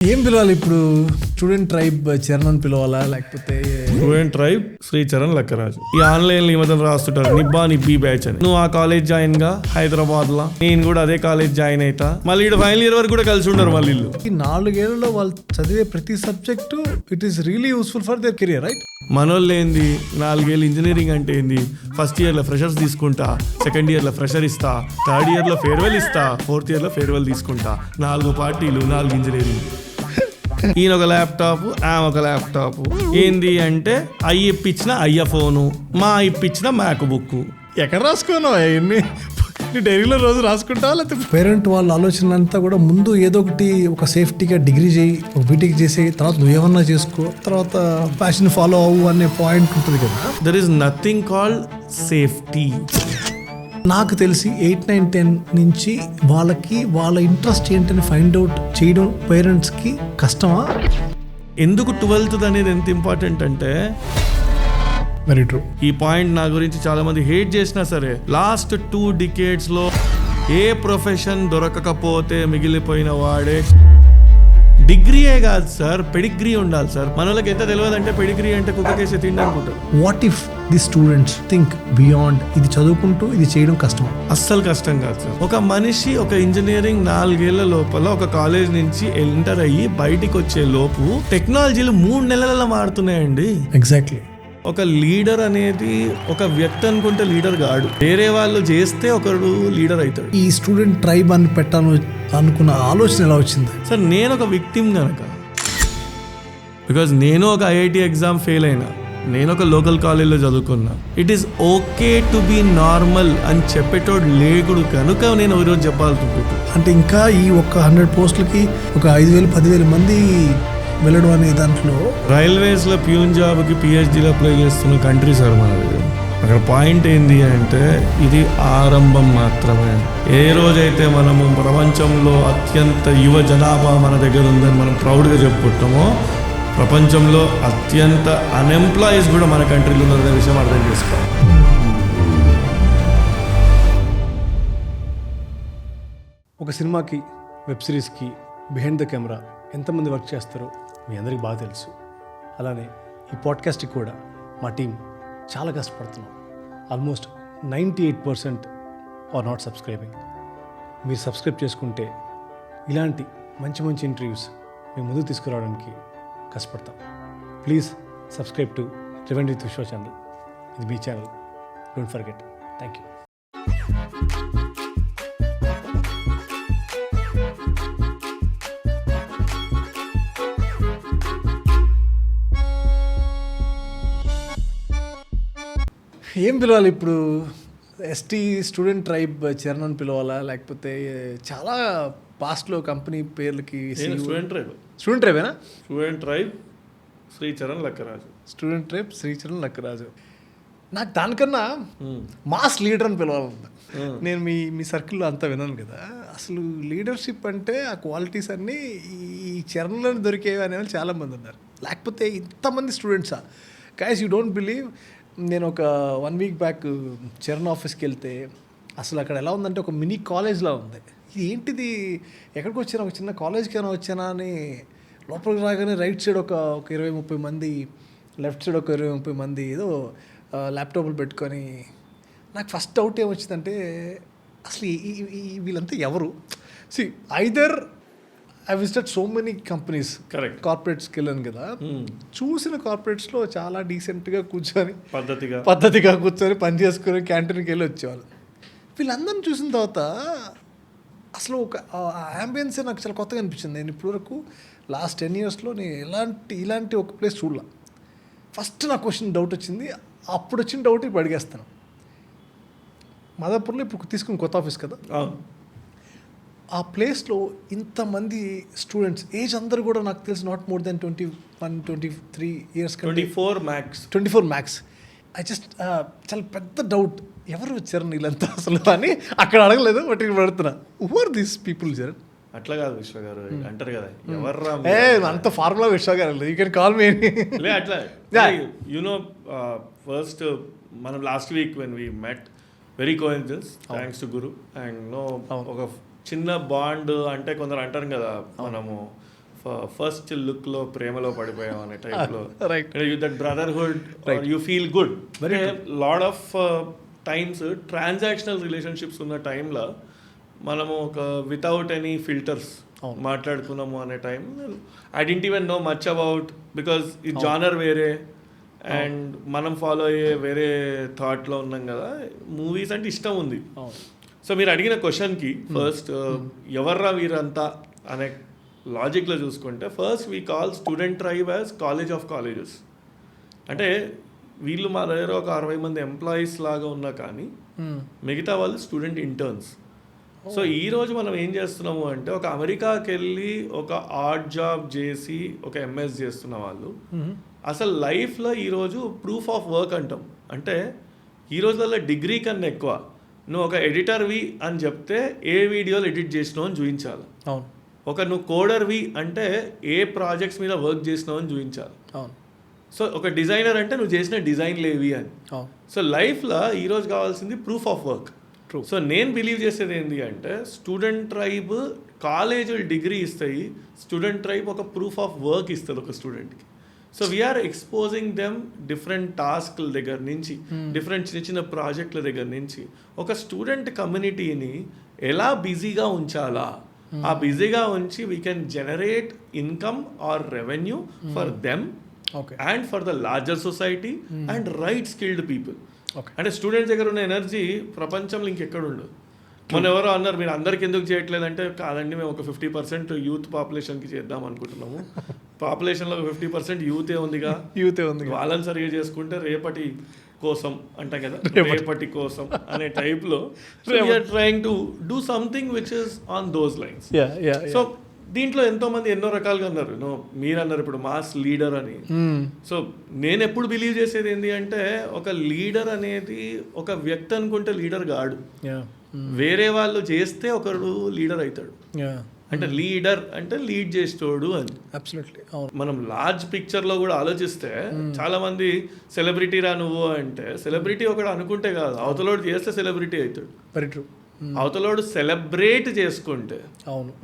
ఏం పిలవాలి ఇప్పుడు? స్టూడెంట్ ట్రైబ్ చరణ్ అని పిలవాలా, లేకపోతే స్టూడెంట్ ట్రైబ్ శ్రీ చరణ్ లక్కరాజు? ఈ ఆన్లైన్ లో ఈ మధ్యన రాస్తుంటారు నిబ్బా నిబ్బి బ్యాచ్ అని. నువ్వు ఆ కాలేజ్ జాయిన్ గా హైదరాబాద్ లా, నేను కూడా అదే కాలేజ్ జాయిన్ అయితా. మళ్ళీ ఇక్కడ ఫైనల్ ఇయర్ వరకు కూడా కలిసి ఉండరు మళ్ళీ ఇల్లు. ఈ 4 ఏళ్లలో వాళ్ళు చదివే ప్రతి subject it is really useful for their career, right? మనోళ్ళు ఏంది 4 ఏళ్ళు ఇంజనీరింగ్ అంటే ఏంది, ఫస్ట్ ఇయర్ లో ఫ్రెషర్స్ తీసుకుంటా, సెకండ్ ఇయర్ లో ఫ్రెషర్ ఇస్తా, థర్డ్ ఇయర్ లో ఫేర్వెల్ ఇస్తా, ఫోర్త్ ఇయర్ లో ఫేర్వెల్ తీసుకుంటా. 4 పార్టీలు, 4 ఇంజనీరింగ్. ఈయన ఒక ల్యాప్టాప్, ఆమె ఒక ల్యాప్టాప్. ఏంది అంటే ఇప్పించిన అయ్య ఫోను, మా ఇప్పించిన మ్యాక్ బుక్. ఎక్కడ రాసుకున్నావు అవన్నీ? డైరీలో రోజు రాసుకుంటావా? లేకపోతే పేరెంట్ వాళ్ళ ఆలోచన అంతా కూడా ముందు ఏదో ఒకటి ఒక సేఫ్టీగా డిగ్రీ చేయి, ఒక బీటెక్ చేసి తర్వాత నువ్వేమన్నా చేసుకో, తర్వాత ప్యాషన్ ఫాలో అవ్వు అనే పాయింట్ ఉంటుంది కదా. There is nothing called safety. నాకు తెలిసి 8, 9, 10 నుంచి వాళ్ళకి వాళ్ళ ఇంట్రెస్ట్ ఏంటని ఫైండ్ అవుట్ చేయడం పేరెంట్స్కి కష్టమా? ఎందుకు 12th అనేది ఎంత ఇంపార్టెంట్ అంటే, వెరీ ట్రూ. ఈ పాయింట్ నా గురించి చాలా మంది హేట్ చేసినా సరే, లాస్ట్ 2 decades లో ఏ ప్రొఫెషన్ దొరకకపోతే మిగిలిపోయిన వాడే డిగ్రీయే కాదు సార్, పెడిగ్రీ ఉండాలి సార్. మన వాళ్ళకి ఎంత తెలియదు అంటే పెడిగ్రీ అంటే కుక్కకేసి తిండి అనుకుంటారు. What if the students think beyond, ఇది చదువుకుంటూ ఇది చేయడం కష్టం? అస్సలు కష్టం కాదు సార్. ఒక మనిషి ఒక ఇంజనీరింగ్ 4 ఏళ్ల లోపల ఒక కాలేజ్ నుంచి ఎంటర్ అయ్యి బయటికి వచ్చే లోపు టెక్నాలజీలు 3 నెలలలో మారుతున్నాయండి. ఎగ్జాక్ట్లీ. ఒక లీడర్ అనేది ఒక వ్యక్తి అనుకుంటే లీడర్ కాడు, వేరే వాళ్ళు చేస్తే ఒకడు లీడర్ అవుతాడు. ఈ స్టూడెంట్ ట్రైబ్ అని పెట్టాను అనుకున్న ఆలోచన ఎలా వచ్చింది సార్? నేను ఒక విక్టిమ్ కనుక, బికాజ్ నేను ఒక ఐఐటి ఎగ్జామ్ ఫెయిల్ అయినా, నేను ఒక లోకల్ కాలేజ్లో చదువుకున్నా. It is okay to be normal అని చెప్పేటోడు లేకుడు కనుక నేను ఈరోజు చెప్పాలనుకుంటున్నాను. అంటే ఇంకా ఈ ఒక్క 100 పోస్టులకి ఒక 5,000, 10,000 మంది వెళ్ళడం అనే దాంట్లో రైల్వేస్ లో ప్యూన్ జాబ్ కి పిహెచ్డీలో అప్లై చేస్తున్న కంట్రీ సార్ మనది. అక్కడ పాయింట్ ఏంది అంటే ఇది ఆరంభం మాత్రమే. ఏ రోజైతే మనము ప్రపంచంలో అత్యంత యువ జనాభా మన దగ్గర ఉందని మనం ప్రౌడ్గా చెప్పుకుంటామో, ప్రపంచంలో అత్యంత అన్ఎంప్లాయీస్ కూడా మన కంట్రీలో ఉన్న విషయం అర్థం చేసుకోవాలి. ఒక సినిమాకి, వెబ్ సిరీస్కి బిహైండ్ ద కెమెరా ఎంతమంది వర్క్ చేస్తారో మీ అందరికీ బాగా తెలుసు. అలానే ఈ పాడ్కాస్ట్కి కూడా మా టీం చాలా కష్టపడుతున్నాం. Almost 98% are not subscribing. మీరు సబ్స్క్రైబ్ చేసుకుంటే ఇలాంటి మంచి మంచి ఇంటర్వ్యూస్ మేము ముందుకు తీసుకురావడానికి కష్టపడతాం. Please subscribe to rewind with Vishwa channel. ఇది మీ channel, don't forget. Thank you. ఏం పిలవాలి ఇప్పుడు? ఎస్టీ స్టూడెంట్ ట్రైబ్ చరణ్ అని పిలవాలా, లేకపోతే చాలా పాస్ట్లో కంపెనీ పేర్లకి స్టూడెంట్ ట్రైబేనా? Student tribe Sri Charan Lakkaraju. Student tribe Sri Charan Lakkaraju. నాకు దానికన్నా మాస్ లీడర్ అని పిలవాలన్నా. నేను మీ సర్కిల్లో అంతా విన్నాను కదా. అసలు లీడర్షిప్ అంటే ఆ క్వాలిటీస్ అన్నీ ఈ చరణ్లోనే దొరికేవి అనేవాళ్ళు చాలామంది ఉన్నారు. లేకపోతే ఇంతమంది స్టూడెంట్సా? Guys, you don't believe. నేను ఒక 1 week బ్యాక్ చరణ్ ఆఫీస్కి వెళ్తే అసలు అక్కడ ఎలా ఉందంటే ఒక మినీ కాలేజ్లా ఉంది. ఇది ఏంటిది, ఎక్కడికి వచ్చానా, ఒక చిన్న కాలేజ్కి ఏమైనా వచ్చానా అని లోపలికి రాగానే రైట్ సైడ్ ఒక 20-30 మంది, లెఫ్ట్ సైడ్ ఒక 20-30 మంది ఏదో ల్యాప్టాప్లు పెట్టుకొని. నాకు ఫస్ట్ డౌట్ ఏమొచ్చిందంటే అసలు వీళ్ళంతా ఎవరు? See either I visited so many companies, correct, కార్పొరేట్స్కి వెళ్ళాను కదా. చూసిన కార్పొరేట్స్లో చాలా డీసెంట్గా కూర్చొని పద్ధతిగా కూర్చొని పని చేసుకొని క్యాంటీన్కి వెళ్ళి వచ్చేవాళ్ళు. వీళ్ళందరిని చూసిన తర్వాత అసలు ఒక యాంబియన్సే నాకు చాలా కొత్తగా అనిపించింది. నేను ఇప్పటివరకు లాస్ట్ 10 yearsలో నేను ఇలాంటి ఒక ప్లేస్ చూడలే. ఫస్ట్ నా క్వశ్చన్ డౌట్ వచ్చింది. అప్పుడు వచ్చిన డౌట్ ఇప్పుడు అడిగేస్తాను. మాదాపూర్లో ఇప్పుడు తీసుకుని కొత్త ఆఫీస్ కదా, ఆ ప్లేస్లో ఇంతమంది స్టూడెంట్స్, ఏజ్ అందరూ కూడా నాకు తెలిసి not more than 21-23 years, 24 max. I just చాలా పెద్ద డౌట్, ఎవరు వచ్చారు వీళ్ళంతా అసలు అని అక్కడ అడగలేదు, బట్ ఇక్కడ పడుతున్నా. Who are these people sir? అట్లా కాదు విశ్వ గారు అంటారు కదా, ఎవర్రా అంత ఫార్ములా విశ్వ గారు, యూ కెన్ కాల్ మీ అట్లా. యునో ఫస్ట్ మనం last week when we met, very coincidence, thanks to Guru. And no ఒక చిన్న బాండ్ అంటే కొందరు అంటారు కదా, మనము ఫస్ట్ లుక్ లో ప్రేమలో పడిపోయాం అనే టైప్ లో right that brotherhood you feel good lot of times transactional relationships ఉన్న టైంలో మనము ఒక వితౌట్ ఎనీ ఫిల్టర్స్ మాట్లాడుకున్నాము అనే time I didn't even know much about because ఈ జానర్ వేరే అండ్ మనం ఫాలో అయ్యే వేరే థాట్లో ఉన్నాం కదా. మూవీస్ అంటే ఇష్టం ఉంది. సో మీరు అడిగిన క్వశ్చన్కి ఫస్ట్ ఎవర్రా వీరంతా అనే లాజిక్లో చూసుకుంటే first we call student tribe as college of colleges. అంటే వీళ్ళు మా దగ్గర ఒక 60 మంది ఎంప్లాయీస్ లాగా ఉన్నా కానీ మిగతా వాళ్ళు స్టూడెంట్ ఇంటర్న్స్. సో ఈరోజు మనం ఏం చేస్తున్నాము అంటే ఒక అమెరికాకి వెళ్ళి ఒక ఆర్ట్ జాబ్ చేసి ఒక ఎంఎస్ చేస్తున్న వాళ్ళు అసలు లైఫ్లో ఈరోజు ప్రూఫ్ ఆఫ్ వర్క్ అంటాం. అంటే ఈ రోజులలో డిగ్రీ కన్నా ఎక్కువ నువ్వు ఒక ఎడిటర్వి అని చెప్తే ఏ వీడియోలు ఎడిట్ చేసినావు అని చూపించాలి. అవును. ఒక నువ్వు కోడర్వి అంటే ఏ ప్రాజెక్ట్స్ మీద వర్క్ చేసినావు అని చూపించాలి. అవును. సో ఒక డిజైనర్ అంటే నువ్వు చేసిన డిజైన్లు ఏవి అని. సో లైఫ్లో ఈరోజు కావాల్సింది ప్రూఫ్ ఆఫ్ వర్క్. సో నేను బిలీవ్ చేసేది ఏంటి అంటే స్టూడెంట్ ట్రైబ్ కాలేజీలు డిగ్రీ ఇస్తాయి, స్టూడెంట్ ట్రైబ్ ఒక ప్రూఫ్ ఆఫ్ వర్క్ ఇస్తుంది ఒక స్టూడెంట్కి. So we are exposing them different టాస్క్ల దగ్గర నుంచి డిఫరెంట్ చిన్న చిన్న ప్రాజెక్టుల దగ్గర నుంచి ఒక స్టూడెంట్ కమ్యూనిటీని ఎలా బిజీగా ఉంచాలా, ఆ బిజీగా ఉంచి we can generate income or revenue for them and for the larger society and right skilled people. అంటే స్టూడెంట్స్ దగ్గర ఉన్న ఎనర్జీ ప్రపంచంలో ఇంకెక్కడ ఉండదు. మన ఎవరో అన్నారు మీరు అందరికి ఎందుకు చేయట్లేదంటే కాదండి మేము ఒక 50% యూత్ పాపులేషన్కి చేద్దాం అనుకుంటున్నాము. పాపులేషన్లో 50% యూతే ఉందిగా, వాళ్ళని సరిగా చేసుకుంటే రేపటి కోసం అంటాం కదా, రేపటి కోసం అనే టైప్లో we are trying to do something which is on those lines. So దీంట్లో ఎంతో మంది ఎన్నో రకాలుగా అన్నారు. మీరు అన్నారు ఇప్పుడు మాస్ లీడర్ అని. సో నేను ఎప్పుడు బిలీవ్ చేసేది ఏంటి అంటే ఒక లీడర్ అనేది ఒక వ్యక్తి అనుకుంటే లీడర్ కాడు, వేరే వాళ్ళు చేస్తే ఒకడు లీడర్ అవుతాడు. అంటే లీడర్ అంటే లీడ్ చేసేటోడు అని. మనం లార్జ్ పిక్చర్ లో కూడా ఆలోచిస్తే చాలా మంది సెలబ్రిటీ రా నువ్వు అంటే సెలబ్రిటీ ఒకడు అనుకుంటే కాదు, అవతలోడు చేస్తే సెలబ్రిటీ అవుతాడు. అవతలోడు సెలబ్రేట్ చేసుకుంటే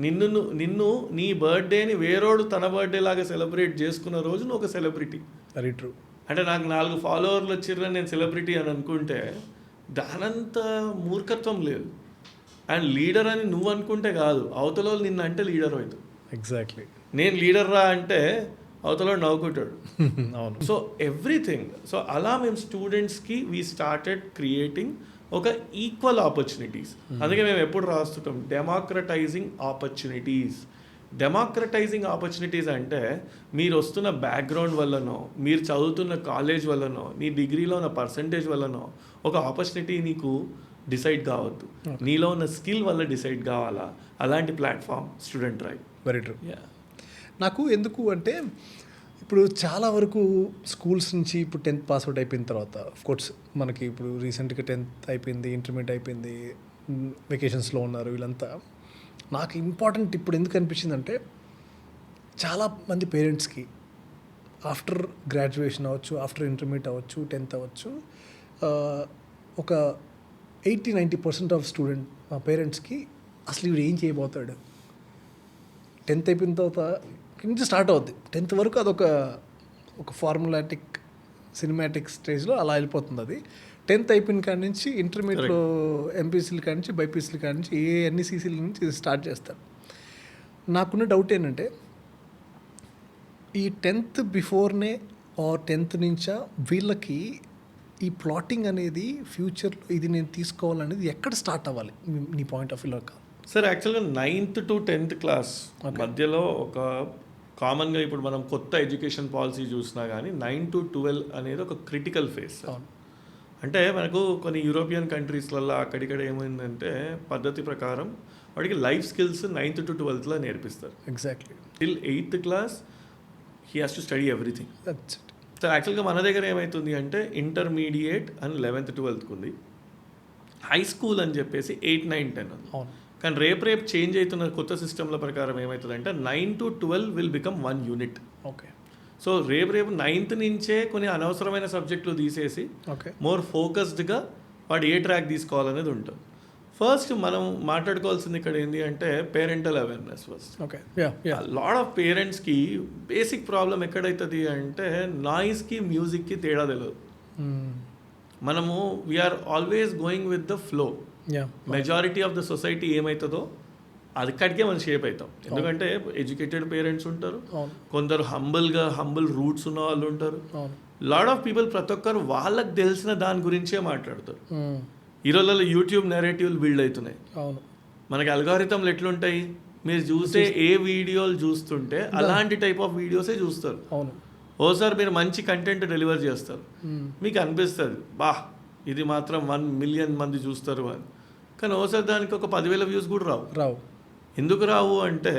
నిన్ను నీ బర్త్డేని వేరోడు తన బర్త్డే లాగా సెలబ్రేట్ చేసుకున్న రోజు నువ్వు ఒక సెలబ్రిటీ. Very true. అంటే నాకు 4 ఫాలోవర్లు వచ్చిర్రని నేను సెలబ్రిటీ అని అనుకుంటే దానంత మూర్ఖత్వం లేదు. అండ్ లీడర్ అని నువ్వు అనుకుంటే కాదు, అవతల నిన్ను అంటే లీడర్ అవుతాడు. ఎగ్జాక్ట్లీ. నేను లీడర్ రా అంటే అవతల నవ్వుకుంటాడు. అవును. So everything. సో అలా మేము స్టూడెంట్స్కి వీ స్టార్టెడ్ క్రియేటింగ్ ఒక ఈక్వల్ ఆపర్చునిటీస్. అందుకే మేము ఎప్పుడు రాస్తుంటాం డెమోక్రటైజింగ్ ఆపర్చునిటీస్. డెమోక్రటైజింగ్ ఆపర్చునిటీస్ అంటే మీరు వస్తున్న బ్యాక్గ్రౌండ్ వల్లనో, మీరు చదువుతున్న కాలేజ్ వల్లనో, నీ డిగ్రీలో ఉన్న పర్సంటేజ్ వల్లనో ఒక ఆపర్చునిటీ నీకు డిసైడ్ కావద్దు, నీలో ఉన్న స్కిల్ వల్ల డిసైడ్ కావాలా. అలాంటి platform student drive. Very true. నాకు ఎందుకు అంటే ఇప్పుడు చాలా వరకు స్కూల్స్ నుంచి ఇప్పుడు 10th పాస్ అవుట్ అయిపోయిన తర్వాత కోర్స్ మనకి ఇప్పుడు రీసెంట్గా 10th అయిపోయింది, ఇంటర్మీడియట్ అయిపోయింది, వెకేషన్స్లో ఉన్నారు వీళ్ళంతా. నాకు ఇంపార్టెంట్ ఇప్పుడు ఎందుకు అనిపించిందంటే చాలామంది పేరెంట్స్కి ఆఫ్టర్ గ్రాడ్యుయేషన్ అవ్వచ్చు, ఆఫ్టర్ ఇంటర్మీడియట్ అవ్వచ్చు, 10th అవ్వచ్చు, ఒక 80-90% ఆఫ్ స్టూడెంట్ పేరెంట్స్కి అసలు ఇవి ఏం చేయబోతాడు. 10th అయిపోయిన తర్వాత నుంచి స్టార్ట్ అవుద్ది. 10th వరకు అదొక ఫార్ములాటిక్ సినిమాటిక్ స్టేజ్లో అలా వెళ్ళిపోతుంది. అది 10th అయిపోయిన కాడి నుంచి ఇంటర్మీడియట్లో ఎంపీసీల కాడి నుంచి బైపీసీల కాడి నుంచి అన్ని సీసీల నుంచి స్టార్ట్ చేస్తారు. నాకున్న డౌట్ ఏంటంటే ఈ 10th బిఫోర్నే ఆర్ 10th నుంచా వీళ్ళకి ఈ ప్లాటింగ్ అనేది ఫ్యూచర్లో ఇది నేను తీసుకోవాలనేది ఎక్కడ స్టార్ట్ అవ్వాలి నీ పాయింట్ ఆఫ్ వ్యూలో? సార్ యాక్చువల్గా 9th to 10th క్లాస్ మధ్యలో ఒక కామన్గా ఇప్పుడు మనం కొత్త ఎడ్యుకేషన్ పాలసీ చూసినా కానీ 9 to 12 అనేది ఒక క్రిటికల్ ఫేజ్. అంటే మనకు కొన్ని యూరోపియన్ కంట్రీస్లలో అక్కడిక్కడ ఏమైందంటే పద్ధతి ప్రకారం వాడికి life skills 9th to 12th నేర్పిస్తారు. Exactly. Till 8th class he has to study everything. So యాక్చువల్గా మన దగ్గర ఏమవుతుంది అంటే ఇంటర్మీడియట్ అని 11th 12th ఉంది, హై స్కూల్ అని చెప్పేసి 8, 9, 10 ఉంది. కానీ రేపు చేంజ్ అవుతున్న కొత్త సిస్టమ్ల ప్రకారం ఏమవుతుందంటే 9 to 12 will become 1 unit. Okay. So రేపు 9th నుంచే కొన్ని అనవసరమైన సబ్జెక్టులు తీసేసి మోర్ ఫోకస్డ్గా వాడు ఏ ట్రాక్ తీసుకోవాలనేది ఉంటుంది. ఫస్ట్ మనం మాట్లాడుకోవాల్సింది ఇక్కడ ఏంటి అంటే parental awareness first. Okay, ya ya. Lot of పేరెంట్స్కి బేసిక్ ప్రాబ్లం ఎక్కడైతుంది అంటే నాయిస్కి మ్యూజిక్కి తేడా తెలియదు. మనము we are always going with the flow. Majority of the society ఏమవుతుందో అక్కడికే మనం షేప్ అవుతాం. ఎందుకంటే ఎడ్యుకేటెడ్ పేరెంట్స్ ఉంటారు, కొందరు హంబుల్ రూట్స్ ఉన్న వాళ్ళు ఉంటారు. లాట్ ఆఫ్ పీపుల్ ప్రతి ఒక్కరు వాళ్ళకి తెలిసిన దాని గురించే మాట్లాడతారు. ఈ రోజుల్లో యూట్యూబ్ నెరేటివ్లు బిల్డ్ అవుతున్నాయి. మనకి అల్గారిథంలు ఎట్లుంటాయి, మీరు చూసే ఏ వీడియోలు చూస్తుంటే అలాంటి టైప్ ఆఫ్ వీడియోసే చూస్తారు. ఓసారి మీరు మంచి కంటెంట్ డెలివర్ చేస్తారు, మీకు అనిపిస్తుంది బా ఇది మాత్రం 1 మిలియన్ మంది చూస్తారు అని. కానీ ఓసారి దానికి ఒక 10,000 వ్యూస్ కూడా రావు. ఎందుకు రావు అంటే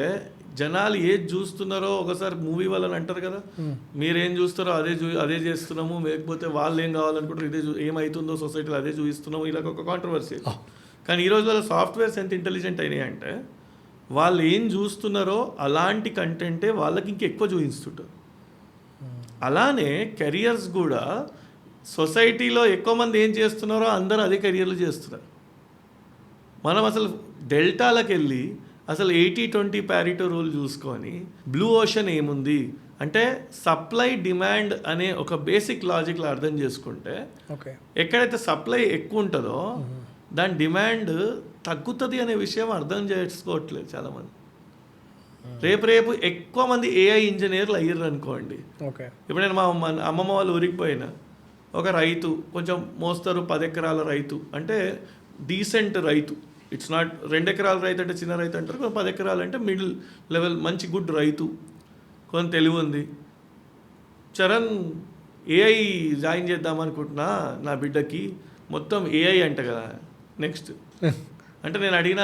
జనాలు ఏది చూస్తున్నారో ఒకసారి మూవీ వాళ్ళని అంటారు కదా, మీరేం చూస్తారో అదే చేస్తున్నాము, లేకపోతే వాళ్ళు ఏం కావాలనుకుంటారు ఇదే ఏమవుతుందో సొసైటీలో అదే చూపిస్తున్నాము, ఇలా ఒక కాంట్రవర్సీ. కానీ ఈరోజు వాళ్ళ సాఫ్ట్వేర్స్ ఎంత ఇంటెలిజెంట్ అయినాయి అంటే వాళ్ళు ఏం చూస్తున్నారో అలాంటి కంటెంటే వాళ్ళకి ఇంకెక్కువ చూపిస్తుంటారు. అలానే కెరియర్స్ కూడా సొసైటీలో ఎక్కువ మంది ఏం చేస్తున్నారో అందరూ అదే కెరియర్లు చేస్తున్నారు. మనం అసలు డెల్టాలకు వెళ్ళి అసలు 80-20 ప్యారిటో రూల్ చూసుకొని బ్లూ ఓషన్ ఏముంది అంటే సప్లై డిమాండ్ అనే ఒక బేసిక్ లాజిక్లో అర్థం చేసుకుంటే ఎక్కడైతే సప్లై ఎక్కువ ఉంటుందో దాని డిమాండ్ తగ్గుతుంది అనే విషయం అర్థం చేసుకోవట్లేదు చాలామంది. రేపు ఎక్కువ మంది ఏఐ ఇంజనీర్లు అయ్యారు అనుకోండి. ఇప్పుడు నేను మా అమ్మమ్మ వాళ్ళ ఊరికి పోయినా, ఒక రైతు కొంచెం మోస్తారు 10 ఎకరాల రైతు అంటే డీసెంట్ రైతు, ఇట్స్ నాట్ 2 ఎకరాల రైతు అంటే చిన్న రైతు అంటారు, 10 ఎకరాలు అంటే మిడిల్ లెవెల్ మంచి గుడ్ రైతు, కొంచెం తెలివి ఉంది. చరణ్ ఏఐ జాయిన్ చేద్దాం అనుకుంటున్నా నా బిడ్డకి, మొత్తం ఏఐ అంట కదా నెక్స్ట్ అంటే నేను అడిగిన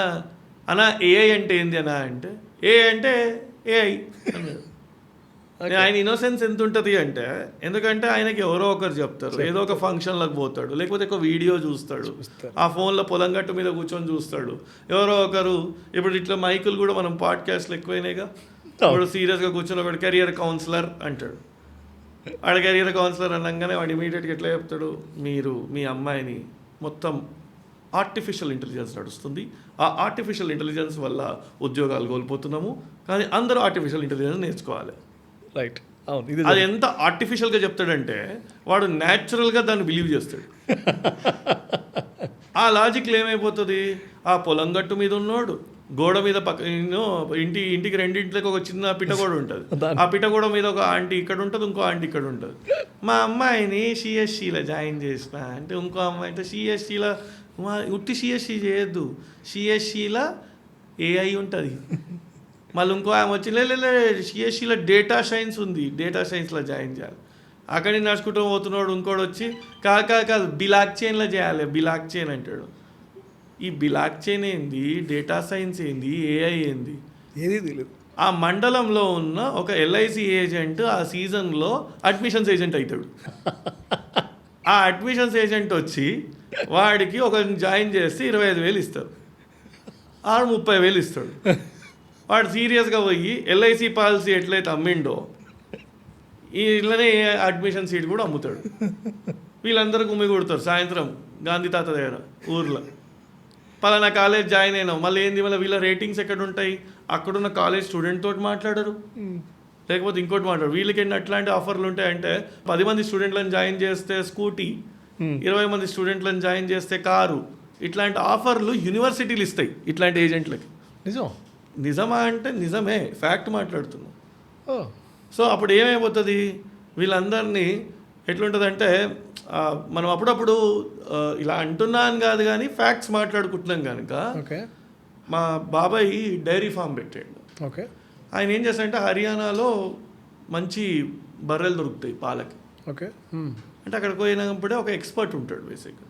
అన్నా ఏఐ అంటే ఏంది అన్నా అంటే ఏఐ అంటే ఏఐ అన్నాడు. ఆయన ఇన్నోసెన్స్ ఎంత ఉంటుంది అంటే, ఎందుకంటే ఆయనకి ఎవరో ఒకరు చెప్తారు, ఏదో ఒక ఫంక్షన్లకు పోతాడు, లేకపోతే ఒక వీడియో చూస్తాడు, ఆ ఫోన్లో పొలం గట్టు మీద కూర్చొని చూస్తాడు, ఎవరో ఒకరు. ఇప్పుడు ఇట్లా మైకులు కూడా మనం పాడ్కాస్ట్లు ఎక్కువైనాయిగా, ఇప్పుడు సీరియస్గా కూర్చొని ఒకటి కెరియర్ కౌన్సిలర్ అంటాడు. వాడు కెరియర్ కౌన్సిలర్ అనగానే వాడు ఇమీడియట్గా ఎట్లా చెప్తాడు, మీరు మీ అమ్మాయిని మొత్తం ఆర్టిఫిషియల్ ఇంటెలిజెన్స్ నడుస్తుంది, ఆ ఆర్టిఫిషియల్ ఇంటెలిజెన్స్ వల్ల ఉద్యోగాలు కోల్పోతున్నాము, కానీ అందరూ ఆర్టిఫిషియల్ ఇంటెలిజెన్స్ నేర్చుకోవాలి. రైట్, అది ఎంత ఆర్టిఫిషియల్గా చెప్తాడంటే వాడు న్యాచురల్గా దాన్ని బిలీవ్ చేస్తాడు. ఆ లాజిక్లో ఏమైపోతుంది, ఆ పొలం గట్టు మీద ఉన్నోడు గోడ మీద ఇంటికి రెండింటికి ఒక చిన్న పిట్టగోడ ఉంటుంది, ఆ పిట్టగోడ మీద ఒక ఆంటీ ఇక్కడ ఉంటుంది, ఇంకో ఆంటీ ఇక్కడ ఉంటుంది. మా అమ్మాయిని సిఎస్సిలో జాయిన్ చేసిన అంటే ఇంకో అమ్మాయితో సిఎస్సిలో ఉట్టి సిఎస్సి చేయొద్దు, సిఎస్సిలో ఏఐ ఉంటుంది. మళ్ళీ ఇంకో ఆమె వచ్చి సిఎస్సిలో డేటా సైన్స్ ఉంది, డేటా సైన్స్లో జాయిన్ చేయాలి. అక్కడి నడుచుకుంటూ పోతున్నాడు, ఇంకోటి వచ్చి కాదు బిలాక్ చైన్లో చేయాలి, బిలాక్ చైన్ అంటాడు. ఈ బిలాక్ చైన్ ఏంది, డేటా సైన్స్ ఏంది, ఏఐ ఏంది, ఏది తెలియదు. ఆ మండలంలో ఉన్న ఒక ఎల్ఐసి ఏజెంట్ ఆ సీజన్లో అడ్మిషన్స్ ఏజెంట్ అవుతాడు. ఆ అడ్మిషన్స్ ఏజెంట్ వచ్చి వాడికి ఒకరిని జాయిన్ చేస్తే 25,000 ఇస్తారు, ఆడు 30,000 ఇస్తాడు. వాడు సీరియస్గా పోయి ఎల్ఐసి పాలసీ ఎట్లయితే అమ్మిండో ఇట్లనే అడ్మిషన్ సీట్ కూడా అమ్ముతాడు. వీళ్ళందరూ గుమ్మి కొడతారు సాయంత్రం గాంధీ తాత దగ్గర ఊర్లో, పలానా కాలేజ్ జాయిన్ అయినాం. మళ్ళీ ఏంది, మళ్ళీ వీళ్ళ రేటింగ్స్ ఎక్కడ ఉంటాయి, అక్కడున్న కాలేజ్ స్టూడెంట్ తోటి మాట్లాడరు, లేకపోతే ఇంకోటి మాట్లాడరు. వీళ్ళకి ఎన్ని అట్లాంటి ఆఫర్లు ఉంటాయంటే 10 మంది స్టూడెంట్లను జాయిన్ చేస్తే స్కూటీ, 20 మంది స్టూడెంట్లను జాయిన్ చేస్తే కారు, ఇట్లాంటి ఆఫర్లు యూనివర్సిటీలు ఇస్తాయి ఇట్లాంటి ఏజెంట్లకి. నిజమా అంటే నిజమే, ఫ్యాక్ట్ మాట్లాడుతున్నా. సో అప్పుడు ఏమైపోతుంది, వీళ్ళందరినీ ఎట్లుంటుందంటే మనం అప్పుడప్పుడు ఇలా అంటున్నాను కాదు కానీ ఫ్యాక్ట్స్ మాట్లాడుకుంటున్నాం కనుక. మా బాబాయ్ డైరీ ఫామ్ పెట్టాడు. ఆయన ఏం చేస్తాడంటే హర్యానాలో మంచి బర్రెలు దొరుకుతాయి పాలకి. అంటే అక్కడికి పోయినప్పుడే ఒక ఎక్స్పర్ట్ ఉంటాడు బేసిక్గా.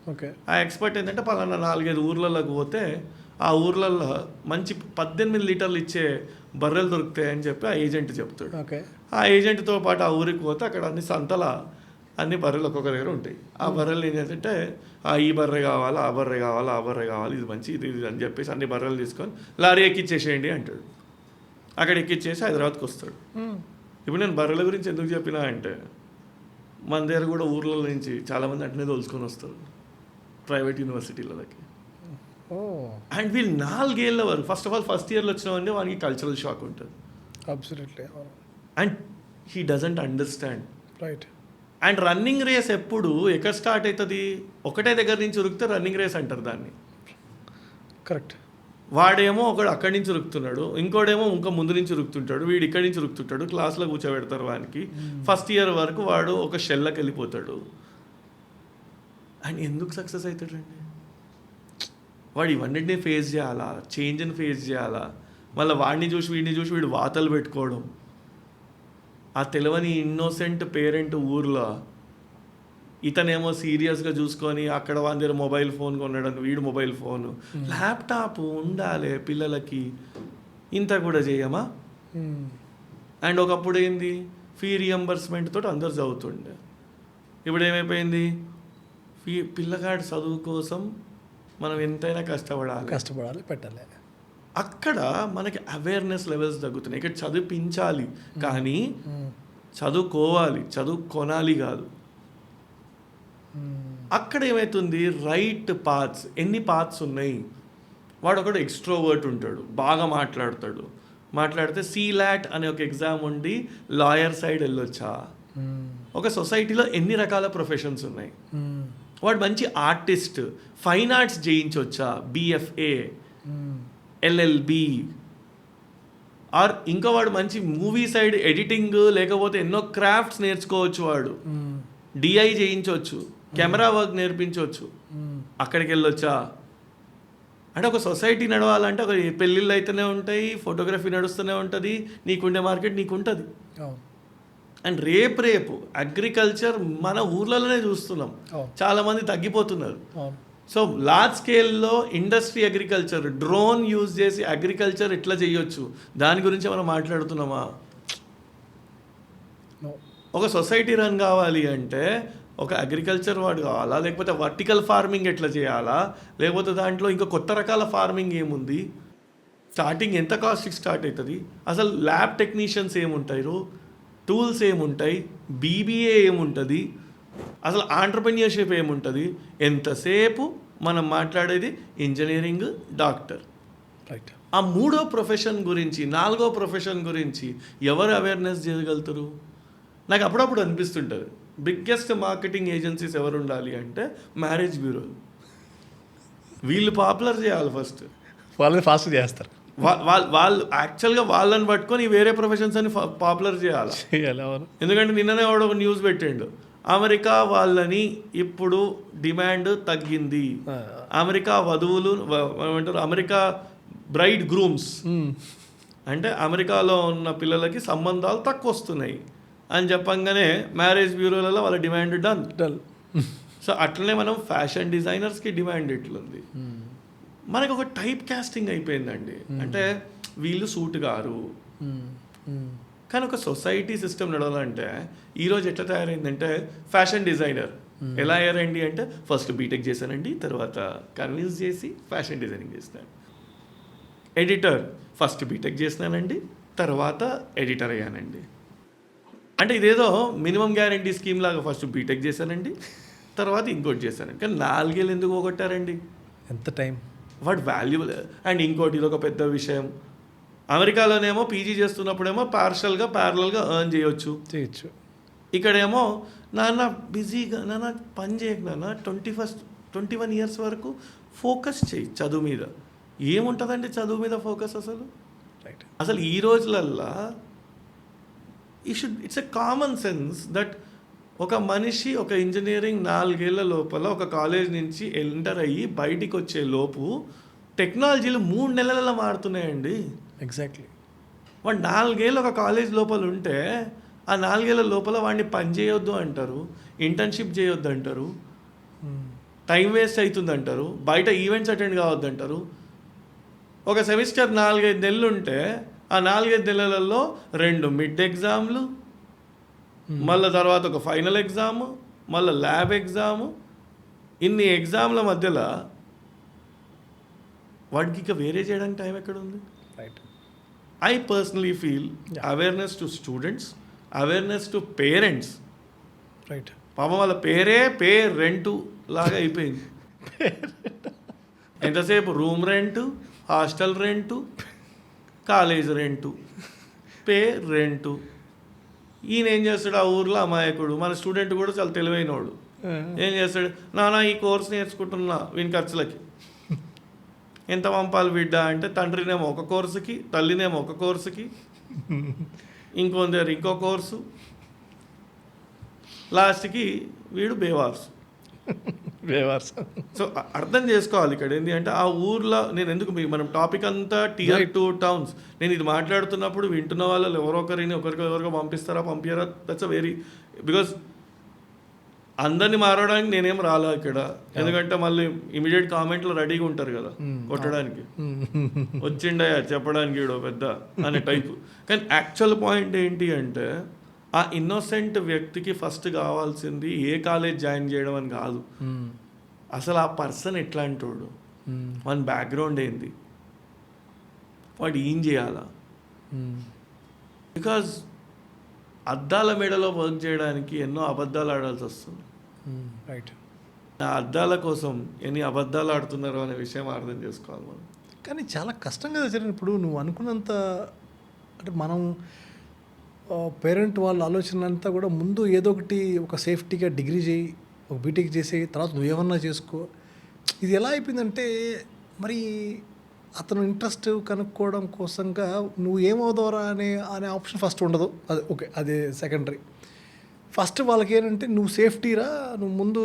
ఆ ఎక్స్పర్ట్ ఏంటంటే పలానా 4-5 ఊర్లలోకి పోతే ఆ ఊర్లలో మంచి 18 లీటర్లు ఇచ్చే బర్రెలు దొరుకుతాయని చెప్పి ఆ ఏజెంట్ చెప్తాడు. ఆ ఏజెంట్తో పాటు ఆ ఊరికి పోతే అక్కడ అన్ని సంతల అన్ని బర్రెలు ఒక్కొక్క దగ్గర ఉంటాయి. ఆ బర్రెలు ఏం చేస్తుంటే ఈ బర్రె కావాలా, ఆ బర్రె కావాలా, ఆ బర్రె కావాలి, ఇది మంచి ఇది అని చెప్పేసి అన్ని బర్రెలు తీసుకొని లారీ ఎక్కిచ్చేసేయండి అంటాడు. అక్కడ ఎక్కిచ్చేసి హైదరాబాద్కి వస్తాడు. ఇప్పుడు నేను బర్రెల గురించి ఎందుకు చెప్పినా అంటే మన దగ్గర కూడా ఊర్ల నుంచి చాలామంది అట్నే తోలుచుకొని వస్తారు ప్రైవేట్ యూనివర్సిటీలకి. ఓ అండ్ వీళ్ళు 4 ఏళ్ళ వరకు ఫస్ట్ ఆఫ్ ఆల్ ఫస్ట్ ఇయర్లో వచ్చినామంటే వానికి కల్చరల్ షాక్ ఉంటుంది. Absolutely and he doesn't understand. Right. And running race ఎప్పుడు ఎక్కడ స్టార్ట్ అవుతుంది? ఒకటే దగ్గర నుంచి ఉరికితే రన్నింగ్ రేస్ అంటారు దాన్ని. కరెక్ట్. వాడేమో ఒకడు అక్కడి నుంచి ఉరుకుతున్నాడు, ఇంకోడేమో ఇంకా ముందు నుంచి ఉరుకుతుంటాడు, వీడు ఇక్కడి నుంచి ఉరుకుతుంటాడు, క్లాస్లో కూర్చోబెడతారు వానికి. ఫస్ట్ ఇయర్ వరకు వాడు ఒక షెల్లోకి వెళ్ళిపోతాడు. అండ్ ఎందుకు సక్సెస్ అవుతాడండి? వాడు ఇవన్నిటిని ఫేస్ చేయాలా, చేంజ్ని ఫేస్ చేయాలా, మళ్ళీ వాడిని చూసి వీడు వాతలు పెట్టుకోవడం. ఆ తెలియని ఇన్నోసెంట్ పేరెంట్ ఊర్లో ఇతనేమో సీరియస్గా చూసుకొని అక్కడ వాళ్ళ దగ్గర మొబైల్ ఫోన్ కొనడం, వీడు మొబైల్ ఫోను, ల్యాప్టాప్ ఉండాలి పిల్లలకి, ఇంత కూడా చేయమా? అండ్ ఒకప్పుడు ఏంది, ఫీ రియంబర్స్మెంట్ తోటి అందరు చదువుతుండే. ఇప్పుడు ఏమైపోయింది, పిల్లగాడి చదువు కోసం మనం ఎంతైనా కష్టపడాలి పెట్టాలి. అక్కడ మనకి అవేర్నెస్ లెవెల్స్ తగ్గుతున్నాయి. ఇక్కడ చదివించాలి కానీ చదువుకోవాలి, చదువుకోనాలి కాదు. అక్కడ ఏమవుతుంది, రైట్ పాత్స్, ఎన్ని పాత్స్ ఉన్నాయి. వాడు ఒకడు ఎక్స్ట్రోవర్ట్ ఉంటాడు, బాగా మాట్లాడితే సీలాట్ అనే ఒక ఎగ్జామ్ ఉండి లాయర్ సైడ్ వెళ్ళొచ్చా. ఒక సొసైటీలో ఎన్ని రకాల ప్రొఫెషన్స్ ఉన్నాయి. వాడు మంచి ఆర్టిస్ట్, ఫైన్ ఆర్ట్స్ చేయించవచ్చా, BFA, LLB. ఆర్ ఇంకా వాడు మంచి మూవీ సైడ్ ఎడిటింగ్ లేకపోతే ఎన్నో క్రాఫ్ట్స్ నేర్చుకోవచ్చు. వాడు DI చేయించవచ్చు, కెమెరా వర్క్ నేర్పించవచ్చు. అక్కడికి వెళ్ళొచ్చా? అంటే ఒక సొసైటీ నడవాలంటే ఒక పెళ్ళిళ్ళు అయితేనే ఉంటాయి, ఫోటోగ్రఫీ నడుస్తూనే ఉంటుంది, నీకుండే మార్కెట్ నీకుంటుంది. అండ్ రేపు అగ్రికల్చర్ మన ఊర్లలోనే చూస్తున్నాం, చాలామంది తగ్గిపోతున్నారు. సో లార్జ్ స్కేల్లో ఇండస్ట్రీ అగ్రికల్చర్, డ్రోన్ యూజ్ చేసి అగ్రికల్చర్ ఎట్లా చేయొచ్చు, దాని గురించి మనం మాట్లాడుతున్నామా? ఒక సొసైటీ రన్ కావాలి అంటే ఒక అగ్రికల్చర్ వాడు కావాలా, లేకపోతే వర్టికల్ ఫార్మింగ్ ఎట్లా చేయాలా, లేకపోతే దాంట్లో ఇంకా కొత్త రకాల ఫార్మింగ్ ఏముంది, స్టార్టింగ్ ఎంత కాస్ట్కి స్టార్ట్ అవుతుంది, అసలు ల్యాబ్ టెక్నీషియన్స్ ఏముంటారు, టూల్స్ ఏముంటాయి, BBA ఏముంటుంది, అసలు ఆంటర్ప్రెన్యూర్షిప్ ఏముంటుంది. ఎంతసేపు మనం మాట్లాడేది ఇంజనీరింగ్, డాక్టర్. రైట్. ఆ 3వ ప్రొఫెషన్ గురించి, 4వ ప్రొఫెషన్ గురించి ఎవరు అవేర్నెస్ చేయగలుగుతారు? నాకు అప్పుడప్పుడు అనిపిస్తుంటుంది, బిగ్గెస్ట్ మార్కెటింగ్ ఏజెన్సీస్ ఎవరు ఉండాలి అంటే మ్యారేజ్ బ్యూరోలు. వీళ్ళు పాపులర్ చేయాలి ఫస్ట్, వాళ్ళని ఫాస్ట్ చేస్తారు. వాళ్ళు యాక్చువల్గా వాళ్ళని పట్టుకొని వేరే ప్రొఫెషన్స్ అని పాపులర్ చేయాలి. ఎందుకంటే నిన్ననే వాడు ఒక న్యూస్ పెట్టిండు, అమెరికా వాళ్ళని ఇప్పుడు డిమాండ్ తగ్గింది, అమెరికా వధువులు ఏమంటారు, అమెరికా బ్రైడ్ గ్రూమ్స్ అంటే అమెరికాలో ఉన్న పిల్లలకి సంబంధాలు తక్కువ వస్తున్నాయి అని చెప్పంగానే మ్యారేజ్ బ్యూరోలలో వాళ్ళ డిమాండ్ డల్. సో అట్లనే మనం ఫ్యాషన్ డిజైనర్స్కి డిమాండ్ ఎట్లుంది, మనకు ఒక టైప్ కాస్టింగ్ అయిపోయిందండి. అంటే వీళ్ళు సూట్ గారు. కానీ ఒక సొసైటీ సిస్టమ్ నడవాలంటే ఈరోజు ఎట్లా తయారైందంటే, ఫ్యాషన్ డిజైనర్ ఎలా అయ్యారండి అంటే ఫస్ట్ బీటెక్ చేశానండి, తర్వాత కన్విన్స్ చేసి ఫ్యాషన్ డిజైనింగ్ చేసినాను. ఎడిటర్ ఫస్ట్ బీటెక్ చేసినానండి, తర్వాత ఎడిటర్ అయ్యానండి. అంటే ఇదేదో మినిమం గ్యారంటీ స్కీమ్ లాగా ఫస్ట్ బీటెక్ చేశానండి, తర్వాత ఇంకోటి చేశానండి. కానీ 4 ఏళ్ళు ఎందుకు పోగొట్టారండి? ఎంత టైం? What valuable. అండ్ ఇంకోటి, ఇది ఒక పెద్ద విషయం, అమెరికాలోనేమో PG చేస్తున్నప్పుడేమో ప్యారలల్గా ఎర్న్ చేయొచ్చు. ఇక్కడేమో నాన్న బిజీగా, నాన్న పని చేయకు, నాన్న 21 ఇయర్స్ వరకు ఫోకస్ చేయి చదువు మీద. ఏముంటుందండి చదువు మీద ఫోకస్ అసలు? రైట్. అసలు ఈ రోజులల్లా it's a common sense that ఒక మనిషి ఒక ఇంజనీరింగ్ 4 ఏళ్ల లోపల ఒక కాలేజ్ నుంచి ఎంటర్ అయ్యి బయటికి వచ్చే లోపు టెక్నాలజీలు 3 నెలలలో మారుతున్నాయండి. ఎగ్జాక్ట్లీ. వాడు 4 ఏళ్ళు ఒక కాలేజ్ లోపల ఉంటే ఆ 4 ఏళ్ల లోపల వాడిని పని చేయొద్దు అంటారు, ఇంటర్న్షిప్ చేయొద్దు అంటారు, టైం వేస్ట్ అవుతుంది అంటారు, బయట ఈవెంట్స్ అటెండ్ కావద్దు అంటారు. ఒక సెమిస్టర్ 4-5 నెలలు ఉంటే ఆ 4-5 నెలలలో 2 మిడ్ ఎగ్జామ్లు, మళ్ళీ తర్వాత ఒక ఫైనల్ ఎగ్జాము, మళ్ళీ ల్యాబ్ ఎగ్జాము, ఇన్ని ఎగ్జామ్ల మధ్యలో వాడికి ఇక వేరే చేయడానికి టైం ఎక్కడ ఉంది? Right. I personally feel awareness to students, awareness to parents. Right. పాపం వాళ్ళ రెంటు లాగా అయిపోయింది. ఎంతసేపు room rent, hostel rent, college rent, pay rent. ఈయన ఏం చేస్తాడు ఆ ఊర్లో అమాయకుడు, మన స్టూడెంట్ కూడా చాలా తెలివైనవాడు. ఏం చేస్తాడు, నాన్న ఈ కోర్స్ నేర్చుకుంటున్నా వీని ఖర్చులకి ఎంత పంపాలి బిడ్డ అంటే, తండ్రినేమో ఒక కోర్సుకి, తల్లినేమో ఒక కోర్సుకి, ఇంకో కోర్సు, లాస్ట్కి వీడు బేవార్సు. సో అర్థం చేసుకోవాలి ఇక్కడ ఏంటి అంటే, ఆ ఊర్లో నేను ఎందుకు మనం టాపిక్ అంతా Tier 2 towns, నేను ఇది మాట్లాడుతున్నప్పుడు వింటున్న వాళ్ళు ఎవరొకరిని ఎవరికో పంపించారా దట్స్ అ వెరీ, బికాస్ అందరినీ మారడానికి నేనేం రాలా ఇక్కడ, ఎందుకంటే మళ్ళీ ఇమీడియట్ కామెంట్లు రెడీగా ఉంటారు కదా కొట్టడానికి, వచ్చిండయా చెప్పడానికి వీడు పెద్ద అనే టైప్. కానీ యాక్చువల్ పాయింట్ ఏంటి అంటే, ఆ ఇన్నోసెంట్ వ్యక్తికి ఫస్ట్ కావాల్సింది ఏ కాలేజ్ జాయిన్ చేయడం అని కాదు, అసలు ఆ పర్సన్ ఎట్లాంటి వాడు, మన బ్యాక్గ్రౌండ్ ఏంది, వాడు ఏం చేయాలా. బికాజ్ అద్దాల మేడలో వర్క్ చేయడానికి ఎన్నో అబద్ధాలు ఆడాల్సి వస్తుంది. రైట్. ఆ అద్దాల కోసం ఎన్ని అబద్ధాలు ఆడుతున్నారు అనే విషయం అర్థం చేసుకోవాలి మనం. కానీ చాలా కష్టం కదా చరణ్. ఇప్పుడు నువ్వు అనుకున్నంత అంటే మనం పేరెంట్ వాళ్ళ ఆలోచన అంతా కూడా ముందు ఏదో ఒకటి ఒక సేఫ్టీగా డిగ్రీ చేయి, ఒక బీటెక్ చేసి తర్వాత నువ్వేమన్నా చేసుకో. ఇది ఎలా అయిపోయిందంటే, మరి అతను ఇంట్రెస్ట్ కనుక్కోవడం కోసంగా నువ్వు ఏమవుతావరా అనే ఆప్షన్ ఫస్ట్ ఉండదు. అది ఓకే, అది సెకండరీ. ఫస్ట్ వాళ్ళకి ఏంటంటే, నువ్వు సేఫ్టీరా, నువ్వు ముందు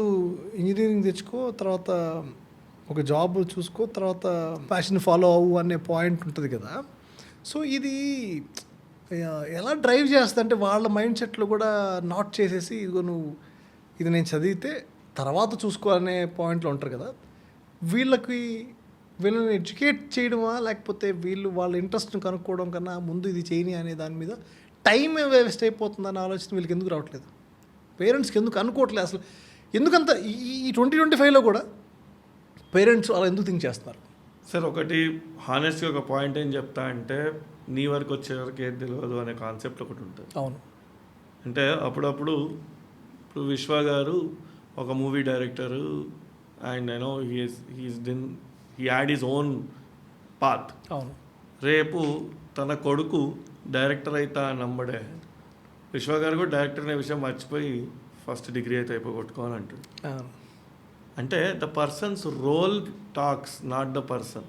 ఇంజనీరింగ్ తెచ్చుకో, తర్వాత ఒక జాబ్ చూసుకో, తర్వాత ప్యాషన్ ఫాలో అవ్వు అనే పాయింట్ ఉంటుంది కదా. సో ఇది ఎలా డ్రైవ్ చేస్తుంది అంటే, వాళ్ళ మైండ్ సెట్లో కూడా నాట్ చేసేసి, ఇదిగో నువ్వు ఇది నేను చదివితే తర్వాత చూసుకో అనే పాయింట్లో ఉంటారు కదా. వీళ్ళని ఎడ్యుకేట్ చేయడమా, లేకపోతే వీళ్ళు వాళ్ళ ఇంట్రెస్ట్ని కనుక్కోవడం కన్నా ముందు ఇది చేయని అనే దాని మీద టైం వేస్ట్ అయిపోతుందన్న ఆలోచన వీళ్ళకి ఎందుకు రావట్లేదు? పేరెంట్స్కి ఎందుకు అనుకోవట్లేదు అసలు? ఎందుకంత ఈ 2025లో కూడా పేరెంట్స్ అలా ఎందుకు థింక్ చేస్తున్నారు? సార్, ఒకటి హానెస్ట్గా ఒక పాయింట్ ఏం చెప్తా అంటే, నీ వరకు వచ్చేవరకు ఏది తెలియదు అనే కాన్సెప్ట్ ఒకటి ఉంటుంది. అవును. అంటే అప్పుడప్పుడు ఇప్పుడు విశ్వ గారు ఒక movie director, and you know he had his own path. అవును. రేపు తన కొడుకు డైరెక్టర్ అయితే నమ్మడే, విశ్వ గారు కూడా డైరెక్టర్ అనే విషయం మర్చిపోయి ఫస్ట్ డిగ్రీ అయితే అయిపోగొట్టుకోవాలి అంటాడు. అంటే the persons role talks, not the person.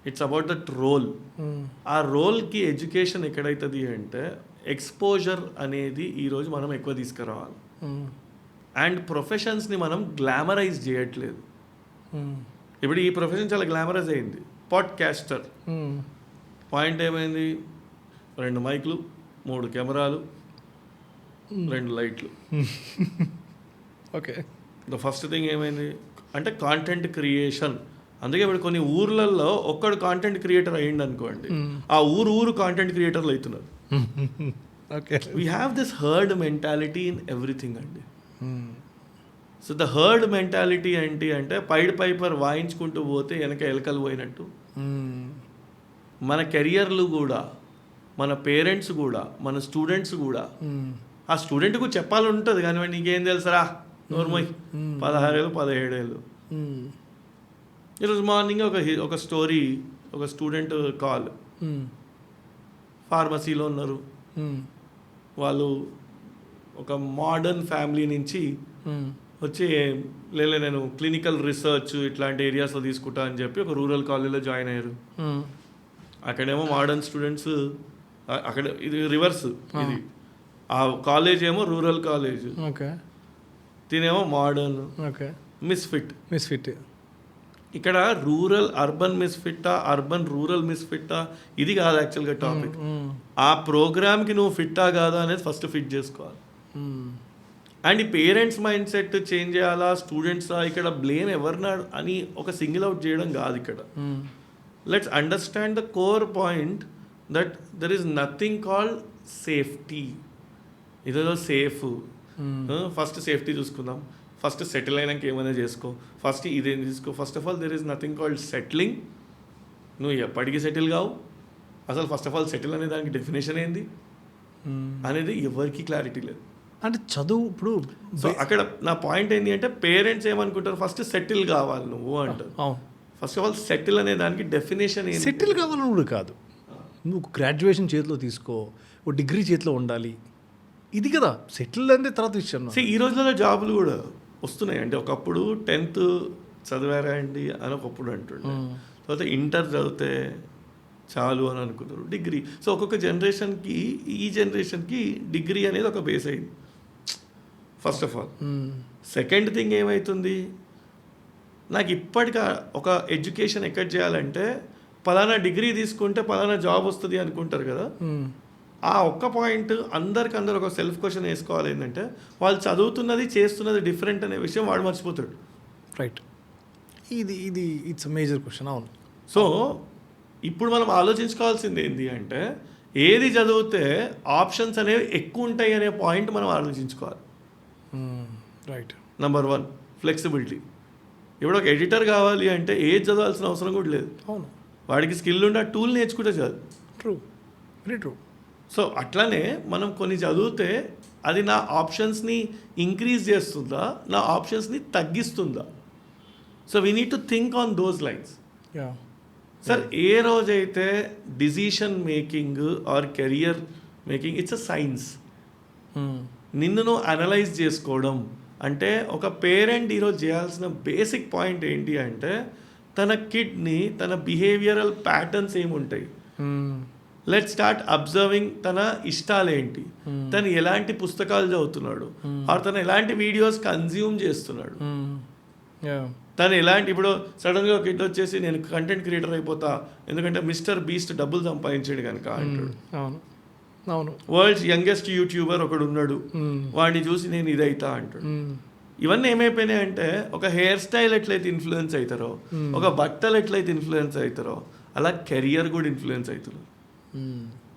It's about that role. ఆ రోల్కి ఎడ్యుకేషన్ ఎక్కడైతుంది అంటే, ఎక్స్పోజర్ అనేది ఈరోజు మనం ఎక్కువ తీసుకురావాలి. అండ్ ప్రొఫెషన్స్ని మనం గ్లామరైజ్ చేయట్లేదు. ఇప్పుడు ఈ ప్రొఫెషన్ చాలా గ్లామరైజ్ అయింది. పాడ్కాస్టర్ పాయింట్ ఏమైంది? 2 మైక్లు, 3 కెమెరాలు, 2 లైట్లు. ఓకే. ద ఫస్ట్ థింగ్ ఏమైంది అంటే కాంటెంట్ క్రియేషన్. అందుకే ఇప్పుడు కొన్ని ఊర్లలో ఒక్కడు కాంటెంట్ క్రియేటర్ అయ్యిండు అనుకోండి, ఆ ఊరు కాంటెంట్ క్రియేటర్లు అవుతున్నారు. Okay. We have this herd mentality in everything అండి. సో ద హర్డ్ మెంటాలిటీ ఏంటి అంటే, పైడ్ పైపర్ వాయించుకుంటూ పోతే వెనక ఎలకలు పోయినట్టు. మన కెరియర్లు కూడా, మన పేరెంట్స్ కూడా, మన స్టూడెంట్స్ కూడా, ఆ స్టూడెంట్కు చెప్పాలని ఉంటుంది కానీ నీకేం తెలుసరా నోర్మోయ్, 16 ఏళ్ళు 17 ఏళ్ళు. ఈరోజు మార్నింగ్ ఒక స్టోరీ, ఒక స్టూడెంట్ కాల్, ఫార్మసీలో ఉన్నారు వాళ్ళు, ఒక మోడర్న్ ఫ్యామిలీ నుంచి వచ్చి లేలే నేను క్లినికల్ రీసెర్చ్ ఇట్లాంటి ఏరియాస్లో తీసుకుంటా అని చెప్పి ఒక రూరల్ కాలేజీలో జాయిన్ అయ్యారు. అక్కడేమో మోడర్న్ స్టూడెంట్స్, అక్కడ ఇది రివర్స్, ఇది ఆ కాలేజ్ ఏమో రూరల్ కాలేజ్, తినేమో మోడర్న్. మిస్ఫిట్. ఇక్కడ రూరల్ అర్బన్ మిస్ఫిట్టా, అర్బన్ రూరల్ మిస్ఫిట్టా, ఇది కాదు యాక్చువల్గా టాపిక్. ఆ ప్రోగ్రామ్కి నువ్వు ఫిట్టా కాదా అనేది ఫస్ట్ ఫిట్ చేసుకోవాలి. అండ్ ఈ పేరెంట్స్ మైండ్ సెట్ చేంజ్ చేయాలా, స్టూడెంట్సా, ఇక్కడ బ్లేమ్ ఎవరినా అని ఒక సింగిల్ అవుట్ చేయడం కాదు ఇక్కడ. Let's understand the core point that there is nothing called safety. ఇదేదో సేఫ్, ఫస్ట్ సేఫ్టీ చూసుకుందాం, ఫస్ట్ సెటిల్ అయినాక ఏమైనా చేసుకో, ఫస్ట్ ఇదేం తీసుకో. First of all there is nothing called settling. నువ్వు ఎప్పటికీ సెటిల్ కావు. అసలు ఫస్ట్ ఆఫ్ ఆల్ సెటిల్ అనే దానికి డెఫినేషన్ ఏంది అనేది ఎవరికి క్లారిటీ లేదు. అంటే చదువు ఇప్పుడు సో అక్కడ నా పాయింట్ ఏంటి అంటే పేరెంట్స్ ఏమనుకుంటారు, ఫస్ట్ సెటిల్ కావాలి నువ్వు అంటారు. అవును, ఫస్ట్ ఆఫ్ ఆల్ సెటిల్ అనే దానికి డెఫినేషన్ ఏంటి? సెటిల్ కావాలని కూడా కాదు, నువ్వు గ్రాడ్యుయేషన్ చేతిలో తీసుకో, ఓ డిగ్రీ చేతిలో ఉండాలి, ఇది కదా సెటిల్ అంటే తర్వాత విషయం. ఈ రోజులలో జాబులు కూడా వస్తున్నాయి. అంటే ఒకప్పుడు 10th చదివారా అండి అని ఒకప్పుడు అంటుండే, తర్వాత ఇంటర్ చదివితే చాలు అని అనుకున్నారు, డిగ్రీ. సో ఒక్కొక్క జనరేషన్కి, ఈ జనరేషన్కి డిగ్రీ అనేది ఒక బేస్ అయింది first of all. Second thing ఏమవుతుంది, నాకు ఇప్పటికా ఒక ఎడ్యుకేషన్ ఎక్కడ చేయాలంటే పలానా డిగ్రీ తీసుకుంటే పలానా జాబ్ వస్తుంది అనుకుంటారు కదా. ఆ ఒక్క పాయింట్ అందరు ఒక సెల్ఫ్ క్వశ్చన్ వేసుకోవాలి, ఏంటంటే వాళ్ళు చదువుతున్నది చేస్తున్నది డిఫరెంట్ అనే విషయం వాడు మర్చిపోతాడు. రైట్, ఇది ఇట్స్ మేజర్ క్వశ్చన్. అవును. సో ఇప్పుడు మనం ఆలోచించుకోవాల్సింది ఏంటి అంటే ఏది చదివితే ఆప్షన్స్ అనేవి ఎక్కువ ఉంటాయి అనే పాయింట్ మనం ఆలోచించుకోవాలి. రైట్. Number 1 flexibility. ఇప్పుడు ఒక ఎడిటర్ కావాలి అంటే ఏది చదవాల్సిన అవసరం కూడా లేదు. అవును, వాడికి స్కిల్ ఉండి ఆ టూల్ నేర్చుకుంటే చాలు. True, very true. సో అట్లానే మనం కొన్ని చదివితే అది నా ఆప్షన్స్ని ఇంక్రీజ్ చేస్తుందా, నా ఆప్షన్స్ని తగ్గిస్తుందా? So we need to think on those lines. Yeah sir, ఏ రోజైతే decision making or career making it's a science, నిన్ను నువ్వు అనలైజ్ చేసుకోవడం అంటే ఒక పేరెంట్ ఈరోజు చేయాల్సిన బేసిక్ పాయింట్ ఏంటి అంటే తన కిడ్ని, తన బిహేవియరల్ ప్యాటర్న్స్ ఏముంటాయి, లెట్ స్టార్ట్ అబ్జర్వింగ్ తన ఇష్టాలేంటి, తను ఎలాంటి పుస్తకాలు చదువుతున్నాడు, ఆర్ తను ఎలాంటి వీడియోస్ కన్జ్యూమ్ చేస్తున్నాడు, తను ఎలాంటి, ఇప్పుడు సడన్గా ఒక కిడ్ వచ్చేసి నేను కంటెంట్ క్రియేటర్ అయిపోతా ఎందుకంటే మిస్టర్ బీస్ట్ డబ్బులు సంపాదించాడు కనుక అంటాడు. అవును, అవును. వరల్డ్స్ యంగెస్ట్ యూట్యూబర్ ఒకడు ఉన్నాడు, వాడిని చూసి నేను ఇదైతా అంటాడు. ఇవన్నీ ఏమైపోయినాయి అంటే ఒక హెయిర్ స్టైల్ ఎట్లయితే ఇన్ఫ్లుయెన్స్ అవుతారో, ఒక బట్టలు ఎట్లయితే ఇన్ఫ్లుయెన్స్ అవుతారో, అలా కెరియర్ కూడా ఇన్ఫ్లుయెన్స్ అవుతారు.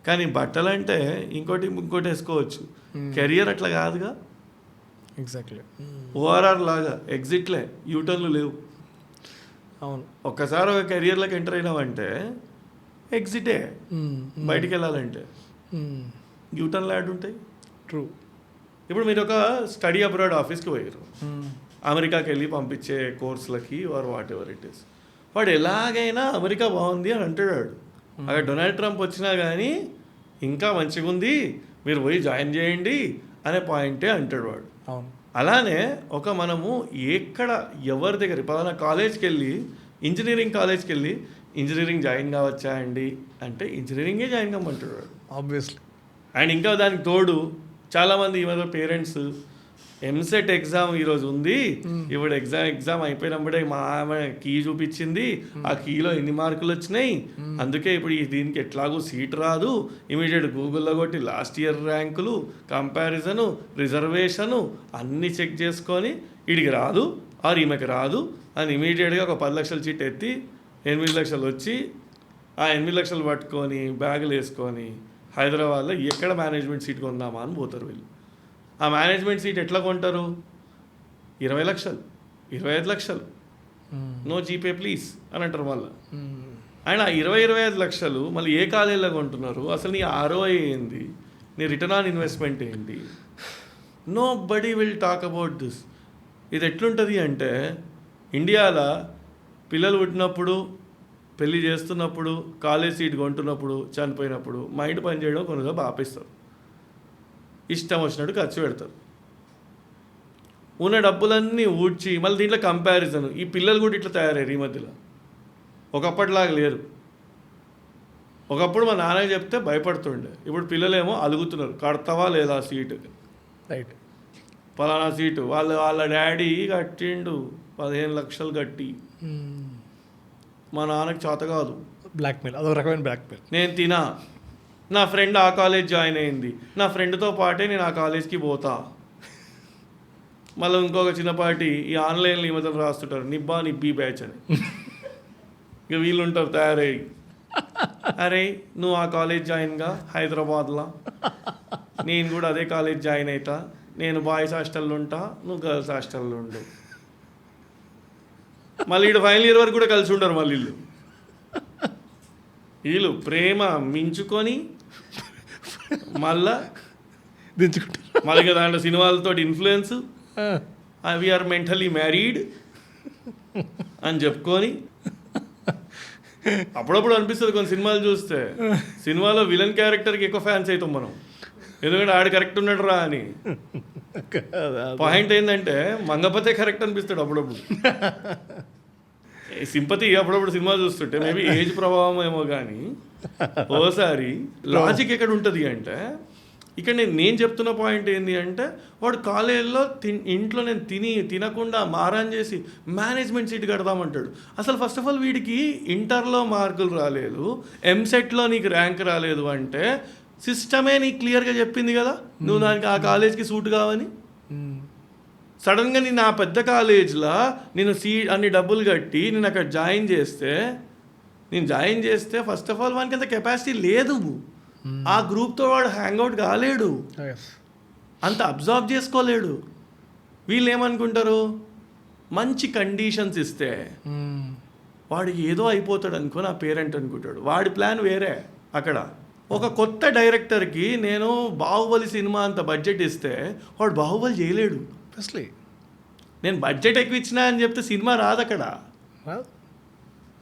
కానీ బట్టలు అంటే ఇంకోటి వేసుకోవచ్చు, కెరియర్ అట్లా కాదుగా. ఎగ్జాక్ట్లీ. ఓఆర్ఆర్ లాగా ఎగ్జిట్లే, యూటర్న్లు లేవు. అవును. ఒక్కసారి ఒక కెరియర్లోకి ఎంటర్ అయినామంటే ఎగ్జిటే, బయటికి వెళ్ళాలంటే యూటర్న్లు యాడ్ ఉంటాయి. ట్రూ. ఇప్పుడు మీరు ఒక స్టడీ అబ్రాడ్ ఆఫీస్కి పోయారు, అమెరికాకి వెళ్ళి పంపించే కోర్సులకి or whatever it is, వాడు ఎలాగైనా అమెరికా బాగుంది అని అంటాడు. అక్కడ డొనాల్డ్ ట్రంప్ వచ్చినా కానీ ఇంకా మంచిగా ఉంది, మీరు పోయి జాయిన్ చేయండి అనే పాయింటే అంటాడు వాడు. అవును. అలానే ఒక మనము ఎక్కడ ఎవరి దగ్గర పలానా కాలేజ్కి వెళ్ళి, ఇంజనీరింగ్ కాలేజ్కి వెళ్ళి ఇంజనీరింగ్ జాయిన్ కావచ్చా అండి అంటే ఇంజనీరింగే జాయిన్ కమ్మంటాడు వాడు, ఆబ్వియస్లీ. అండ్ ఇంకా దానికి తోడు చాలామంది ఈ మధ్య పేరెంట్స్ ఎంసెట్ ఎగ్జామ్ ఈరోజు ఉంది, ఇప్పుడు ఎగ్జామ్ అయిపోయినప్పుడే మా ఆమె కీ చూపించింది, ఆ కీలో ఎన్ని మార్కులు వచ్చినాయి, అందుకే ఇప్పుడు దీనికి ఎట్లాగూ సీట్ రాదు, ఇమీడియట్ గూగుల్లో కొట్టి లాస్ట్ ఇయర్ ర్యాంకులు, కంపారిజను, రిజర్వేషను అన్నీ చెక్ చేసుకొని వీడికి రాదు ఆర్ ఈమెకి రాదు అని ఇమీడియట్గా ఒక 10 లక్షల చీట్ ఎత్తి 8 లక్షలు వచ్చి ఆ 8 లక్షలు పట్టుకొని బ్యాగులు వేసుకొని హైదరాబాద్లో ఎక్కడ మేనేజ్మెంట్ సీట్ కొందామా అని పోతారు వీళ్ళు. ఆ మేనేజ్మెంట్ సీట్ ఎట్లా కొంటారు, 20 లక్షలు, 25 లక్షలు, నో జీపే ప్లీజ్ అని అంటారు మళ్ళీ. అండ్ ఆ 20-25 లక్షలు మళ్ళీ ఏ కాలేజీలో కొంటున్నారు, అసలు నీ ROI ఏంది, నీ రిటర్న్ ఆన్ ఇన్వెస్ట్మెంట్ ఏంటి, nobody will talk about this. ఇది ఎట్లుంటుంది అంటే ఇండియాలో పిల్లలు పుట్టినప్పుడు, పెళ్ళి చేస్తున్నప్పుడు, కాలేజ్ సీట్ కొంటున్నప్పుడు, చనిపోయినప్పుడు మైండ్ పని చేయడం కొన్నిసార్లు ఆపేస్తారు, ఇష్టం వచ్చినట్టు ఖర్చు పెడతారు, ఉన్న డబ్బులన్నీ ఊడ్చి మళ్ళీ దీంట్లో కంపారిజన్. ఈ పిల్లలు కూడా ఇట్లా తయారయ్యారు ఈ మధ్యలో, ఒకప్పటిలాగా లేరు. ఒకప్పుడు మా నాన్న చెప్తే భయపడుతుండే, ఇప్పుడు పిల్లలేమో అలుగుతున్నారు, కడతావా లేదా సీటు, రైట్, పలానా సీటు వాళ్ళ డాడీ కట్టిండు 15 లక్షలు కట్టి, మా నాన్నకి చేత కాదు, బ్లాక్మెయిల్, అదొక రకమైన బ్లాక్మెయిల్. నేను తినా, నా ఫ్రెండ్ ఆ కాలేజ్ జాయిన్ అయింది, నా ఫ్రెండ్తో పాటే నేను ఆ కాలేజ్కి పోతా. మళ్ళీ ఇంకొక చిన్నపాటి ఈ ఆన్లైన్లో ఈ మధ్య రాస్తుంటారు నిబ్బీ బ్యాచ్ అని, ఇక వీళ్ళు ఉంటారు తయారయ్యి, అరే నువ్వు ఆ కాలేజ్ జాయిన్గా హైదరాబాద్లో, నేను కూడా అదే కాలేజ్ జాయిన్ అవుతా, నేను బాయ్స్ హాస్టల్లో ఉంటా, నువ్వు గర్ల్స్ హాస్టల్లో ఉండు. మళ్ళీ ఇటు ఫైనల్ ఇయర్ వరకు కూడా కలిసి ఉంటారు. మళ్ళీ వీళ్ళు ప్రేమ మించుకొని మళ్ళా దించుకుంటారు. మళ్ళీ దాంట్లో సినిమాలతో ఇన్ఫ్లుయెన్స్, వీఆర్ మెంటలీ మ్యారీడ్ అని చెప్పుకొని అప్పుడప్పుడు అనిపిస్తుంది కొన్ని సినిమాలు చూస్తే, సినిమాలో విలన్ క్యారెక్టర్కి ఎక్కువ ఫ్యాన్స్ అవుతాం మనం, ఎందుకంటే ఆడు కరెక్ట్ ఉన్నాడు రా అని. పాయింట్ ఏంటంటే మంగపతే కరెక్ట్ అనిపిస్తాడు అప్పుడప్పుడు. సింపతి అప్పుడప్పుడు సినిమా చూస్తుంటే మేబీ ఏజ్ ప్రభావం ఏమో కానీ ఓసారి లాజిక్ ఎక్కడ ఉంటుంది అంటే, ఇక్కడ నేను చెప్తున్న పాయింట్ ఏంటి అంటే, వాడు కాలేజీలో ఇంట్లో నేను తినకుండా మారాన్ చేసి మేనేజ్మెంట్ సీట్ కడదామంటాడు. అసలు ఫస్ట్ ఆఫ్ ఆల్ వీడికి ఇంటర్లో మార్కులు రాలేదు, ఎంసెట్లో నీకు ర్యాంక్ రాలేదు అంటే సిస్టమే నీకు క్లియర్గా చెప్పింది కదా నువ్వు దానికి ఆ కాలేజ్కి సూట్ కావని. సడన్గా నేను ఆ పెద్ద కాలేజ్లో నేను అన్ని డబ్బులు కట్టి నేను అక్కడ జాయిన్ చేస్తే ఫస్ట్ ఆఫ్ ఆల్ వానికి అంత కెపాసిటీ లేదు, ఆ గ్రూప్తో వాడు హ్యాంగ్అవుట్ కాలేడు, అంత అబ్జర్వ్ చేసుకోలేడు. వీళ్ళు ఏమనుకుంటారు, మంచి కండిషన్స్ ఇస్తే వాడు ఏదో అయిపోతాడు అనుకో నా పేరెంట్ అనుకుంటాడు. వాడి ప్లాన్ వేరే. అక్కడ ఒక కొత్త డైరెక్టర్కి నేను బాహుబలి సినిమా అంత బడ్జెట్ ఇస్తే వాడు బాహుబలి చేయలేడు. ఫస్ట్లీ నేను బడ్జెట్ ఎక్కువ ఇచ్చినా అని చెప్తే సినిమా రాదు అక్కడ.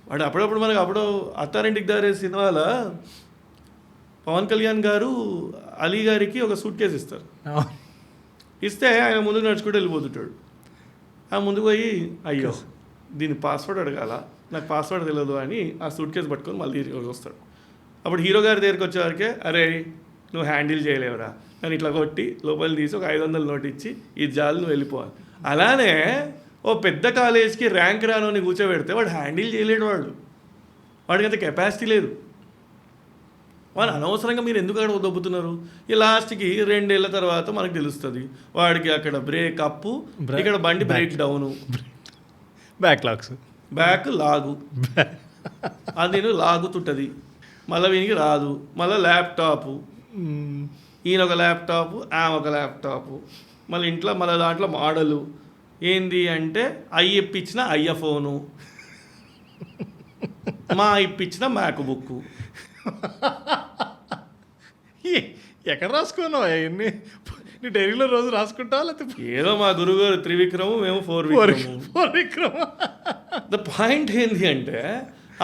వాడు అప్పుడప్పుడు మనకు అత్తారింటికి దారే సినిమాలో పవన్ కళ్యాణ్ గారు అలీ గారికి ఒక సూట్ కేసు ఇస్తారు. ఇస్తే ఆయన ముందుకు నడుచుకుంటూ వెళ్ళిపోతుంటాడు. ఆ ముందుకు పోయి అయ్యో దీని పాస్వర్డ్ అడగాల, నాకు పాస్వర్డ్ తెలియదు అని ఆ సూట్ కేసు పట్టుకొని మళ్ళీ వస్తాడు. అప్పుడు హీరో గారి దగ్గరికి వచ్చేవారికే, అరే నువ్వు హ్యాండిల్ చేయలేవురా అని ఇట్లా కొట్టి లోపల తీసి ఒక 500 నోట్ ఇచ్చి ఇది జాలు నువ్వు వెళ్ళిపోవాలి. అలానే ఓ పెద్ద కాలేజ్కి ర్యాంక్ రానోని కూర్చోబెడితే వాడు హ్యాండిల్ చేయలేడు, వాడికి అంత కెపాసిటీ లేదు. వాడు అనవసరంగా మీరు ఎందుకు అక్కడ దొబ్బుతున్నారు. ఈ లాస్ట్కి 2 ఏళ్ళ తర్వాత మనకు తెలుస్తుంది వాడికి అక్కడ బ్రేక్ అప్పు, ఇక్కడ బండి బ్రేక్ డౌను, బ్యాక్ లాగు, అది లాగుతుంటుంది, మళ్ళీ వీనికి రాదు, మళ్ళీ ల్యాప్టాపు, ఈయన ఒక ల్యాప్టాపు ఆమె ఒక ల్యాప్టాపు, మళ్ళీ ఇంట్లో మళ్ళీ దాంట్లో మోడలు ఏంది అంటే ఇప్పించిన ఫోను, మా ఇప్పించిన మ్యాక్ బుక్. ఎక్కడ రాసుకున్నావు అవన్నీ? నీ డైరీలో రోజు రాసుకుంటావా లేకపోతే ఏదో మా గురువుగారు త్రివిక్రము, మేము 4 విక్రము. ద పాయింట్ ఏంటి అంటే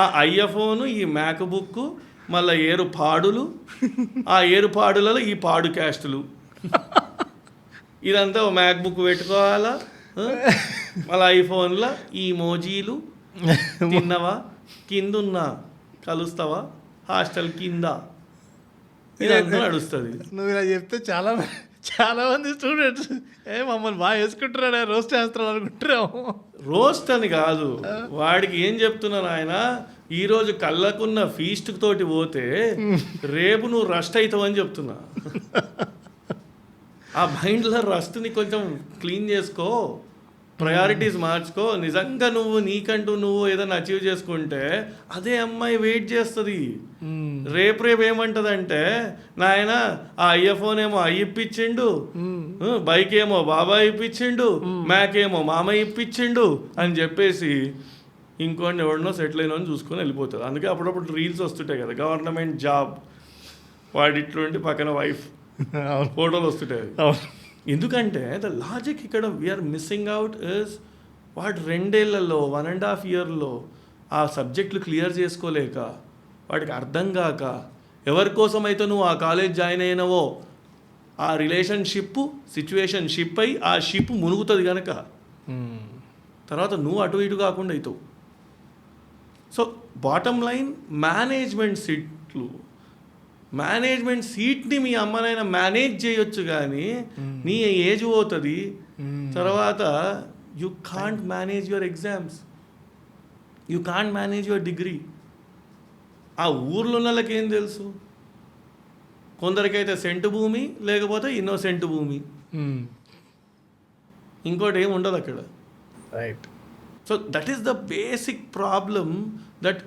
ఆ ఫోను, ఈ మ్యాక్ బుక్, మళ్ళీ ఏరుపాడులు, ఆ ఏరుపాడులలో ఈ పాడు క్యాస్టులు, ఇదంతా ఓ మ్యాక్ బుక్ పెట్టుకోవాలా, మళ్ళీ ఐఫోన్లో ఈ మోజీలు, తిన్నవా కిందున్నా కలుస్తావా హాస్టల్ కింద, ఇదంతా నడుస్తుంది. నువ్వు ఇలా చెప్తే చాలా మంది స్టూడెంట్స్ మమ్మల్ని బాగా వేసుకుంటున్నాడు, రోస్ట్ చేస్తున్నాడు అనుకుంటున్నాము. రోస్ట్ అని కాదు, వాడికి ఏం చెప్తున్నాను ఆయన, ఈరోజు కళ్ళకున్న ఫీస్ట్ తోటి పోతే రేపు నువ్వు రస్ట్ అవుతావు అని చెప్తున్నా. ఆ మైండ్లో రస్ట్ని కొంచెం క్లీన్ చేసుకో, ప్రయారిటీస్ మార్చుకో. నిజంగా నీకంటూ నువ్వు ఏదైనా అచీవ్ చేసుకుంటే అదే అమ్మాయి వెయిట్ చేస్తుంది. రేపు ఏమంటదంటే, నాయన ఆ ఫోన్ ఏమో ఇప్పించిండు, బైక్ ఏమో బాబాయ్ ఇప్పించిండు, మ్యాక్ ఏమో మామయ్య ఇప్పించిండు అని చెప్పేసి ఇంకోటి ఎవరినో సెటిల్ అయినా చూసుకొని వెళ్ళిపోతుంది. అందుకే అప్పుడప్పుడు రీల్స్ వస్తుంటాయి కదా, గవర్నమెంట్ జాబ్ వాడి ఇట్లుండి పక్కన వైఫ్ ఫోటోలు వస్తుంటాయి. ఎందుకంటే ద లాజిక్ ఇక్కడ వీఆర్ మిస్సింగ్ అవుట్ ఇస్, వాడు 2 ఏళ్లలో 1.5 ఇయర్లో ఆ సబ్జెక్టులు క్లియర్ చేసుకోలేక, వాడికి అర్థం కాక, ఎవరి కోసం అయితే నువ్వు ఆ కాలేజ్ జాయిన్ అయినవో ఆ సిచ్యువేషన్ షిప్ అయి ఆ షిప్ మునుగుతుంది కనుక తర్వాత నువ్వు అటు ఇటు కాకుండా అవుతావు. సో బాటమ్ లైన్, మేనేజ్మెంట్ సీట్ని మీ అమ్మనైనా మేనేజ్ చేయొచ్చు కానీ నీ ఏజ్ పోతుంది తర్వాత. You can't manage your exams, you can't manage your degree. ఆ ఊర్లో ఉన్న వాళ్ళకి ఏం తెలుసు, కొందరికైతే సెంటు భూమి, లేకపోతే ఇన్నోసెంట్ భూమి, ఇంకోటి ఏమి ఉండదు అక్కడ. Right. So that is the basic problem that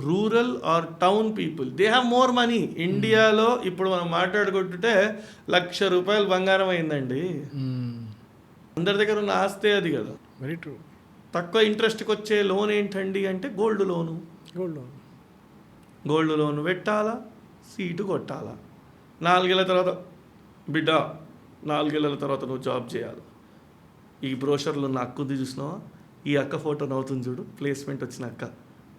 rural are town people they have more money. ఇండియాలో ఇప్పుడు మనం మాట్లాడుకుంటుంటే ₹1,00,000 బంగారం అయిందండి. అందరి దగ్గర ఉన్న ఆస్తే అది కదా. Very true. తక్కువ ఇంట్రెస్ట్కి వచ్చే లోన్ ఏంటండి అంటే గోల్డ్ లోను పెట్టాలా, సీటు కొట్టాలా, 4 ఏళ్ళ తర్వాత బిడ్డ 4 ఏళ్ళ తర్వాత నువ్వు జాబ్ చేయాలి. ఈ బ్రోషర్లో ఉన్న అక్క ఉంది చూసినావా, ఈ అక్క ఫోటో నవ్వుతుంది చూడు, ప్లేస్మెంట్ వచ్చిన అక్క,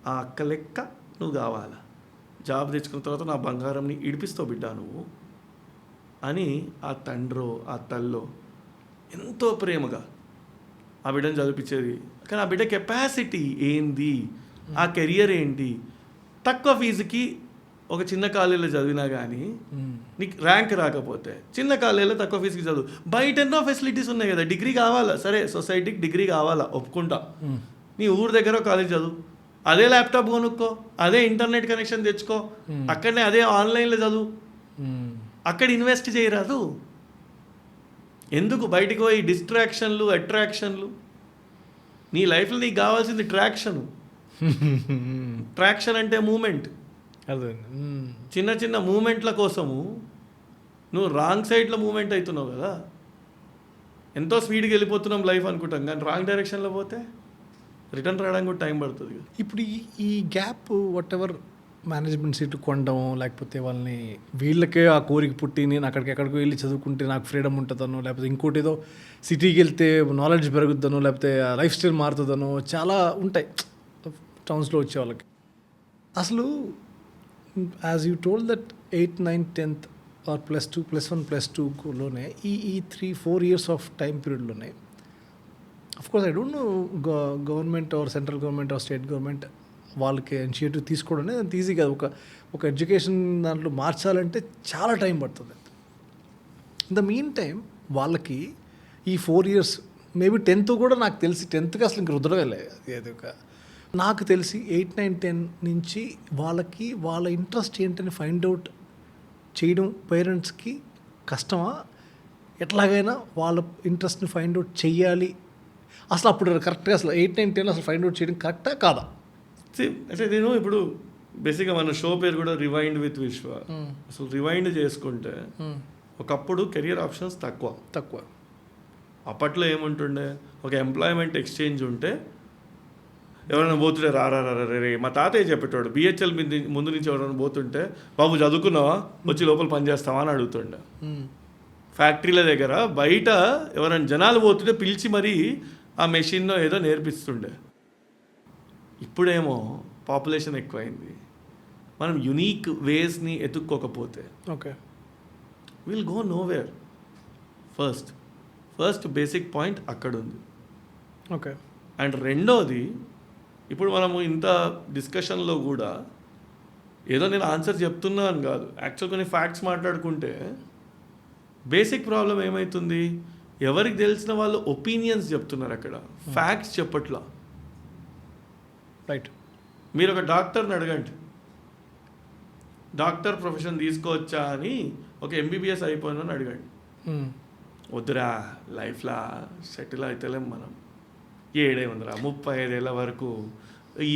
ఆ అక్క లెక్క నువ్వు కావాలా, జాబ్ తెచ్చుకున్న తర్వాత నా బంగారంని ఇడిపిస్తావు బిడ్డ నువ్వు అని ఆ తండ్రో ఆ తల్లో ఎంతో ప్రేమగా ఆ బిడ్డను చదివించేది. కానీ ఆ బిడ్డ కెపాసిటీ ఏంది, ఆ కెరియర్ ఏంటి, తక్కువ ఫీజుకి ఒక చిన్న కాలేజీలో చదివినా కానీ నీకు ర్యాంక్ రాకపోతే చిన్న కాలేజీలో తక్కువ ఫీజుకి చదువు, బయట ఎన్నో ఫెసిలిటీస్ ఉన్నాయి కదా, డిగ్రీ కావాలా సరే, సొసైటీకి డిగ్రీ కావాలా ఒప్పుకుంటా, నీ ఊరు దగ్గర కాలేజ్ చదువు, అదే ల్యాప్టాప్ కొనుక్కో, అదే ఇంటర్నెట్ కనెక్షన్ తెచ్చుకో, అక్కడనే అదే ఆన్లైన్లో చదువు, అక్కడ ఇన్వెస్ట్ చేయరాదు. ఎందుకు బయటికి పోయి డిస్ట్రాక్షన్లు అట్రాక్షన్లు? నీ లైఫ్లో నీకు కావాల్సింది ట్రాక్షను. ట్రాక్షన్ అంటే మూమెంట్. అదే చిన్న చిన్న మూమెంట్ల కోసము నువ్వు రాంగ్ సైడ్లో మూమెంట్ అవుతున్నావు కదా. ఎంతో స్పీడ్గా వెళ్ళిపోతున్నాం లైఫ్ అనుకుంటాం, కానీ రాంగ్ డైరెక్షన్లో పోతే రిటర్న్ రావడానికి కూడా టైం పడుతుంది. ఇప్పుడు ఈ gap what ever management seat కొనడం, లేకపోతే వాళ్ళని వీళ్ళకే ఆ కోరిక పుట్టి నేను ఎక్కడికి వెళ్ళి చదువుకుంటే నాకు ఫ్రీడమ్ ఉంటుందనో, లేకపోతే ఇంకోటి ఏదో సిటీకి వెళ్తే నాలెడ్జ్ పెరుగుద్దనో, లేకపోతే లైఫ్ స్టైల్ మారుతుందనో చాలా ఉంటాయి టౌన్స్లో వచ్చే వాళ్ళకి. అసలు as you told that 8th, 9th, 10th or +2, +1, +2లోనే ఈ 3-4 years ఆఫ్ టైం పీరియడ్లోనే of course I don't know government or central government or state government వాళ్ళకి ఇనిషియేటివ్ తీసుకోవడం అనేది అంత ఈజీ కాదు. ఒక ఎడ్యుకేషన్ దాంట్లో మార్చాలంటే చాలా టైం పడుతుంది. ఇన్ ద మీన్ టైం వాళ్ళకి ఈ 4 years మేబీ 10th కూడా నాకు తెలిసి 10thకి అసలు ఇంక రుద్రవేలే అది ఒక నాకు తెలిసి 8, 9, 10 నుంచి వాళ్ళకి వాళ్ళ ఇంట్రెస్ట్ ఏంటని ఫైండ్ అవుట్ చేయడం పేరెంట్స్కి కష్టమా, ఎట్లాగైనా వాళ్ళ ఇంట్రెస్ట్ని ఫైండ్ అవుట్ చెయ్యాలి. అసలు అప్పుడు కరెక్ట్గా అసలు 8, 9, 10 అసలు ఫైండ్ అవుట్ చేయడం కరెక్టా కాదా? అంటే నేను ఇప్పుడు బేసిక్గా మన షో పేరు కూడా రివైండ్ విత్ విశ్వ. అసలు రివైండ్ చేసుకుంటే ఒకప్పుడు కెరియర్ ఆప్షన్స్ తక్కువ. అప్పట్లో ఏముంటుండే, ఒక ఎంప్లాయ్మెంట్ ఎక్స్చేంజ్ ఉంటే ఎవరైనా పోతుంటే రే మా తాతయ్య చెప్పేటోడు, బిహెచ్ఎల్ ముందు నుంచి ఎవరైనా పోతుంటే బాబు చదువుకున్నావా, వచ్చి లోపల పనిచేస్తావా అని అడుగుతుండే. ఫ్యాక్టరీల దగ్గర బయట ఎవరైనా జనాలు పోతుంటే పిలిచి మరీ ఆ మెషిన్లో ఏదో నేర్పిస్తుండే. ఇప్పుడేమో పాపులేషన్ ఎక్కువైంది, మనం యునీక్ వేస్ని ఎత్తుక్కోకపోతే okay will go nowhere. First basic point అక్కడ ఉంది. ఓకే. అండ్ రెండోది, ఇప్పుడు మనము ఇంత డిస్కషన్లో కూడా ఏదో నేను ఆన్సర్ చెప్తున్నాను కాదు, యాక్చువల్ కొన్ని ఫ్యాక్ట్స్ మాట్లాడుకుంటే బేసిక్ ప్రాబ్లం ఏమవుతుంది, ఎవరికి తెలిసిన వాళ్ళు ఒపీనియన్స్ చెప్తున్నారు, అక్కడ ఫ్యాక్ట్స్ చెప్పట్లా. రైట్. మీరు ఒక డాక్టర్ని అడగండి, డాక్టర్ ప్రొఫెషన్ తీసుకోవచ్చా అని ఒక ఎంబీబీఎస్ అయిపోయినని అడగండి, వద్దురా లైఫ్లా సెటిల్ అయితేలేం మనం, 35 ఏళ్ళ వరకు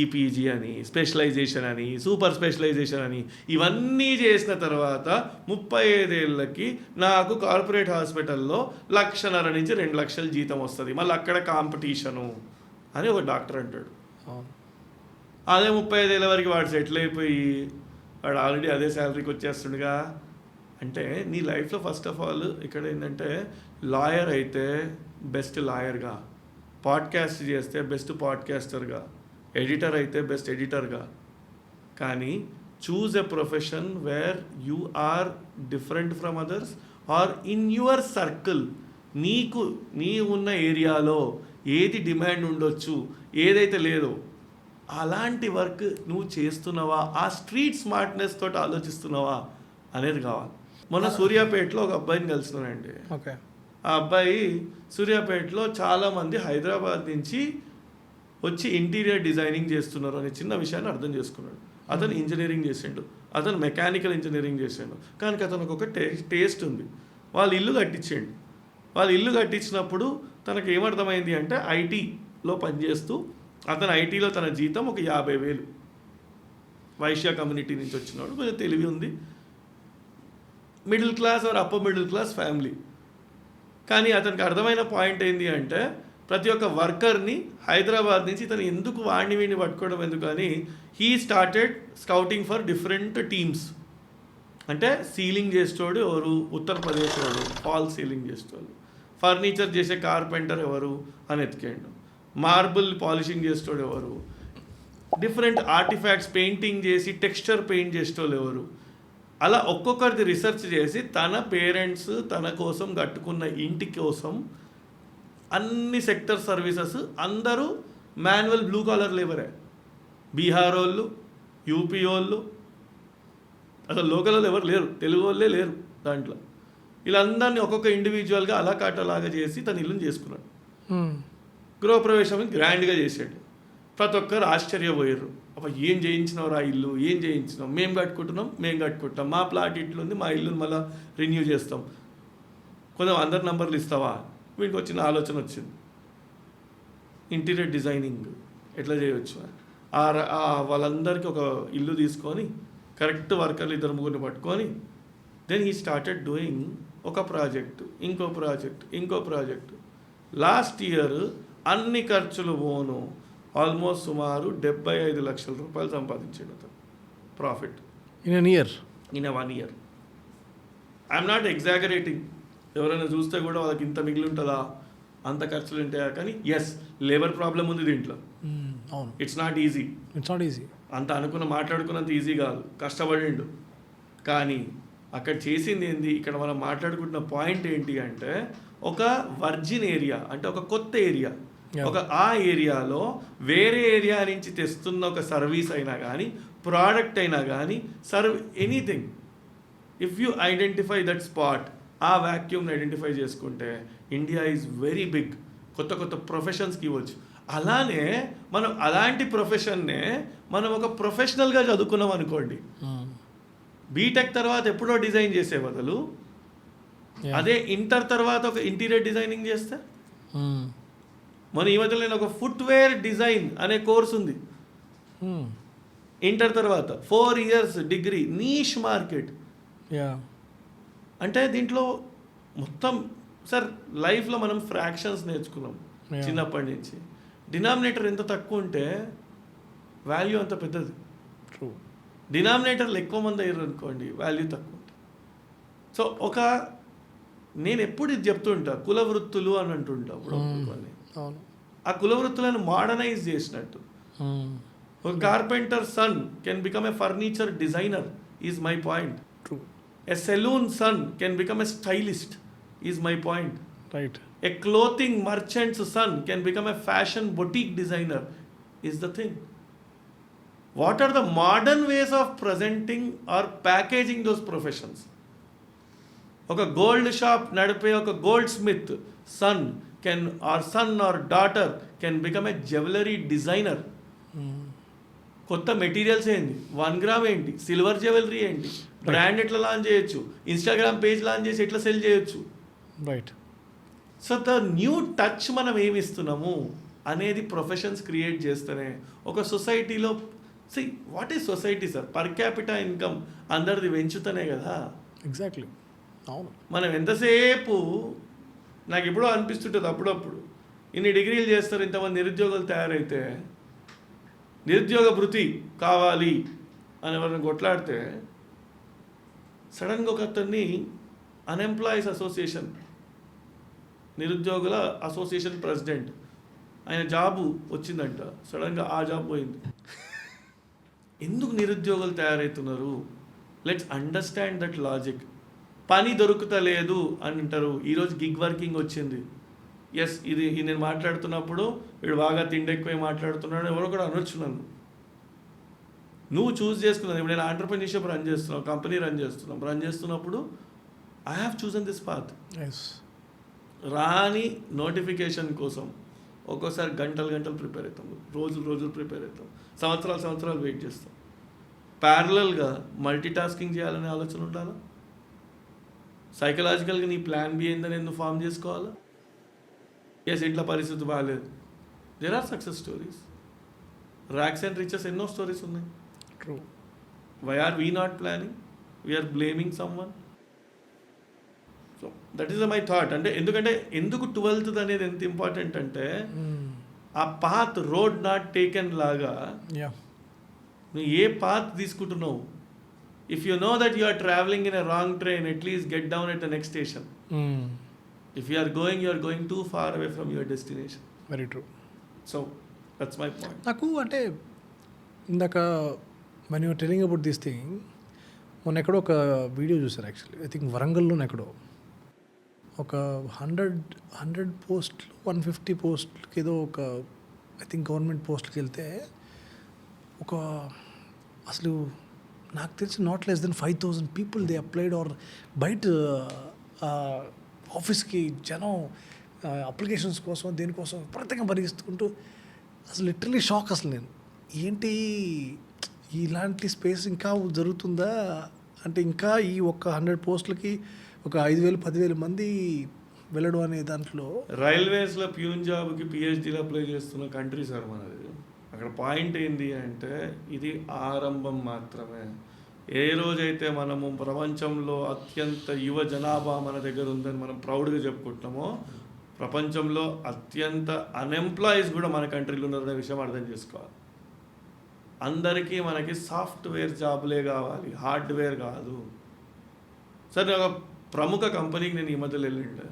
ఈపీజీ అని, స్పెషలైజేషన్ అని, సూపర్ స్పెషలైజేషన్ అని ఇవన్నీ చేసిన తర్వాత 35 ఏళ్ళకి నాకు కార్పొరేట్ హాస్పిటల్లో 1.5 నుంచి 2 లక్షల జీతం వస్తుంది, మళ్ళీ అక్కడ కాంపిటీషను అని ఒక డాక్టర్ అంటాడు. అదే 35 ఏళ్ళ వరకు వాడు సెటిల్ అయిపోయి వాడు ఆల్రెడీ అదే శాలరీకి వచ్చేస్తుండగా. అంటే నీ లైఫ్లో ఫస్ట్ ఆఫ్ ఆల్ ఇక్కడ ఏంటంటే, లాయర్ అయితే బెస్ట్ లాయర్గా, పాడ్కాస్ట్ చేస్తే బెస్ట్ పాడ్కాస్టర్గా, ఎడిటర్ అయితే బెస్ట్ ఎడిటర్గా. కానీ choose a profession where you are different from others or in your circle. నీ ఉన్న ఏరియాలో ఏది డిమాండ్ ఉండొచ్చు, ఏదైతే లేదో అలాంటి వర్క్ నువ్వు చేస్తున్నావా, ఆ స్ట్రీట్ స్మార్ట్నెస్ తోటి ఆలోచిస్తున్నావా అనేది కావాలి. మొన్న సూర్యాపేటలో ఒక అబ్బాయిని కలిసినానండి. ఓకే. ఆ అబ్బాయి సూర్యాపేటలో చాలామంది హైదరాబాద్ నుంచి వచ్చి ఇంటీరియర్ డిజైనింగ్ చేస్తున్నారు అనే చిన్న విషయాన్ని అర్థం చేసుకున్నాడు. అతను ఇంజనీరింగ్ చేసిండు, అతను మెకానికల్ ఇంజనీరింగ్ చేసిండు, కానీ అతనికి ఒక టేస్ట్ ఉంది. వాళ్ళు ఇల్లు కట్టించినప్పుడు తనకు ఏమర్థమైంది అంటే, ఐటీలో పనిచేస్తూ అతను ఐటీలో తన జీతం ఒక 50,000. వైశ్య కమ్యూనిటీ నుంచి వచ్చినాడు, కొంచెం తెలివి ఉంది, middle class or upper middle class family. కానీ అతనికి అర్థమైన పాయింట్ ఏంటి అంటే, ప్రతి ఒక్క వర్కర్ని హైదరాబాద్ నుంచి తను ఎందుకు వీడిని పట్టుకోవడం ఎందుకు అని he started scouting for different teams. అంటే సీలింగ్ చేసేటోడు ఎవరు, ఉత్తరప్రదేశ్ వాడు ఫాల్ సీలింగ్ చేసేటోళ్ళు. ఫర్నిచర్ చేసే కార్పెంటర్ ఎవరు అని ఎతికేయండు. మార్బుల్ పాలిషింగ్ చేసేటోడు ఎవరు, డిఫరెంట్ ఆర్టిఫాక్ట్స్ పెయింటింగ్ చేసి టెక్స్చర్ పెయింట్ చేసేటోళ్ళు ఎవరు, అలా ఒక్కొక్కరిది రీసెర్చ్ చేసి తన పేరెంట్స్ తన కోసం కట్టుకున్న ఇంటి కోసం అన్ని సెక్టర్ సర్వీసెస్ అందరూ మాన్యువల్ బ్లూ కాలర్ లేబరే. బీహార్ వాళ్ళు, యూపీ వాళ్ళు, అసలు లోకల్ వాళ్ళు ఎవరు లేరు, తెలుగు వాళ్ళే లేరు దాంట్లో. వీళ్ళందరినీ ఒక్కొక్క ఇండివిజువల్గా అలా కాటలాగా చేసి తన ఇల్లుని చేసుకున్నాడు. గృహప్రవేశం గ్రాండ్గా చేసాడు. ప్రతి ఒక్కరు ఆశ్చర్యపోయారు, అబ్బా ఏం చేయించినవరా ఇల్లు, ఏం చేయించినాం, మేము కట్టుకుంటాం, మా ప్లాట్ ఇట్లుంది, మా ఇల్లుని మళ్ళీ రెన్యూ చేస్తాం, కొంచెం అందరి నంబర్లు ఇస్తావా. వీడికి వచ్చిన ఆలోచన వచ్చింది, ఇంటీరియర్ డిజైనింగ్ ఎట్లా చేయవచ్చు. వాళ్ళందరికీ ఒక ఇల్లు తీసుకొని కరెక్ట్ వర్కర్లు 2-3 పట్టుకొని దెన్ హీ స్టార్టెడ్ డూయింగ్ ఒక ప్రాజెక్టు, ఇంకో ప్రాజెక్టు. లాస్ట్ ఇయర్ అన్ని ఖర్చులు పోను ఆల్మోస్ట్ సుమారు 75 లక్షల రూపాయలు సంపాదించాడు అతను profit in year. 1 year. I'm not exaggerating, ఎవరైనా చూస్తే కూడా వాళ్ళకి ఇంత మిగిలి ఉంటుందా, అంత ఖర్చులు ఉంటాయా, కానీ ఎస్ లేబర్ ప్రాబ్లం ఉంది దీంట్లో. అవును, ఇట్స్ నాట్ ఈజీ. అంత మాట్లాడుకున్నంత ఈజీ కాదు, కష్టపడిండు. కానీ అక్కడ చేసింది ఏంది, ఇక్కడ మనం మాట్లాడుకుంటున్న పాయింట్ ఏంటి అంటే ఒక వర్జిన్ ఏరియా, అంటే ఒక కొత్త ఏరియా, ఒక ఆ ఏరియాలో వేరే ఏరియా నుంచి తెస్తున్న ఒక సర్వీస్ అయినా కానీ, ప్రోడక్ట్ అయినా కానీ, anything, if you identify that spot, ఆ వ్యాక్యూమ్ని ఐడెంటిఫై చేసుకుంటే ఇండియా ఈజ్ వెరీ బిగ్. కొత్త ప్రొఫెషన్స్కి ఇవ్వచ్చు. అలానే మనం అలాంటి ప్రొఫెషన్నే మనం ఒక ప్రొఫెషనల్గా చదువుకున్నాం అనుకోండి, బీటెక్ తర్వాత ఎప్పుడో డిజైన్ చేసే బదులు అదే ఇంటర్ తర్వాత ఒక ఇంటీరియర్ డిజైనింగ్ చేస్తే, మన ఈ మధ్యలో నేను ఒక ఫుట్వేర్ డిజైన్ అనే కోర్స్ ఉంది ఇంటర్ తర్వాత 4 years డిగ్రీ, నీష్ మార్కెట్. అంటే దీంట్లో మొత్తం సార్ లైఫ్లో మనం ఫ్రాక్షన్స్ నేర్చుకున్నాం చిన్నప్పటి నుంచి. డినామినేటర్ ఎంత తక్కువ ఉంటే వాల్యూ అంత పెద్దది. డినామినేటర్లు ఎక్కువ మంది అయ్యారు అనుకోండి, వాల్యూ తక్కువ ఉంటుంది. సో నేను ఎప్పుడు ఇది చెప్తుంటా, కుల వృత్తులు అని అంటుంటా అప్పుడు. ఆ కుల వృత్తులను మోడర్నైజ్ చేసినట్టు, ఒక carpenter son can become a furniture designer is my point. A saloon son can become a stylist is my point. Right. A clothing merchant's son can become a fashion boutique designer is the thing. What are the modern ways of presenting or packaging those professions? Okay, gold shop nadipe oka goldsmith son or daughter can become a jewelry designer. కొత్త materials ఏంటి, 1 gram ఏంటి, silver jewellery ఏంటి, brand ఎట్లా launch చేయొచ్చు, Instagram page launch చేసి ఎట్లా cell చేయొచ్చు. Right. So the new touch మనం ఏమి ఇస్తున్నాము అనేది ప్రొఫెషన్స్ క్రియేట్ చేస్తేనే ఒక సొసైటీలో what is society sir, per capital income అందరిది పెంచుతనే కదా. ఎగ్జాక్ట్లీ, అవును. మనం ఎంతసేపు నాకు ఎప్పుడో అనిపిస్తుంటుంది అప్పుడప్పుడు, ఇన్ని డిగ్రీలు చేస్తారు, ఇంతమంది నిరుద్యోగులు తయారైతే నిరుద్యోగ భృతి కావాలి అని ఎవరిని కొట్లాడితే సడన్గా ఒక అతన్ని అన్ఎంప్లాయీస్ అసోసియేషన్, నిరుద్యోగుల అసోసియేషన్ ప్రెసిడెంట్, ఆయన జాబు వచ్చిందంట, సడన్గా ఆ జాబ్ పోయింది. ఎందుకు నిరుద్యోగులు తయారవుతున్నారు? Let's understand that logic. పని దొరుకుతలేదు అని అంటారు, ఈరోజు గిగ్ వర్కింగ్ వచ్చింది. ఎస్, ఇది నేను మాట్లాడుతున్నప్పుడు వీడు బాగా తిండి ఎక్కువ మాట్లాడుతున్నాడు ఎవరో కూడా అనొచ్చు నన్ను. నువ్వు చూస్ చేసుకున్నాను. ఇప్పుడు నేను ఆంటర్ప్రెన్యూర్షిప్ రన్ చేస్తున్నావు, కంపెనీ రన్ చేస్తున్నప్పుడు I have chosen this path. రాని నోటిఫికేషన్ కోసం ఒక్కోసారి గంటలు ప్రిపేర్ అవుతాం, రోజులు ప్రిపేర్ అవుతాం, సంవత్సరాలు వెయిట్ చేస్తాం. ప్యారలల్గా మల్టీ టాస్కింగ్ చేయాలనే ఆలోచన ఉండాలా? సైకలాజికల్గా నీ ప్లాన్ బి ఏందని ఎందుకు ఫామ్ చేసుకోవాలా? ఎస్, ఇంట్లో పరిస్థితి బాగాలేదు, there are success stories, rags and riches ఎన్నో స్టోరీస్ ఉన్నాయి. True. Why are we not planning? We are blaming someone. So that is my thought. అంటే ఎందుకు 12th అనేది ఎంత ఇంపార్టెంట్ అంటే ఆ పాత్ రోడ్ నాట్ టేకెన్ లాగా నువ్వు ఏ పాత్ తీసుకుంటున్నావు if you know that you are traveling in a wrong train, at least get down at the next station. If you are going too far away from your destination. Very true. So that's my point. నాకు అంటే ఇందాక మన you telling about this thing, మొన్న ఎక్కడో ఒక video చూసారు actually, I think వరంగల్లోనే ఎక్కడో ఒక 100 పోస్టులు 150 పోస్టులకి ఏదో ఒక ఐ థింక్ గవర్నమెంట్ పోస్టులకి వెళ్తే ఒక అసలు నాకు తెలిసి not less than 5,000 people they applied. Or బయట ఆఫీస్కి జనం అప్లికేషన్స్ కోసం దేనికోసం విపరీతంగా పరిగెత్తుకుంటూ అసలు లిటరలీ షాక్. అసలు నేను ఏంటి ఇలాంటి స్పేస్ ఇంకా జరుగుతుందా అంటే, ఇంకా ఈ ఒక్క 100 పోస్టులకి ఒక 5,000 10,000 మంది వెళ్ళడం అనే దాంట్లో. రైల్వేస్లో ప్యూన్ జాబ్కి పిహెచ్డీలో అప్లై చేస్తున్న కంట్రీ సార్ మనది. అక్కడ పాయింట్ ఏంటి అంటే ఇది ఆరంభం మాత్రమే. ఏ రోజైతే మనము ప్రపంచంలో అత్యంత యువ జనాభా మన దగ్గర ఉందని మనం ప్రౌడ్గా చెప్పుకుంటున్నామో, ప్రపంచంలో అత్యంత అన్ఎంప్లాయీస్ కూడా మన కంట్రీలో ఉన్నారనే విషయం అర్థం చేసుకోవాలి. అందరికీ మనకి సాఫ్ట్వేర్ జాబ్లే కావాలి, హార్డ్వేర్ కాదు. సరే, ఒక ప్రముఖ కంపెనీకి నేను ఈ మధ్యలో వెళ్ళిండే,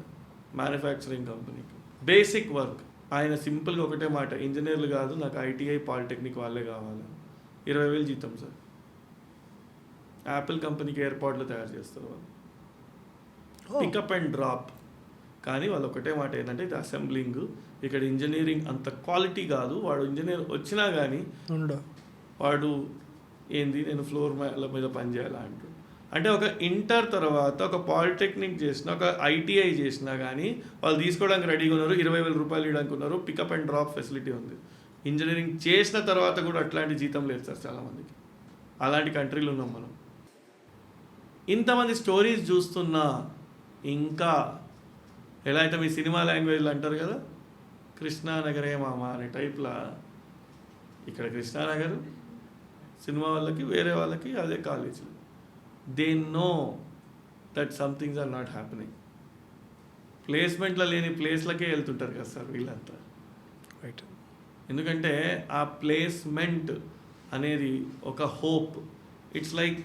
మ్యానుఫ్యాక్చరింగ్ కంపెనీకి. బేసిక్ వర్క్ ఆయన సింపుల్గా ఒకటే మాట, ఇంజనీర్లు కాదు నాకు ఐటీఐ పాలిటెక్నిక్ వాళ్ళే కావాలి. 20,000 జీతం సార్. యాపిల్ కంపెనీకి ఎయిర్పాడ్లు తయారు చేస్తారు వాళ్ళు, పికప్ అండ్ డ్రాప్. కానీ వాళ్ళు ఒకటే మాట ఏంటంటే ఇది అసెంబ్లింగ్, ఇక్కడ ఇంజనీరింగ్ అంత క్వాలిటీ కాదు. వాడు ఇంజనీర్ వచ్చినా కానీ వాడు ఏంది నేను ఫ్లోర్ మీద పనిచేయాలా అంటూ. అంటే ఒక ఇంటర్ తర్వాత ఒక పాలిటెక్నిక్ చేసిన, ఒక ఐటీఐ చేసినా కానీ వాళ్ళు తీసుకోవడానికి రెడీగా ఉన్నారు. 20,000 రూపాయలు ఇవ్వడానికి ఉన్నారు. పికప్ అండ్ డ్రాప్ ఫెసిలిటీ ఉంది. ఇంజనీరింగ్ చేసిన తర్వాత కూడా అట్లాంటి జీతం లేదు సార్ చాలామందికి. అలాంటి కంట్రీలు ఉన్నాం మనం. ఇంతమంది స్టోరీస్ చూస్తున్నా ఇంకా ఎలా అయితే మీ సినిమా లాంగ్వేజ్లో అంటారు కదా, కృష్ణానగరే మామ అనే టైప్లా ఇక్కడ కృష్ణానగర్ సినిమా వాళ్ళకి వేరే వాళ్ళకి అదే కాలేజీలు. They know that some things are not happening. ప్లేస్మెంట్లో లేని ప్లేస్లకే వెళ్తుంటారు కదా సార్ వీళ్ళంతా. రైట్. ఎందుకంటే ఆ ప్లేస్మెంట్ అనేది ఒక hope. It's like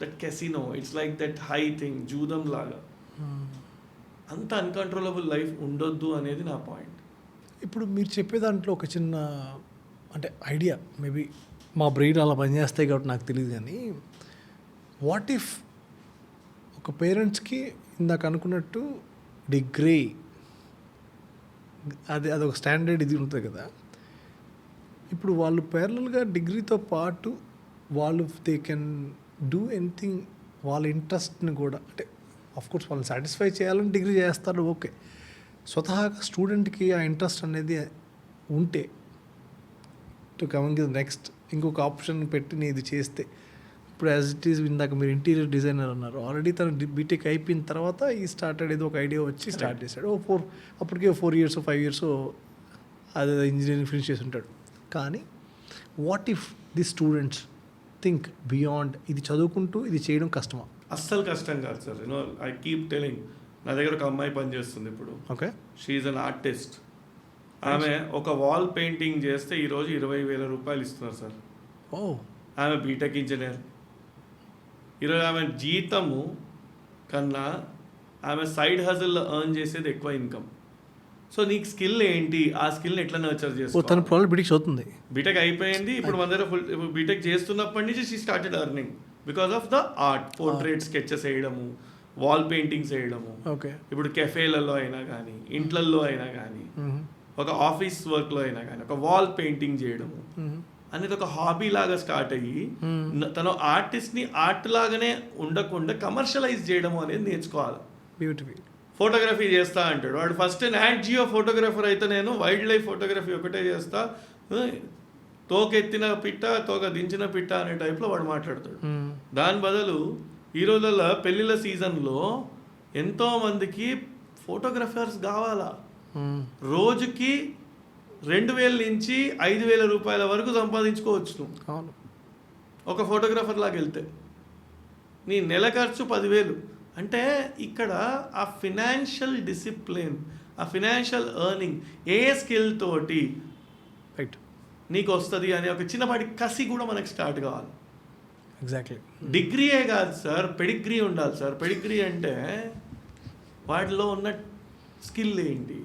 that casino, it's like that high thing, జూదం లాగా. అంత అన్కంట్రోలబుల్ లైఫ్ ఉండొద్దు అనేది నా పాయింట్. ఇప్పుడు మీరు చెప్పే దాంట్లో ఒక చిన్న అంటే ఐడియా, మేబీ మా బ్రెయిన్ అలా పనిచేస్తాయి కాబట్టి నాకు తెలియదు, కానీ వాట్ ఇఫ్ ఒక పేరెంట్స్కి ఇందాక అనుకున్నట్టు డిగ్రీ అదొక స్టాండర్డ్ ఇది ఉంటుంది కదా, ఇప్పుడు వాళ్ళు ప్యారలల్గా డిగ్రీతో పాటు వాళ్ళు దే కెన్ డూ ఎనీథింగ్ వాళ్ళ ఇంట్రెస్ట్ని కూడా, అంటే ఆఫ్కోర్స్ వాళ్ళని సాటిస్ఫై చేయాలని డిగ్రీ చేస్తారు, ఓకే. స్వతహాగా స్టూడెంట్కి ఆ ఇంట్రెస్ట్ అనేది ఉంటే టు కమింగ్ నెక్స్ట్ ఇంకొక ఆప్షన్ పెట్టి నేను ఇది చేస్తే, ఇప్పుడు యాజ్ ఇట్ ఈస్ ఇందాక మీరు ఇంటీరియర్ డిజైనర్ అన్నారు, ఆల్రెడీ తను బీటెక్ అయిపోయిన తర్వాత ఈ స్టార్టెడ్ ఏదో ఒక ఐడియా వచ్చి స్టార్ట్ చేశాడు. అప్పటికే 4 years 5 years అదే ఇంజనీరింగ్ ఫినిష్ చేసి ఉంటాడు. కానీ what if the students think beyond, ఇది చదువుకుంటూ ఇది చేయడం కష్టమా? అస్సలు కష్టం కాదు సార్. ఐ కీప్ టెలింగ్, నా దగ్గర ఒక అమ్మాయి పనిచేస్తుంది ఇప్పుడు. ఓకే. She's an artist. ఆమె ఒక వాల్ పెయింటింగ్ చేస్తే ఈరోజు 20,000 రూపాయలు ఇస్తున్నారు సార్. ఓ. ఆమె బీటెక్ ఇంజనీర్. ఈరోజు ఆమె జీతము కన్నా ఆమె సైడ్ హజిల్లో ఎర్న్ చేసేది ఎక్కువ ఇన్కమ్. సో నీకు స్కిల్ ఏంటి, ఆ స్కిల్ని ఎట్లా నర్చర్ చేసుకో. తన ప్రాబ్లం బీటెక్ చదువుతుంది, బీటెక్ అయిపోయింది, ఇప్పుడు మన దగ్గర ఫుల్ బీటెక్ చేస్తున్నప్పటి నుంచి she started earning because of the art. Portrait sketches వేయడము, వాల్ పెయింటింగ్స్ వేయడము. ఓకే. ఇప్పుడు కెఫేలలో అయినా కానీ, ఇంట్లల్లో అయినా కానీ, ఒక ఆఫీస్ వర్క్లో అయినా కానీ ఒక వాల్ పెయింటింగ్ చేయడము అనేది ఒక హాబీ లాగా స్టార్ట్ అయ్యి తను ఆర్టిస్ట్ని ఆర్ట్ లాగానే ఉండకుండా కమర్షియలైజ్ చేయడం అనేది నేర్చుకోవాలి. బ్యూటిఫుల్. ఫోటోగ్రఫీ చేస్తా అంటాడు వాడు. ఫస్ట్ నాట్ జియో ఫోటోగ్రాఫర్ అయితే నేను వైల్డ్ లైఫ్ ఫోటోగ్రఫీ ఒకటే చేస్తా, తోకెత్తిన పిట్ట తోక దించిన పిట్ట అనే టైప్లో వాడు మాట్లాడతాడు. దాని బదులు ఈ రోజుల్లో పెళ్ళిళ్ళ సీజన్లో ఎంతోమందికి ఫోటోగ్రఫర్స్ కావాలా. రోజుకి 2,000 నుంచి 5,000 రూపాయల వరకు సంపాదించుకోవచ్చు నువ్వు ఒక ఫోటోగ్రాఫర్ లాగా వెళ్తే. నీ నెల ఖర్చు 10,000. అంటే ఇక్కడ ఆ ఫినాన్షియల్ డిసిప్లిన్, ఆ ఫినాన్షియల్ ఎర్నింగ్ ఏ స్కిల్ తోటి రైట్ నీకు వస్తుంది అనే ఒక చిన్నపాటి కసి కూడా మనకి స్టార్ట్ కావాలి. ఎగ్జాక్ట్లీ. డిగ్రీయే కాదు సార్, పెడిగ్రీ ఉండాలి సార్. పెడిగ్రీ అంటే వాటిలో ఉన్న స్కిల్ ఏంటి,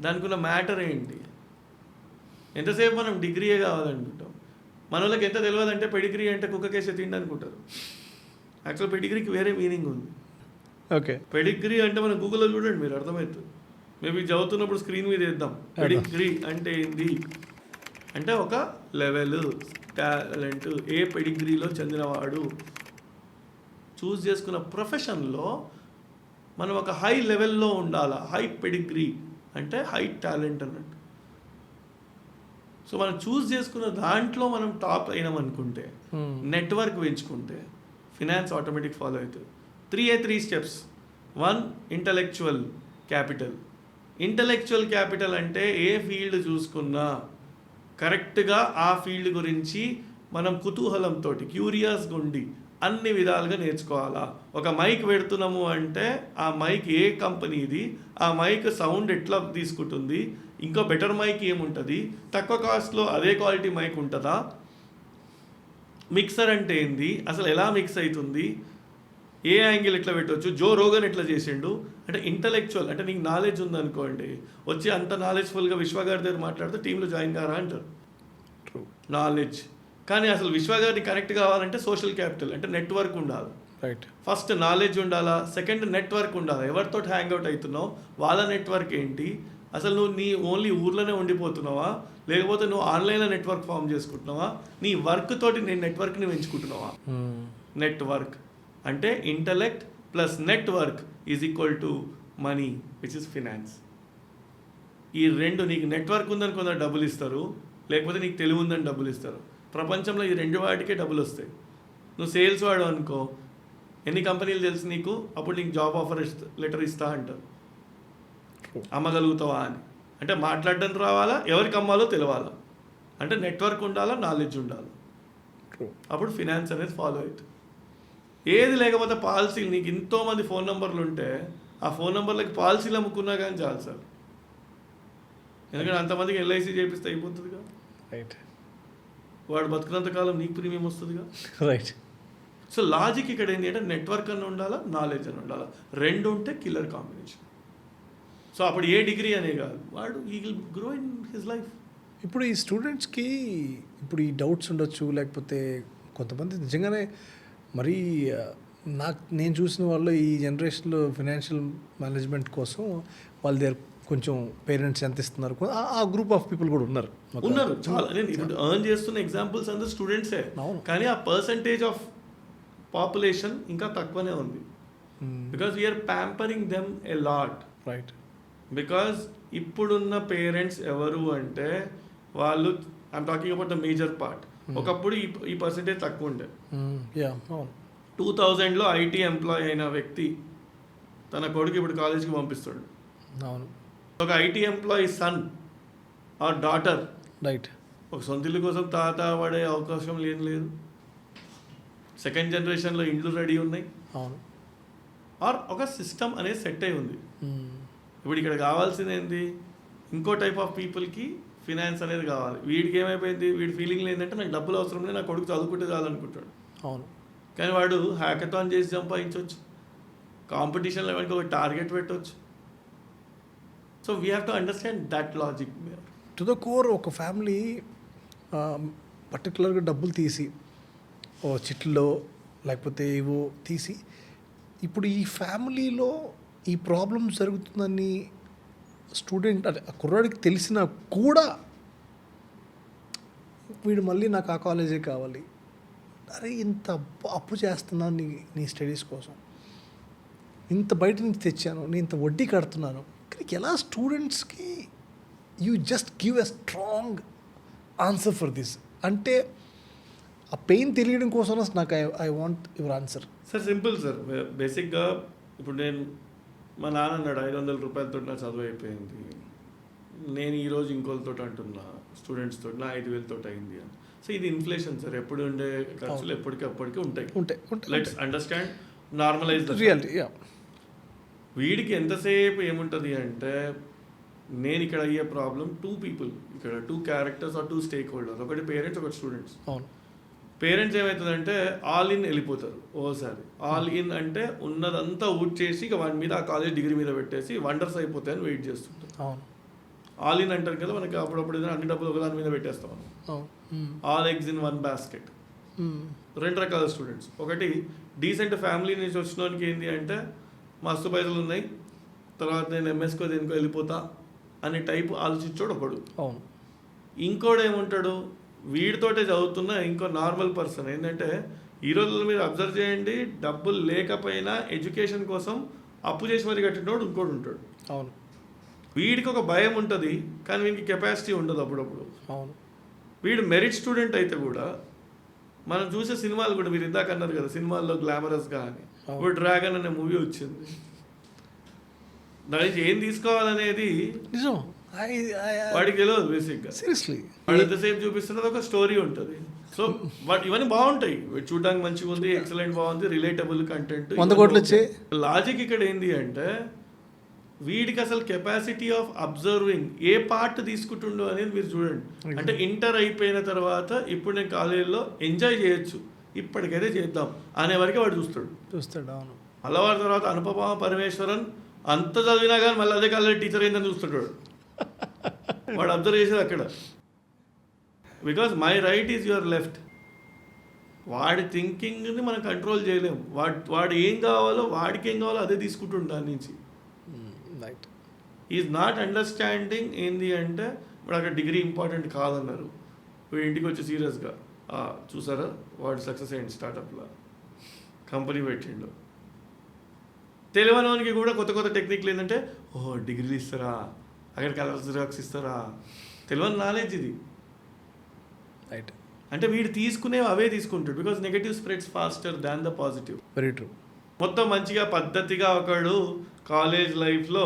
దానికి ఉన్న మ్యాటర్ ఏంటి. ఎంతసేపు మనం డిగ్రీయే కావాలనుకుంటాం. మన వాళ్ళకి ఎంత తెలియదు అంటే పెడిగ్రీ అంటే కుక్కకేసే తిండి అనుకుంటారు. యాక్చువల్ పెడిగ్రీకి వేరే మీనింగ్ ఉంది. ఓకే. పెడిగ్రీ అంటే మనం గూగుల్లో చూడండి, మీరు అర్థమవుతుంది. మేబీ చదువుతున్నప్పుడు స్క్రీన్ మీద వేద్దాం. పెడిగ్రీ అంటే ఏంది అంటే ఒక లెవెల్, టాలెంట్, ఏ పెడిగ్రీలో చెందినవాడు. చూస్ చేసుకున్న ప్రొఫెషన్లో మనం ఒక హై లెవెల్లో ఉండాలా. హై పెడిగ్రీ అంటే హై టాలెంట్ అన్నట్టు. సో మనం చూస్ చేసుకున్న దాంట్లో మనం టాప్ అయినామనుకుంటే, నెట్వర్క్ పెంచుకుంటే ఫినాన్స్ ఆటోమేటిక్ ఫాలో అవుతుంది. 3 steps. 1 intellectual capital. Intellectual capital అంటే ఏ ఫీల్డ్ చూసుకున్నా కరెక్ట్గా ఆ ఫీల్డ్ గురించి మనం కుతూహలంతో క్యూరియస్గా ఉండి అన్ని విధాలుగా నేర్చుకోవాలా. ఒక మైక్ పెడుతున్నాము అంటే ఆ మైక్ ఏ కంపెనీది, ఆ మైక్ సౌండ్ ఎట్లా తీసుకుంటుంది, ఇంకో బెటర్ మైక్ ఏముంటుంది, తక్కువ కాస్ట్లో అదే క్వాలిటీ మైక్ ఉంటుందా, మిక్సర్ అంటే ఏంది, అసలు ఎలా మిక్స్ అవుతుంది, ఏ యాంగిల్ ఎట్లా పెట్టవచ్చు, జో రోగన్ ఎట్లా చేసిండు. అంటే ఇంటలెక్చువల్ అంటే నీకు నాలెడ్జ్ ఉందనుకోండి, వచ్చి అంత నాలెడ్జ్ఫుల్గా విశ్వగారి దగ్గర మాట్లాడితే టీంలో జాయిన్ కారా అంటారు. నాలెడ్జ్. కానీ అసలు విశ్వగారిని కనెక్ట్ కావాలంటే సోషల్ క్యాపిటల్ అంటే నెట్వర్క్ ఉండాలి. రైట్. ఫస్ట్ నాలెడ్జ్ ఉండాలా, సెకండ్ నెట్వర్క్ ఉండాలి. ఎవరితో హ్యాంగ్ అవుట్ అవుతున్నావు, వాళ్ళ నెట్వర్క్ ఏంటి, అసలు నువ్వు నీ ఓన్లీ ఊర్లోనే ఉండిపోతున్నావా, లేకపోతే నువ్వు ఆన్లైన్లో నెట్వర్క్ ఫామ్ చేసుకుంటున్నావా, నీ వర్క్ తోటి నేను నెట్వర్క్ని పెంచుకుంటున్నావా. నెట్వర్క్ అంటే intellect plus network is equal to money which is finance. ఈ రెండు, నీకు నెట్వర్క్ ఉందని కొందరు డబ్బులు ఇస్తారు, లేకపోతే నీకు తెలివి ఉందని డబ్బులు ఇస్తారు. ప్రపంచంలో ఈ రెండు వాటికే డబ్బులు వస్తాయి. నువ్వు సేల్స్ వాడు అనుకో, ఎన్ని కంపెనీలు తెలుసు నీకు, అప్పుడు నీకు జాబ్ ఆఫర్ లెటర్ ఇస్తా అంటారు. అమ్మగలుగుతావా అని. అంటే మాట్లాడడం రావాలా, ఎవరికి అమ్మాలో తెలియాలా, అంటే నెట్వర్క్ ఉండాలా, నాలెడ్జ్ ఉండాలి. అప్పుడు ఫినాన్స్ అనేది ఫాలో అవుతుంది. ఏది లేకపోతే పాలసీలు, నీకు ఎంతోమంది ఫోన్ నెంబర్లు ఉంటే ఆ ఫోన్ నెంబర్లకి పాలసీలు అమ్ముకున్నా కానీ చాలు సార్. ఎందుకంటే అంతమందికి ఎల్ఐసి చేపిస్తే అయిపోతుందిగా. రైట్. వాడు బతుకున్నంత కాలం నీకు ప్రీమియం వస్తుందిగా. రైట్. సో లాజిక్ ఇక్కడ ఏంటి అంటే నెట్వర్క్ అని ఉండాలా, నాలెడ్జ్ అని ఉండాలా. రెండు ఉంటే కిల్లర్ కాంబినేషన్. సో అప్పుడు ఏ డిగ్రీ అనే కాదు, వాడు ఈ will grow in his life. ఇప్పుడు ఈ స్టూడెంట్స్కి ఇప్పుడు ఈ డౌట్స్ ఉండొచ్చు, లేకపోతే కొంతమంది నిజంగానే మరీ నేను చూసిన వాళ్ళు ఈ జనరేషన్లో ఫినాన్షియల్ మేనేజ్మెంట్ కోసం వాళ్ళ దగ్గర కొంచెం పేరెంట్స్ ఎంత ఇస్తున్నారు, ఆ గ్రూప్ ఆఫ్ పీపుల్ కూడా ఉన్నారు. చాలా. నేను ఇప్పుడు ఎర్న్ చేస్తున్న ఎగ్జాంపుల్స్ అందరూ స్టూడెంట్సే, కానీ ఆ పర్సంటేజ్ ఆఫ్ పాపులేషన్ ఇంకా తక్కువనే ఉంది. Because we are pampering them a lot. Right. Because ఇప్పుడున్న పేరెంట్స్ ఎవరు అంటే వాళ్ళు, I'm talking about the major part. ఒకప్పుడు ఈ పర్సంటేజ్ తక్కువ ఉండే. 2000లో ఐటీ ఎంప్లాయ్ అయిన వ్యక్తి తన కొడుకు ఇప్పుడు కాలేజీకి పంపిస్తాడు. అవును. ఒక IT employee son or daughter right ఒక సొంత ఇల్లు కోసం తాత పడే అవకాశం లేదు. సెకండ్ జనరేషన్లో ఇండ్లు రెడీ ఉన్నాయి. అవును. ఆర్ ఒక సిస్టమ్ అనేది సెట్ అయి ఉంది. ఇప్పుడు ఇక్కడ కావాల్సింది ఏంటి, ఇంకో టైప్ ఆఫ్ పీపుల్కి ఫినాన్స్ అనేది కావాలి. వీడికి ఏమైపోయింది, వీడి ఫీలింగ్ ఏంటంటే నాకు డబ్బులు అవసరం లేదు, నా కొడుకు చదువుకుంటే చాలనుకుంటాడు. అవును. కానీ వాడు హ్యాకథాన్ చేసి సంపాదించవచ్చు, కాంపిటీషన్లో వాడికి ఒక టార్గెట్ పెట్టవచ్చు. So we have to understand that logic. To the core ఒక ఫ్యామిలీ పర్టికులర్గా డబ్బులు తీసి ఓ చిట్లో లేకపోతే ఏవో తీసి, ఇప్పుడు ఈ ఫ్యామిలీలో ఈ ప్రాబ్లం జరుగుతుందని స్టూడెంట్ అంటే ఆ కుర్రాడికి తెలిసినా కూడా వీడు మళ్ళీ నాకు ఆ కాలేజే కావాలి, అరే ఇంత అప్పు చేస్తున్నాను నీ స్టడీస్ కోసం, ఇంత బయట నుంచి తెచ్చాను, నేను ఇంత వడ్డీ కడుతున్నాను. ఇక్కడికి ఎలా స్టూడెంట్స్కి you just give a strong answer for this అంటే ఆ పెయిన్ తెలియడం కోసం నాకు I want your answer. Sir simple sir. బేసిక్గా ఇప్పుడు మా నాన్న అన్నాడు 500 రూపాయలతో నా చదువు అయిపోయింది, నేను ఈరోజు ఇంకోళ్ళతో అంటున్నా స్టూడెంట్స్ తోటి నా 5,000 తోటి అయింది అని. సో ఇది ఇన్ఫ్లేషన్ సార్, ఎప్పుడు ఉండే ఖర్చులు ఎప్పటికప్పటికి ఉంటాయి. Let's understand, normalise the reality. వీడికి ఎంతసేపు ఏముంటుంది అంటే, నేను ఇక్కడ అయ్యే ప్రాబ్లం 2 people, ఇక్కడ 2 characters ఆర్ 2 stakeholders, ఒకటి పేరెంట్స్ ఒకటి స్టూడెంట్స్. పేరెంట్స్ ఏమవుతుందంటే ఆల్ ఇన్ వెళ్ళిపోతారు ఓసారి. ఆల్ ఇన్ అంటే ఉన్నదంతా ఊట్ చేసి ఇక వాడి మీద ఆ కాలేజ్ డిగ్రీ మీద పెట్టేసి వండర్స్ అయిపోతాయని వెయిట్ చేస్తుంటారు. అవును. ఆల్ ఇన్ అంటారు కదా, మనకి అప్పుడప్పుడు ఏదైనా అన్ని డబ్బులు ఒకదాని మీద పెట్టేస్తాం మనం. All eggs in one basket. రెండు రకాల స్టూడెంట్స్. ఒకటి డీసెంట్ ఫ్యామిలీ నుంచి వచ్చిన వానికి ఏంటి అంటే మస్తు పైసలు ఉన్నాయి, తర్వాత నేను ఎంఎస్కో దేనికో వెళ్ళిపోతా అనే టైపు ఆలోచించాడు ఒకడు. అవును. ఇంకోడు ఏముంటాడు, వీడితోటే చదువుతున్న ఇంకో నార్మల్ పర్సన్. ఏంటంటే ఈ రోజుల్లో మీరు అబ్జర్వ్ చేయండి, డబ్బులు లేకపోయినా ఎడ్యుకేషన్ కోసం అప్పు చేసి మరి కట్టినోడు ఇంకోటి ఉంటాడు. అవును. వీడికి ఒక భయం ఉంటుంది కానీ వీడికి కెపాసిటీ ఉండదు అప్పుడప్పుడు. అవును. వీడు మెరిట్ స్టూడెంట్ అయితే కూడా మనం చూసే సినిమాలు కూడా మీరు ఇందాక అన్నారు కదా సినిమాల్లో గ్లామరస్గా అని, ఇప్పుడు డ్రాగన్ అనే మూవీ వచ్చింది. దానికి ఏం తీసుకోవాలనేది నిజం వాడికి తెలియదు బేసిక్గా. సీరియస్లీ వాడు ఎంతసేపు చూపిస్తున్నది ఒక స్టోరీ ఉంటుంది. సో బట్ ఇవన్నీ బాగుంటాయి, చూడడానికి మంచిగా ఉంది, ఎక్సలెంట్ బాగుంది, రిలేటబుల్ కంటెంట్. 100 కోట్లు వచ్చాయి. లాజిక్ ఇక్కడ ఏంది అంటే వీడికి అసలు కెపాసిటీ ఆఫ్ అబ్జర్వింగ్ ఏ పార్ట్ తీసుకుంటుండో అనేది మీరు చూడండి. అంటే ఇంటర్ అయిపోయిన తర్వాత ఇప్పుడు నేను కాలేజీలో ఎంజాయ్ చేయొచ్చు, ఇప్పటికైతే చేద్దాం అనే వరకే వాడు చూస్తాడు. అవును. అలవాటు తర్వాత అనుపమ పరమేశ్వరన్ అంత చదివినా కానీ మళ్ళీ అదే కాలేజీ టీచర్ అయిందని చూస్తుంటాడు. వాడు అబ్జర్వ్ చేసేది అక్కడ. Because my right is your left. వాడి థింకింగ్ని మనం కంట్రోల్ చేయలేము. వాడు ఏం కావాలో వాడికి ఏం కావాలో అదే తీసుకుంటుండు దాని నుంచి. రైట్. ఈజ్ నాట్ అండర్స్టాండింగ్ ఏంది అంటే ఇప్పుడు అక్కడ డిగ్రీ ఇంపార్టెంట్ కాదన్నారు, వీడి ఇంటికి వచ్చి సీరియస్గా చూసారా వాడు సక్సెస్ అయ్యింది, స్టార్టప్లో కంపెనీ పెట్టిండు. తెలియనివానికి కూడా కొత్త కొత్త టెక్నిక్లు ఏంటంటే ఓహో డిగ్రీలు ఇస్తారా, అక్కడ కలర్ జిరాక్స్ ఇస్తారా, తెలియని నాలెడ్జ్ ఇది. రైట్. అంటే వీడు తీసుకునేవి అవే తీసుకుంటాడు. Because negative spreads faster than the positive. Very true. మొత్తం మంచిగా పద్ధతిగా ఒకడు కాలేజ్ లైఫ్లో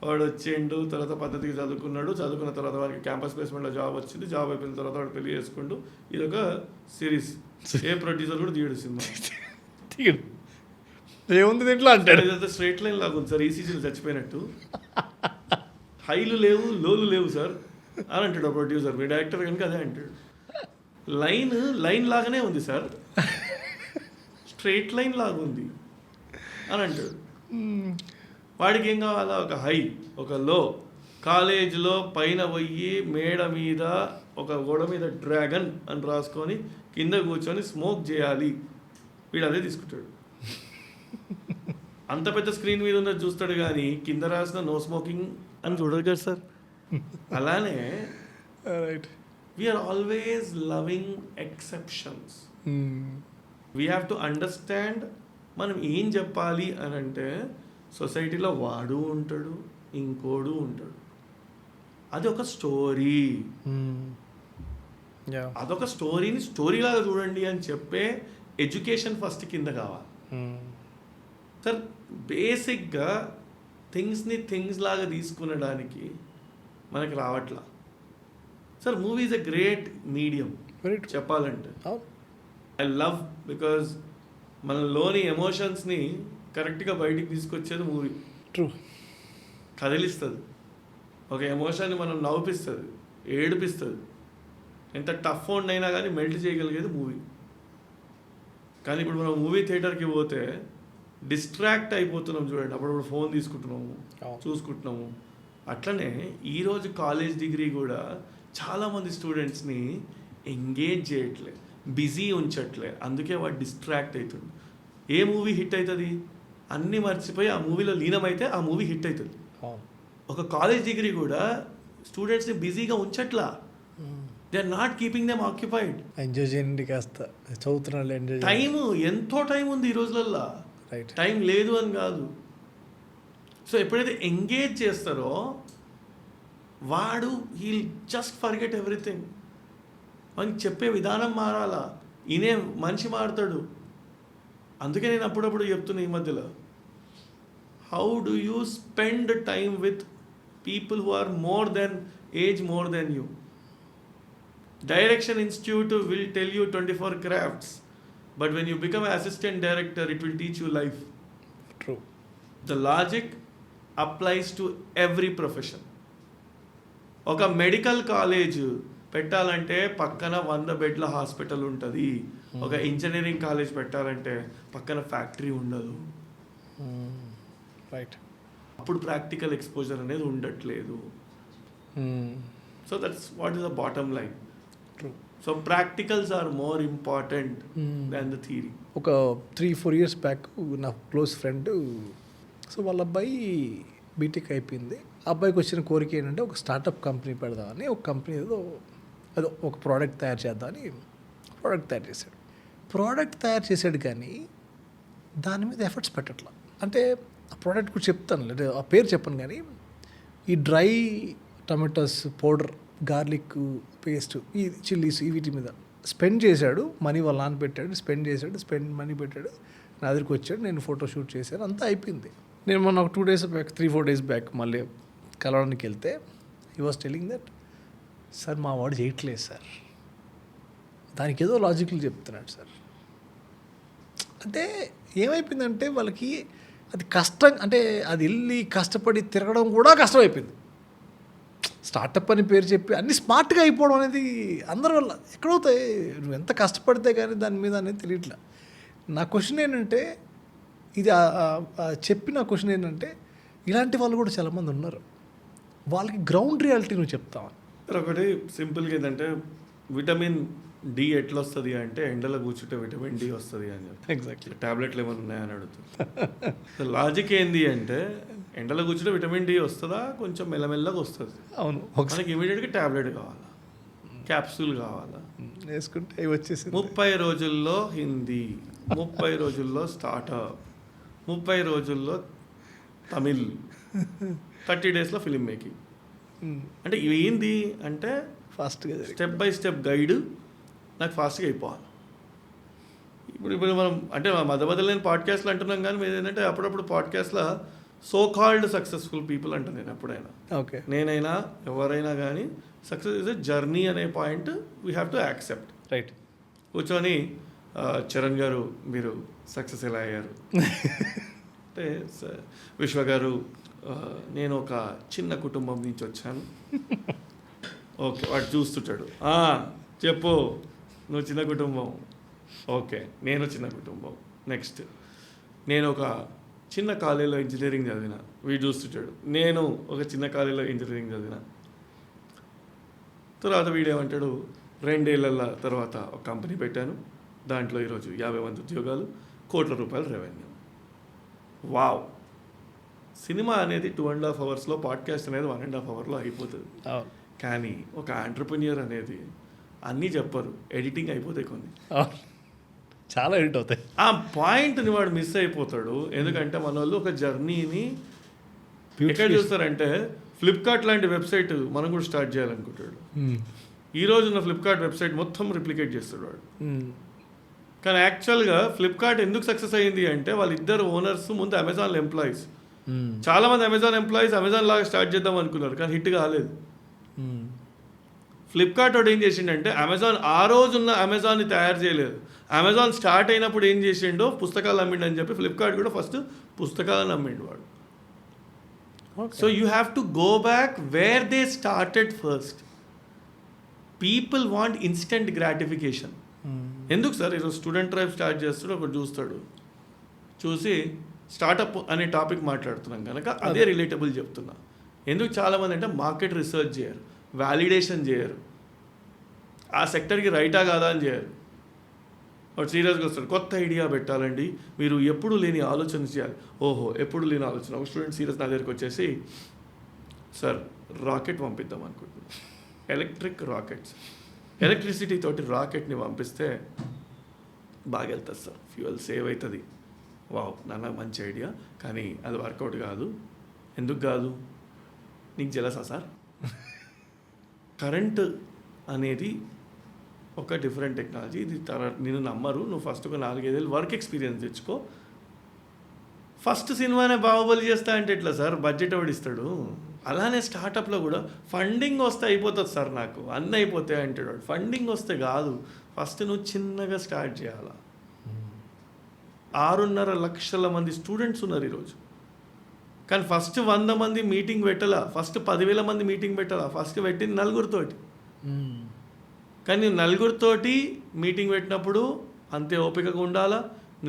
వాడు వచ్చిండు, తర్వాత పద్ధతిగా చదువుకున్న తర్వాత వాడికి క్యాంపస్ ప్లేస్మెంట్లో జాబ్ వచ్చింది, జాబ్ అయిపోయిన తర్వాత వాడు పెళ్లి చేసుకుంటూ ఇది ఒక సిరీస్. ఏ ప్రొడ్యూసర్ కూడా తీయడు సినిమా. తీయడు. ఏముంది దీంట్లో అంటాడు. స్ట్రైట్ లైన్ లాగా ఉంది సార్, ఈసీజీలు చచ్చిపోయినట్టు, హైలు లేవు లోలు లేవు సార్ అని అంటాడు ప్రొడ్యూసర్. మీ డైరెక్టర్ కనుక అదే అంటాడు. లైన్ లాగానే ఉంది సార్, స్ట్రైట్ లైన్ లాగా ఉంది అని అంటాడు. వాడికి ఏం కావాలా, ఒక హై ఒక లో. కాలేజీలో పైన పోయి మేడ మీద ఒక గోడ మీద డ్రాగన్ అని రాసుకొని కింద కూర్చొని స్మోక్ చేయాలి, వీడు అదే తీసుకుంటాడు. అంత పెద్ద స్క్రీన్ మీద ఉన్నది చూస్తాడు కానీ కింద రాసిన నో స్మోకింగ్ అని చూడరు కదా సార్. అలానే right. We are always loving exceptions. We have to understand మనం ఏం చెప్పాలి అని అంటే సొసైటీలో వాడు ఉంటాడు, ఇంకోడు ఉంటాడు, అది ఒక స్టోరీ. అదొక స్టోరీని స్టోరీలాగా చూడండి అని చెప్పే ఎడ్యుకేషన్ ఫస్ట్ కింద కావాలి సార్. బేసిక్గా థింగ్స్ని థింగ్స్ లాగా తీసుకునడానికి మనకి రావట్లా sir. Movie is a great medium చెప్పాలంటే. ఐ లవ్ బికాజ్ మనలోని ఎమోషన్స్ని కరెక్ట్గా బయటికి తీసుకొచ్చేది మూవీ. ట్రూ. కదిలిస్తుంది, ఒక ఎమోషన్ని మనం నవ్విస్తుంది, ఏడిపిస్తుంది. ఎంత టఫ్ అయినా కానీ మెల్ట్ చేయగలిగేది మూవీ. కానీ ఇప్పుడు మనం మూవీ థియేటర్కి పోతే డిస్ట్రాక్ట్ అయిపోతున్నాం చూడండి, అప్పుడప్పుడు ఫోన్ తీసుకుంటున్నాము, చూసుకుంటున్నాము. అట్లనే ఈరోజు కాలేజ్ డిగ్రీ కూడా చాలామంది స్టూడెంట్స్ని ఎంగేజ్ చేయట్లే, బిజీ ఉంచట్లే, అందుకే వాడు డిస్ట్రాక్ట్ అవుతుంది. ఏ మూవీ హిట్ అవుతుంది, అన్నీ మర్చిపోయి ఆ మూవీలో లీనమైతే ఆ మూవీ హిట్ అవుతుంది. ఒక కాలేజ్ డిగ్రీ కూడా స్టూడెంట్స్ని బిజీగా ఉంచట్లా. They are not keeping them occupied. Enjoy చేయండి, కాస్త చదువుతున్నాడు ఎంజాయ్. టైము ఎంతో టైం ఉంది ఈ రోజులల్లో, టైం లేదు అని కాదు. సో ఎప్పుడైతే ఎంగేజ్ చేస్తారో వాడు హీల్ జస్ట్ ఫర్గెట్ ఎవ్రీథింగ్. మనకి చెప్పే విధానం మారాలా, ఈయనే మనిషి మారుతాడు. అందుకే నేను అప్పుడప్పుడు చెప్తున్నా ఈ మధ్యలో, how do you spend time with people who are more than you. Direction Institute will tell you 24 crafts, but when you become an assistant director, it will teach you life. True. The logic applies to every profession. ఒక medical college పెట్టాలంటే పక్కన 100 బెడ్ల hospital ఉంటుంది, ఒక engineering college పెట్టాలంటే పక్కన factory ఉండదు, right. అప్పుడు practical exposure అనేది ఉండట్లేదు. So that's what is the bottom line. True. So practicals are more important than the theory. ఒక 3-4 years బ్యాక్ నా క్లోజ్ ఫ్రెండ్, సో వాళ్ళ అబ్బాయి బీటెక్ అయిపోయింది. అబ్బాయికి వచ్చిన కోరిక ఏంటంటే ఒక స్టార్టప్ కంపెనీ పెడదామని, ఒక కంపెనీ ఏదో ఒక ప్రోడక్ట్ తయారు చేద్దామని ప్రోడక్ట్ తయారు చేశాడు. ప్రోడక్ట్ తయారు చేశాడు కానీ దాని మీద ఎఫర్ట్స్ పెట్టట్లా. అంటే ఆ ప్రోడక్ట్ కూడా చెప్తాను, లేదా ఆ పేరు చెప్పను, కానీ ఈ dry tomatoes powder, garlic paste, ఈ చిల్లీస్, వీటి మీద స్పెండ్ చేశాడు. మనీ వాళ్ళ నాన్న పెట్టాడు, స్పెండ్ చేశాడు, మనీ పెట్టాడు. నా దగ్గరికి వచ్చాడు, నేను ఫోటో షూట్ చేశాను, అంతా అయిపోయింది. నేను మొన్న ఒక 2 days బ్యాక్, 3-4 days బ్యాక్ మళ్ళీ కలవడానికి వెళ్తే he was telling that, sir మా వాడు చేయట్లేదు సార్, దానికి ఏదో లాజికల్ చెప్తున్నాడు సార్. అంటే ఏమైపోయిందంటే వాళ్ళకి అది కష్టం, అంటే అది వెళ్ళి కష్టపడి తిరగడం కూడా కష్టమైపోయింది. స్టార్టప్ అని పేరు చెప్పి అన్ని స్మార్ట్గా అయిపోవడం అనేది అందరి వల్ల ఎక్కడవుతాయి. నువ్వు ఎంత కష్టపడితే కానీ దాని మీద అనేది తెలియట్లా. నా క్వశ్చన్ ఏంటంటే, ఇది చెప్పిన క్వశ్చన్ ఏంటంటే, ఇలాంటి వాళ్ళు కూడా చాలామంది ఉన్నారు, వాళ్ళకి గ్రౌండ్ రియాలిటీ నువ్వు చెప్తావా? ఒకటి సింపుల్గా ఏంటంటే, విటమిన్ డి ఎట్లా వస్తుంది అంటే ఎండలో కూర్చుంటే విటమిన్ డి వస్తుంది అని చెప్పి. ఎగ్జాక్ట్లీ. ట్యాబ్లెట్లు ఏమైనా ఉన్నాయని అడుగుతుంది. లాజిక్ ఏంది అంటే, ఎండలో కూర్చుంటే విటమిన్ డి వస్తుందా, కొంచెం మెల్లమెల్లగా వస్తుంది. అవును, మనకి ఇమీడియట్గా ట్యాబ్లెట్ కావాలా, క్యాప్సూల్ కావాలా, వేసుకుంటే వచ్చేసి 30 రోజుల్లో హిందీ, 30 రోజుల్లో స్టార్టప్, 30 రోజుల్లో తమిళ్, 30 daysలో ఫిలిం మేకింగ్. అంటే ఇవి ఏంది అంటే ఫాస్ట్గా స్టెప్ బై స్టెప్ గైడ్, నాకు ఫాస్ట్గా అయిపోవాలి. ఇప్పుడు మనం అంటే మధ్య మధ్యలో నేను పాడ్కాస్ట్లు అంటున్నాం, కానీ మీరు ఏంటంటే అప్పుడప్పుడు పాడ్కాస్ట్లో సో కాల్డ్ సక్సెస్ఫుల్ పీపుల్ అంటాను నేను ఎప్పుడైనా. ఓకే. నేనైనా ఎవరైనా కానీ సక్సెస్ ఇస్ ఎ జర్నీ అనే point we have to accept. Right. కూర్చొని చరణ్ గారు మీరు సక్సెస్ ఎలా అయ్యారు అంటే, విశ్వ గారు నేను ఒక చిన్న కుటుంబం నుంచి వచ్చాను. ఓకే, వాడు చూస్తుంటాడు, చెప్పు నువ్వు చిన్న కుటుంబం, ఓకే నేను చిన్న కుటుంబం. నెక్స్ట్, నేను ఒక చిన్న కాలేజీలో ఇంజనీరింగ్ చదివిన, వీడు చూస్తుంటాడు, నేను ఒక చిన్న కాలేజీలో ఇంజనీరింగ్ చదివిన. తర్వాత వీడేమంటాడు, 2 ఏళ్ళ తర్వాత ఒక కంపెనీ పెట్టాను, దాంట్లో ఈరోజు 50 మంది ఉద్యోగాలు, కోట్ల రూపాయల రెవెన్యూ. వావ్. సినిమా అనేది 2.5 hours, పాడ్కాస్ట్ అనేది 1.5 hours అయిపోతుంది. కానీ ఒక ఆంటర్ప్రెన్యూర్ అనేది అన్నీ చెప్పరు, ఎడిటింగ్ అయిపోతాయి కొన్ని, చాలా ఎడిట్ అవుతాయి. ఆ పాయింట్ని వాడు మిస్ అయిపోతాడు. ఎందుకంటే మన వాళ్ళు ఒక జర్నీని ఎక్కడ చూస్తారంటే, ఫ్లిప్కార్ట్ లాంటి వెబ్సైట్ మనం కూడా స్టార్ట్ చేయాలనుకుంటాడు. ఈ రోజున్న ఫ్లిప్కార్ట్ వెబ్సైట్ మొత్తం రిప్లికేట్ చేస్తాడు వాడు. కానీ యాక్చువల్గా ఫ్లిప్కార్ట్ ఎందుకు సక్సెస్ అయ్యింది అంటే, వాళ్ళిద్దరు ఓనర్స్ ముందు అమెజాన్ ఎంప్లాయీస్. చాలామంది అమెజాన్ ఎంప్లాయీస్ అమెజాన్ లాగా స్టార్ట్ చేద్దాం అనుకున్నారు, కానీ హిట్ కాలేదు. ఫ్లిప్కార్ట్ వాడు ఏం చేసిండంటే, అమెజాన్ ఆ రోజున్న అమెజాన్ని తయారు చేయలేదు. అమెజాన్ స్టార్ట్ అయినప్పుడు ఏం చేసిండో పుస్తకాలు అమ్మిండు అని చెప్పి ఫ్లిప్కార్ట్ కూడా ఫస్ట్ పుస్తకాలను అమ్మిండు వాడు. So you have to go back where they started first. People want instant gratification. ఎందుకు సార్ ఈరోజు స్టూడెంట్ డ్రైవ్ స్టార్ట్ చేస్తాడు, ఒకటి చూస్తాడు, చూసి స్టార్టప్ అనే టాపిక్ మాట్లాడుతున్నాం కనుక అదే రిలేటబుల్ చెప్తున్నా. ఎందుకు చాలామంది అంటే మార్కెట్ రీసెర్చ్ చేయరు, వ్యాలిడేషన్ చేయరు, ఆ సెక్టర్కి రైటా కాదా అని చేయరు. వాడు సీరియస్గా వస్తాడు, కొత్త ఐడియా పెట్టాలండి, మీరు ఎప్పుడు లేని ఆలోచన చేయాలి. ఓహో, ఎప్పుడు లేని ఆలోచన. ఒక స్టూడెంట్ సీరియస్ నా దగ్గరికి వచ్చేసి, సార్ రాకెట్ పంపిద్దాం అనుకుంటున్నాను, ఎలక్ట్రిక్ రాకెట్స్, ఎలక్ట్రిసిటీ తోటి రాకెట్ని పంపిస్తే బాగా వెళ్తుంది సార్, ఫ్యూయల్ సేవ్ అవుతుంది. వావ్, నాన్న మంచి ఐడియా, కానీ అది వర్కౌట్ కాదు. ఎందుకు కాదు? నీకు జలసా సార్? కరెంట్ అనేది ఒక డిఫరెంట్ టెక్నాలజీ, ఇది నేను నమ్మరు. నువ్వు ఫస్ట్ ఒక 4-5 ఏళ్ళు వర్క్ ఎక్స్పీరియన్స్ తెచ్చుకో. ఫస్ట్ సినిమానే బాహుబలి చేస్తా అంటే ఎట్లా సార్? బడ్జెట్ ఎవడిస్తాడు? అలానే స్టార్టప్లో కూడా ఫండింగ్ వస్తే అయిపోతుంది సార్, నాకు అన్నీ అయిపోతాయి అంటాడు. ఫండింగ్ వస్తే కాదు, ఫస్ట్ నువ్వు చిన్నగా స్టార్ట్ చేయాలా. 6.5 లక్షల మంది స్టూడెంట్స్ ఉన్నారు ఈరోజు, కానీ ఫస్ట్ 100 మంది మీటింగ్ పెట్టాలా, ఫస్ట్ 10,000 మంది మీటింగ్ పెట్టాలా, ఫస్ట్ పెట్టింది 4తోటి. కానీ 4తోటి మీటింగ్ పెట్టినప్పుడు అంతే ఓపికగా ఉండాలా.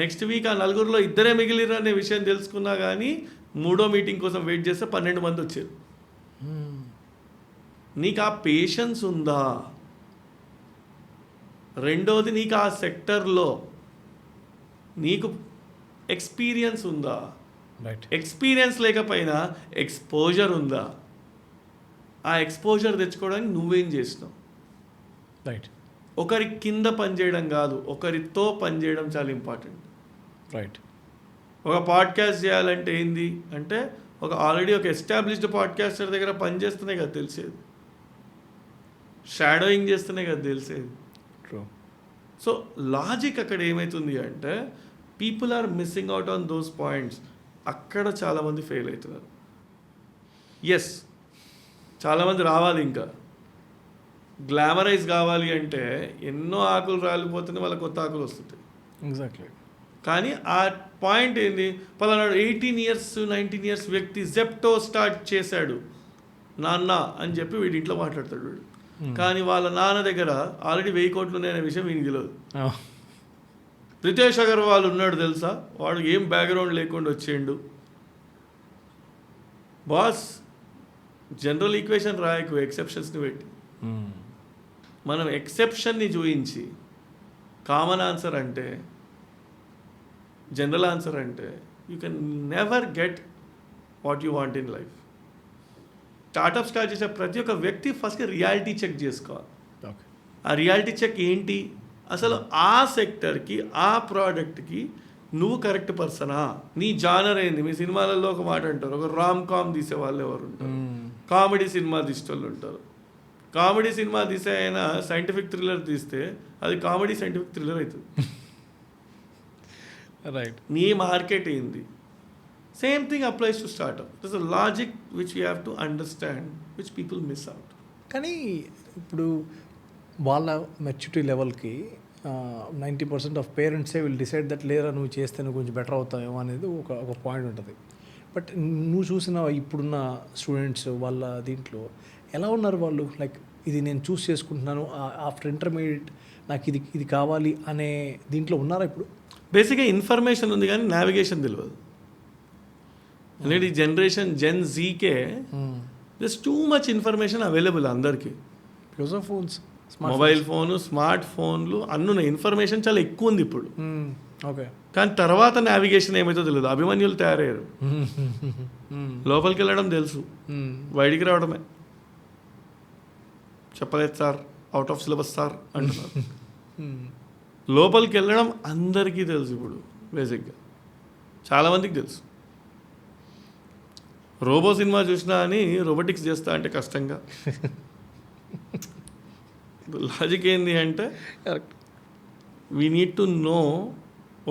నెక్స్ట్ వీక్ ఆ నలుగురిలో ఇద్దరే మిగిలిరు అనే విషయం తెలుసుకున్నా కానీ 3వ మీటింగ్ కోసం వెయిట్ చేస్తే 12 మంది వచ్చారు. నీకు ఆ పేషెన్స్ ఉందా? రెండోది, నీకు ఆ సెక్టర్లో నీకు ఎక్స్పీరియన్స్ ఉందా? రైట్. ఎక్స్పీరియన్స్ లేకపోయినా ఎక్స్పోజర్ ఉందా? ఆ ఎక్స్పోజర్ తెచ్చుకోవడానికి నువ్వేం చేసినావు? రైట్. ఒకరి కింద పనిచేయడం కాదు, ఒకరితో పనిచేయడం చాలా ఇంపార్టెంట్. రైట్. ఒక పాడ్కాస్ట్ చేయాలంటే ఏంది అంటే ఆల్రెడీ ఒక ఎస్టాబ్లిష్డ్ పాడ్కాస్టర్ దగ్గర పనిచేస్తూనే కదా తెలిసేది, షాడోయింగ్ చేస్తూనే కదా తెలిసేది. ట్రూ. సో లాజిక్ అక్కడ ఏమవుతుంది అంటే people are missing out on those points. అక్కడ చాలామంది ఫెయిల్ అవుతున్నారు. ఎస్, చాలామంది రావాలి, ఇంకా గ్లామరైజ్ కావాలి అంటే ఎన్నో ఆకులు రాలిపోతుంది, వాళ్ళ కొత్త ఆకులు వస్తుంటాయి. ఎగ్జాక్ట్లీ. కానీ ఆ పాయింట్ ఏంది, పలానాడు 18 years 19 years వ్యక్తి జెప్టో స్టార్ట్ చేశాడు నాన్న అని చెప్పి వీడి ఇంట్లో మాట్లాడతాడు వీడు. కానీ వాళ్ళ నాన్న దగ్గర ఆల్రెడీ 1000 కోట్లు ఉన్నాయనే విషయం వీనికి తెలియదు. రితేష్ అగర్వాల్ ఉన్నాడు తెలుసా, వాడు ఏం బ్యాక్గ్రౌండ్ లేకుండా వచ్చేయండు. బాస్, జనరల్ ఈక్వేషన్ రాయకు, ఎక్సెప్షన్స్ని పెట్టి. మనం ఎక్సెప్షన్ని చూపించి కామన్ ఆన్సర్ అంటే, జనరల్ ఆన్సర్ అంటే you can never get what you want in life. Startup start చేసే ప్రతి ఒక్క వ్యక్తి ఫస్ట్ రియాలిటీ చెక్ చేసుకోవాలి. ఓకే. ఆ రియాలిటీ చెక్ ఏంటి, అసలు ఆ సెక్టర్కి ఆ ప్రోడక్ట్కి నువ్వు కరెక్ట్ పర్సనా? నీ జానర్ ఏంది? మీ సినిమాలలో ఒక మాట అంటారు, ఒక రామ్ కామ్ తీసే వాళ్ళు ఎవరు ఉంటారు, కామెడీ సినిమా తీసేవాళ్ళు ఉంటారు. కామెడీ సినిమా తీసే ఆయన సైంటిఫిక్ థ్రిల్లర్ తీస్తే అది కామెడీ సైంటిఫిక్ థ్రిల్లర్ అవుతుంది. రైట్. నీ మార్కెట్ ఏంది? Same thing applies to start up. This a logic which you have to understand, which people miss out. కానీ ఇప్పుడు వాళ్ళ మెచ్యూరిటీ లెవెల్కి 90% ఆఫ్ పేరెంట్సే విల్ డిసైడ్ దట్ లేరా నువ్వు చేస్తే నువ్వు కొంచెం బెటర్ అవుతావేమో అనేది ఒక పాయింట్ ఉంటుంది. బట్ నువ్వు చూసిన ఇప్పుడున్న స్టూడెంట్స్ వాళ్ళ దీంట్లో ఎలా ఉన్నారు వాళ్ళు? లైక్ ఇది నేను చూస్ చేసుకుంటున్నాను, ఆఫ్టర్ ఇంటర్మీడియట్ నాకు ఇది కావాలి అనే దీంట్లో ఉన్నారా ఇప్పుడు? బేసిక్గా ఇన్ఫర్మేషన్ ఉంది కానీ నావిగేషన్ తెలియదు. అనేది generation gen GK this too much information available అందరికీ. Because of phones, mobile phone, smart ఫోన్లు అన్నున్న ఇన్ఫర్మేషన్ చాలా ఎక్కువ ఉంది ఇప్పుడు. ఓకే. కానీ తర్వాత నావిగేషన్ ఏమైతే తెలియదు. అభిమన్యులు తయారయ్యారు, లోపలికి వెళ్ళడం తెలుసు, బయటికి రావడమే. చెప్పలేదు sir, out of syllabus sir అంటున్నారు. లోపలికి వెళ్ళడం అందరికీ తెలుసు ఇప్పుడు. బేసిక్గా చాలామందికి తెలుసు. రోబో సినిమా చూసినా అని రోబోటిక్స్ చేస్తా అంటే కష్టంగా. లాజిక్ ఏంది అంటే we need to know,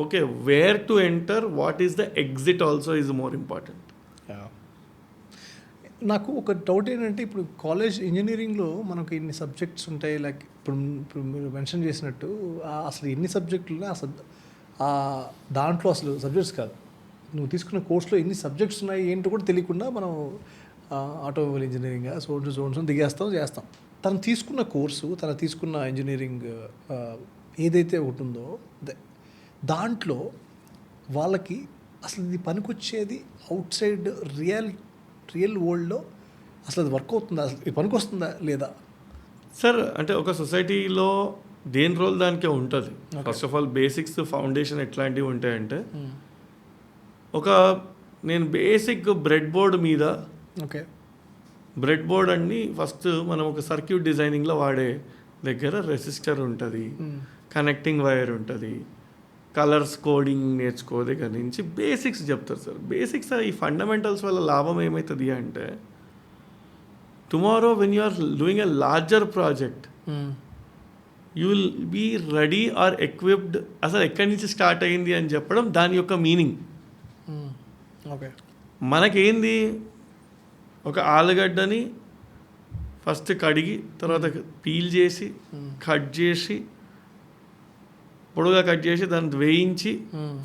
okay, where to enter, what is the exit also is more important. నాకు ఒక డౌట్ ఏంటంటే ఇప్పుడు కాలేజ్ ఇంజనీరింగ్లో మనకు ఎన్ని సబ్జెక్ట్స్ ఉంటాయి? లైక్ ఇప్పుడు మీరు మెన్షన్ చేసినట్టు అసలు ఎన్ని సబ్జెక్టులు ఉన్నాయి అసలు దాంట్లో అసలు సబ్జెక్ట్స్ కాదు, నువ్వు తీసుకున్న కోర్సులో ఎన్ని సబ్జెక్ట్స్ ఉన్నాయి ఏంటో కూడా తెలియకుండా మనం ఆటోమొబైల్ ఇంజనీరింగ్ జోన్స్ చేస్తాం. తను తీసుకున్న కోర్సు, తను తీసుకున్న ఇంజనీరింగ్ ఏదైతే ఒకటి ఉందో దాంట్లో వాళ్ళకి అసలు ఇది పనికొచ్చేది అవుట్ సైడ్ రియల్ వరల్డ్లో అసలు అది వర్క్ అవుతుందా, అసలు ఇది పనికి వస్తుందా లేదా? సార్ అంటే ఒక సొసైటీలో దేని రోల్ దానికే ఉంటుంది. First of all basics foundation ఎట్లాంటివి ఉంటాయంటే, నేను బేసిక్ బ్రెడ్ బోర్డ్ మీద, ఓకే, బ్రెడ్ బోర్డ్ అన్ని ఫస్ట్ మనం ఒక సర్క్యూట్ డిజైనింగ్లో వాడే దగ్గర రెసిస్టర్ ఉంటుంది, కనెక్టింగ్ వైర్ ఉంటుంది, కలర్స్ కోడింగ్ నేర్చుకో దగ్గర నుంచి బేసిక్స్ చెప్తారు సార్. బేసిక్స్ ఈ ఫండమెంటల్స్ వల్ల లాభం ఏమవుతుంది అంటే, tomorrow when you are doing a larger project you will be ready or equipped. అసలు ఎక్కడి నుంచి స్టార్ట్ అయ్యింది అని చెప్పడం దాని యొక్క మీనింగ్. ఓకే, మనకేంది, ఒక ఆలుగడ్డని ఫస్ట్ కడిగి తర్వాత పీల్ చేసి కట్ చేసి పొడుగా కట్ చేసి దాన్ని వేయించి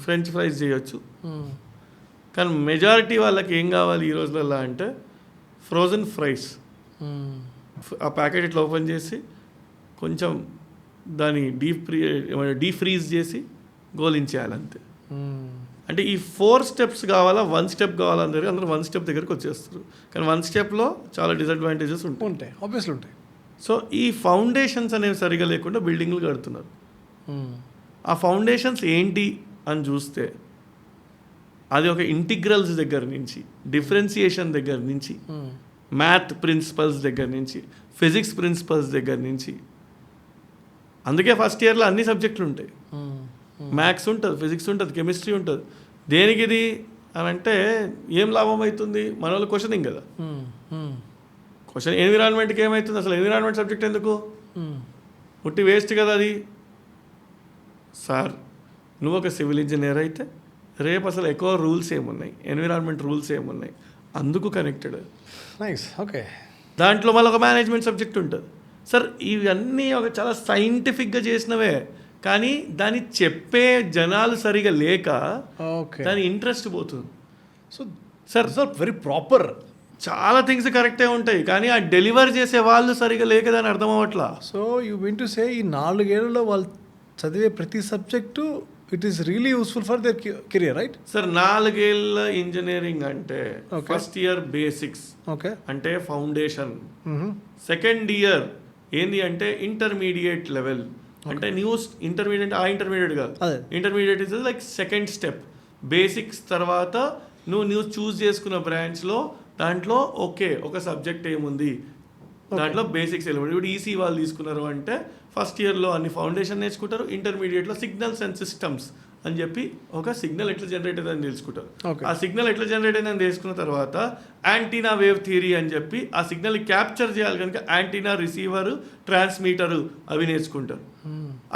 ఫ్రెంచ్ ఫ్రైస్ చేయొచ్చు. కానీ మెజారిటీ వాళ్ళకి ఏం కావాలి ఈ రోజులలో అంటే ఫ్రోజన్ ఫ్రైస్. ఆ ప్యాకెట్ ఇట్లా ఓపెన్ చేసి కొంచెం దాన్ని డీఫ్రీజ్ చేసి గోలించేయాలి అంతే. అంటే ఈ 4 స్టెప్స్ కావాలా, 1 స్టెప్ కావాలా అందరికి, అందరూ 1 స్టెప్ దగ్గరికి వచ్చేస్తారు. కానీ 1 స్టెప్లో చాలా డిసడ్వాంటేజెస్ ఉంటాయి, ఆబ్వియస్లీ ఉంటాయి. సో ఈ ఫౌండేషన్స్ అనేవి సరిగా లేకుండా బిల్డింగ్లు కడుతున్నారు. ఆ ఫౌండేషన్స్ ఏంటి అని చూస్తే అది ఒక ఇంటిగ్రల్స్ దగ్గర నుంచి, డిఫరెన్సియేషన్ దగ్గర నుంచి, మ్యాథ్ ప్రిన్సిపల్స్ దగ్గర నుంచి, ఫిజిక్స్ ప్రిన్సిపల్స్ దగ్గర నుంచి. అందుకే ఫస్ట్ ఇయర్లో అన్ని సబ్జెక్టులు ఉంటాయి. మ్యాథ్స్ ఉంటుంది, ఫిజిక్స్ ఉంటుంది, కెమిస్ట్రీ ఉంటుంది. దేనికి ఇది అని అంటే ఏం లాభం అవుతుంది? మన వాళ్ళు క్వశ్చనింగ్ కదా. క్వశ్చన్ ఎన్విరాన్మెంట్కి ఏమవుతుంది? అసలు ఎన్విరాన్మెంట్ సబ్జెక్ట్ ఎందుకు? ఉట్టి వేస్ట్ కదా అది. సార్ నువ్వు ఒక సివిల్ ఇంజనీర్ అయితే రేపు అసలు ఎక్కువ రూల్స్ ఏమున్నాయి, ఎన్విరాన్మెంట్ రూల్స్ ఏమున్నాయి, అందుకు కనెక్టెడ్. Nice, okay. దాంట్లో మళ్ళీ ఒక మేనేజ్మెంట్ సబ్జెక్ట్ ఉంటుంది. సార్ ఇవన్నీ ఒక చాలా సైంటిఫిక్గా చేసినవే, కానీ దాన్ని చెప్పే జనాలు సరిగా లేక దాని ఇంట్రెస్ట్ పోతుంది. సో సార్ వెరీ ప్రాపర్, చాలా థింగ్స్ కరెక్టే ఉంటాయి, కానీ ఆ డెలివర్ చేసే వాళ్ళు సరిగా లేక దాన్ని అర్థం అవ్వట్లా. So you mean to say ఈ 4 ఏళ్లలో వాళ్ళు చదివే ప్రతి subject it is really useful for their career, right? Sir 4 ఏళ్ళ ఇంజనీరింగ్ అంటే ఫస్ట్ ఇయర్ బేసిక్స్, ఓకే, అంటే ఫౌండేషన్. సెకండ్ ఇయర్ ఏంది అంటే ఇంటర్మీడియట్ లెవెల్, అంటే న్యూస్ ఇంటర్మీడియట్, ఆ ఇంటర్మీడియట్ కాదు, intermediate is like second step. Basics తర్వాత నువ్వు చూస్ చేసుకున్న బ్రాంచ్లో దాంట్లో ఓకే ఒక సబ్జెక్ట్ ఏముంది, దాంట్లో బేసిక్స్ ఎలిమెంట్. ఇప్పుడు ఈసీ వాళ్ళు తీసుకున్నారు అంటే ఫస్ట్ ఇయర్లో అన్ని ఫౌండేషన్ నేర్చుకుంటారు, ఇంటర్మీడియట్లో సిగ్నల్స్ అండ్ సిస్టమ్స్ అని చెప్పి ఒక సిగ్నల్ ఎట్లా జనరేట్ అయిందని తెలుసుకుంటారు. ఆ సిగ్నల్ ఎట్లా జనరేట్ అయిందని తెలుసుకున్న తర్వాత యాంటీనా వేవ్ థియరీ అని చెప్పి ఆ సిగ్నల్ని క్యాప్చర్ చేయాలి కనుక యాంటీనా, రిసీవరు, ట్రాన్స్మీటరు అవి నేర్చుకుంటారు.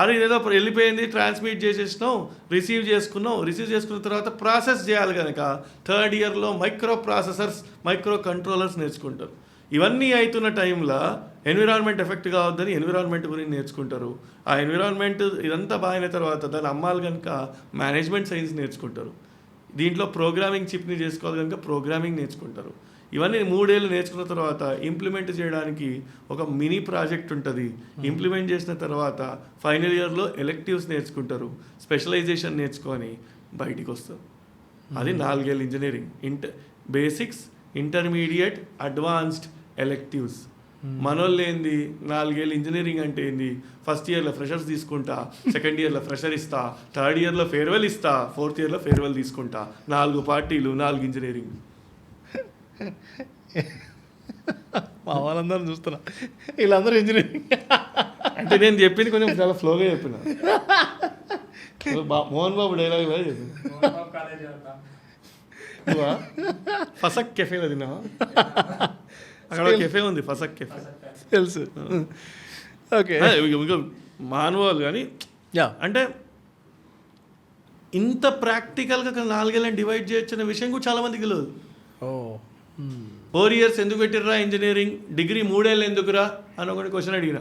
అది ఏదో వెళ్ళిపోయింది, ట్రాన్స్మిట్ చేసేసినావు, రిసీవ్ చేసుకున్న తర్వాత ప్రాసెస్ చేయాలి కనుక థర్డ్ ఇయర్లో మైక్రో ప్రాసెసర్స్, మైక్రో కంట్రోలర్స్ నేర్చుకుంటారు. ఇవన్నీ అవుతున్న టైంలో ఎన్విరాన్మెంట్ ఎఫెక్ట్ కావద్దని ఎన్విరాన్మెంట్ గురించి నేర్చుకుంటారు. ఆ ఎన్విరాన్మెంట్ ఇదంతా బాగిన తర్వాత దాన్ని అమ్మాలి కనుక మేనేజ్మెంట్ సైన్స్ నేర్చుకుంటారు. దీంట్లో ప్రోగ్రామింగ్ చిప్ని చేసుకోవాలి కనుక ప్రోగ్రామింగ్ నేర్చుకుంటారు. ఇవన్నీ 3 ఏళ్ళు నేర్చుకున్న తర్వాత ఇంప్లిమెంట్ చేయడానికి ఒక మినీ ప్రాజెక్ట్ ఉంటుంది. ఇంప్లిమెంట్ చేసిన తర్వాత ఫైనల్ ఇయర్లో ఎలెక్టివ్స్ నేర్చుకుంటారు, స్పెషలైజేషన్ నేర్చుకొని బయటికి వస్తారు. అది 4 ఏళ్ళ engineering. Basics, intermediate, advanced, electives. మనోళ్ళు ఏంది 4 ఏళ్ళు ఇంజనీరింగ్ అంటే ఏంది, ఫస్ట్ ఇయర్లో ఫ్రెషర్స్ తీసుకుంటా, సెకండ్ ఇయర్లో ఫ్రెషర్ ఇస్తా, థర్డ్ ఇయర్లో ఫేర్వెల్ ఇస్తా, ఫోర్త్ ఇయర్లో ఫేర్వెల్ తీసుకుంటా. 4 పార్టీలు, 4 ఇంజనీరింగ్. మా వాళ్ళందరూ చూస్తున్నా, వీళ్ళందరూ ఇంజనీరింగ్ అంటే నేను చెప్పింది కొంచెం చాలా ఫ్లోగా చెప్పిన. మోహన్ బాబు డైలాగ్ లాగా చెప్పిన. ఫసక్ కెఫేలో తిన్నావా? అక్కడ కెఫే ఉంది, ఫసక్ కెఫే, తెలుసు. ఓకే, ఇంకా మానవాళ్ళు కానీ అంటే ఇంత ప్రాక్టికల్గా 4 ఏళ్ళని డివైడ్ చేయొచ్చు అనే విషయం కూడా చాలా మందికి తెలియదు. 4 years ఎందుకు పెట్టిర్రా ఇంజనీరింగ్, డిగ్రీ 3 ఏళ్ళు ఎందుకురా అని ఒకటి క్వశ్చన్ అడిగిన.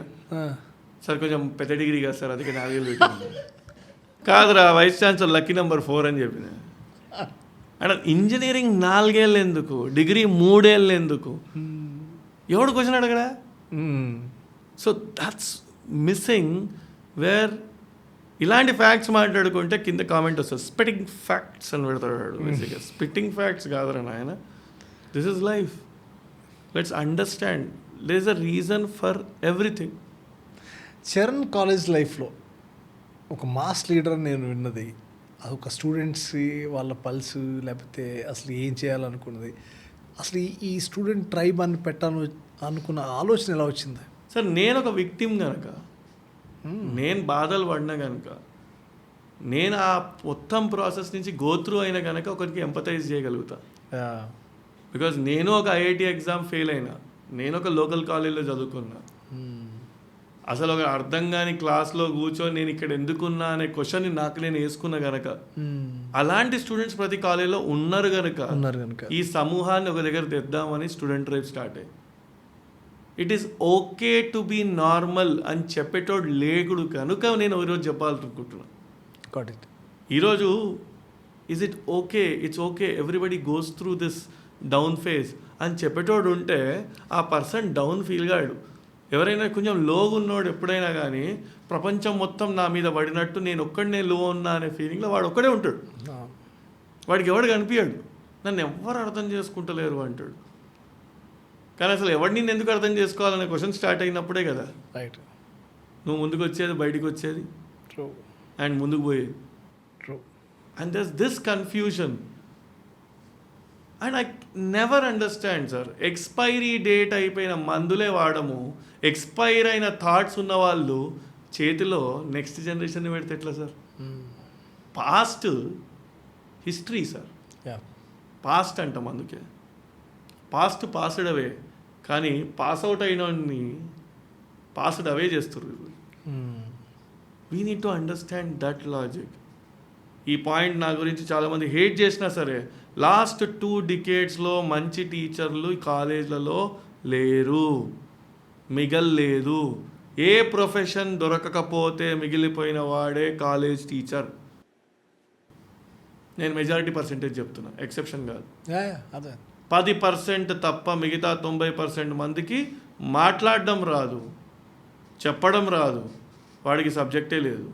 సార్ కొంచెం పెద్ద డిగ్రీ కాదు సార్, అందుకే 4 ఏళ్ళు పెట్టిన. కాదురా వైస్ ఛాన్సలర్ లక్కీ నెంబర్ 4 అని చెప్పిన. అంటే ఇంజనీరింగ్ 4 ఏళ్ళు ఎందుకు, డిగ్రీ 3 ఏళ్ళు ఎందుకు, ఎవడు క్వశ్చన్ అడగడా? So that's missing. వేర్ ఇలాంటి ఫ్యాక్ట్స్ మాట్లాడుకుంటే కింద కామెంట్ వస్తుంది, స్పిట్టింగ్ ఫ్యాక్ట్స్ అని పెడతాడు. బేసిక్గా స్పిట్టింగ్ ఫ్యాక్ట్స్ కాదురా నాయన, this is life. Let's understand there is a reason for everything. Charan college లైఫ్లో ఒక మాస్ లీడర్ నేను విన్నది, అదొక స్టూడెంట్స్ వాళ్ళ పల్స్, లేకపోతే అసలు ఏం చేయాలనుకున్నది, అసలు ఈ స్టూడెంట్ ట్రైబ్ అని పెట్టాను అనుకున్న ఆలోచన ఎలా వచ్చింది? సార్ నేను ఒక విక్టిమ్ కనుక, నేను బాధలు పడినా కనుక, నేను ఆ మొత్తం ప్రాసెస్ నుంచి గోత్రూ అయినా కనుక ఒకరికి ఎంపథైజ్ చేయగలుగుతా. బికాజ్ నేను ఒక ఐఐటి ఎగ్జామ్ ఫెయిల్ అయినా, నేను ఒక లోకల్ కాలేజ్లో చదువుకున్నా, అసలు ఒక అర్థం కాని క్లాస్లో కూర్చొని నేను ఇక్కడ ఎందుకున్నా అనే క్వశ్చన్ నాకు నేను వేసుకున్నా గనక, అలాంటి స్టూడెంట్స్ ప్రతి కాలేజీలో ఉన్నారు గనక ఈ సమూహాన్ని ఒక దగ్గర తెద్దామని స్టూడెంట్ డ్రైవ్ స్టార్ట్ అయ్యి. It is okay to be normal అని చెప్పేటోడు లేకుడు కనుక నేను ఈరోజు చెప్పాలనుకుంటున్నాను. ఈరోజు is it okay, it's okay, everybody goes through this down phase అని చెప్పేటోడు ఉంటే ఆ పర్సన్ డౌన్ ఫీల్ కాడు. ఎవరైనా కొంచెం లోగా ఉన్నోడు ఎప్పుడైనా కానీ ప్రపంచం మొత్తం నా మీద పడినట్టు నేను ఒక్కడనే లో ఉన్నా అనే ఫీలింగ్లో వాడు ఒక్కడే ఉంటాడు. వాడికి ఎవడు కనిపించాడు, నన్ను ఎవరు అర్థం చేసుకుంటలేరు అంటాడు. కానీ అసలు ఎవడు నిన్ను ఎందుకు అర్థం చేసుకోవాలనే క్వశ్చన్ స్టార్ట్ అయినప్పుడే కదా రైట్ నువ్వు ముందుకు వచ్చేది, బయటికి వచ్చేది ట్రూ అండ్ ముందుకు పోయేది. True. And thus this confusion and I never understand sir. Expiry date అయిపోయిన మందులే వాడము, ఎక్స్పైర్ అయిన థాట్స్ ఉన్న వాళ్ళు చేతిలో నెక్స్ట్ జనరేషన్ పెడితే ఎట్లా sir? Past history sir, past అంటాం అందుకే. పాస్ట్ పాస్డ్ అవే, కానీ పాస్అవుట్ అయిన పాస్డ్ అవే చేస్తారు. We need to understand that logic. ఈ పాయింట్ నా గురించి చాలామంది హేట్ చేసినా సరే, లాస్ట్ 2 డికేడ్స్లో మంచి టీచర్లు కాలేజ్లలో లేరు, మిగల్లేదు. ఏ ప్రొఫెషన్ దొరకకపోతే మిగిలిపోయిన వాడే కాలేజ్ టీచర్. నేను మెజారిటీ పర్సెంటేజ్ చెప్తున్నా, ఎక్సెప్షన్ కాదు. అదే 10% తప్ప మిగతా 90% మందికి మాట్లాడడం రాదు, చెప్పడం రాదు, వాడికి సబ్జెక్టే లేదు.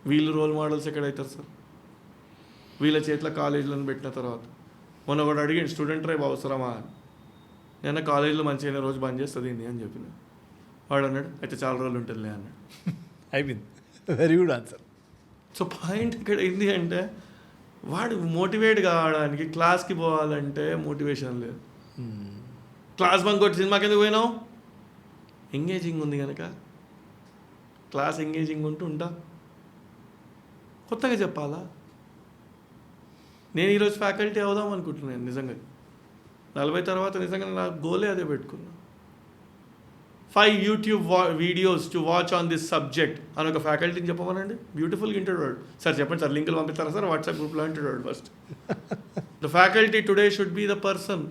వీళ్ళు రోల్ మోడల్స్ ఎక్కడవుతారు సార్? వీళ్ళ చేతిలో కాలేజీలను పెట్టిన తర్వాత మొన్న ఒకటి అడిగాడు, స్టూడెంట్ రేపు అవసరమా అని. నేను కాలేజీలో మంచిగా రోజు బంద్ చేస్తుంది ఏంటి అని చెప్పిన. వాడు అన్నాడు అయితే చాలా రోజులు ఉంటుందిలే అన్నాడు. అయిపోయింది. Very good answer. So point ఇక్కడ ఏంటి అంటే, వాడు మోటివేట్ కావడానికి క్లాస్కి పోవాలంటే మోటివేషన్ లేదు. క్లాస్ బంక్ కొట్టి సినిమాకి ఎందుకు పోయినావు? ఎంగేజింగ్ ఉంది కనుక. క్లాస్ ఎంగేజింగ్ ఉంటా కొత్తగా చెప్పాలా? నేను ఈరోజు ఫ్యాకల్టీ అవుదాం అనుకుంటున్నాను నిజంగా. 40 తర్వాత నిజంగా నా గోలే అదే పెట్టుకున్నా. 5 YouTube videos to watch on this subject అని ఒక ఫ్యాకల్టీని చెప్పమనండి. బ్యూటిఫుల్గా ఇంటాడు వాడు. సార్ చెప్పండి సార్, లింకులు పంపిస్తారా సార్ వాట్సాప్ గ్రూప్లో అంటాడు వాడు. First the faculty today should be the person.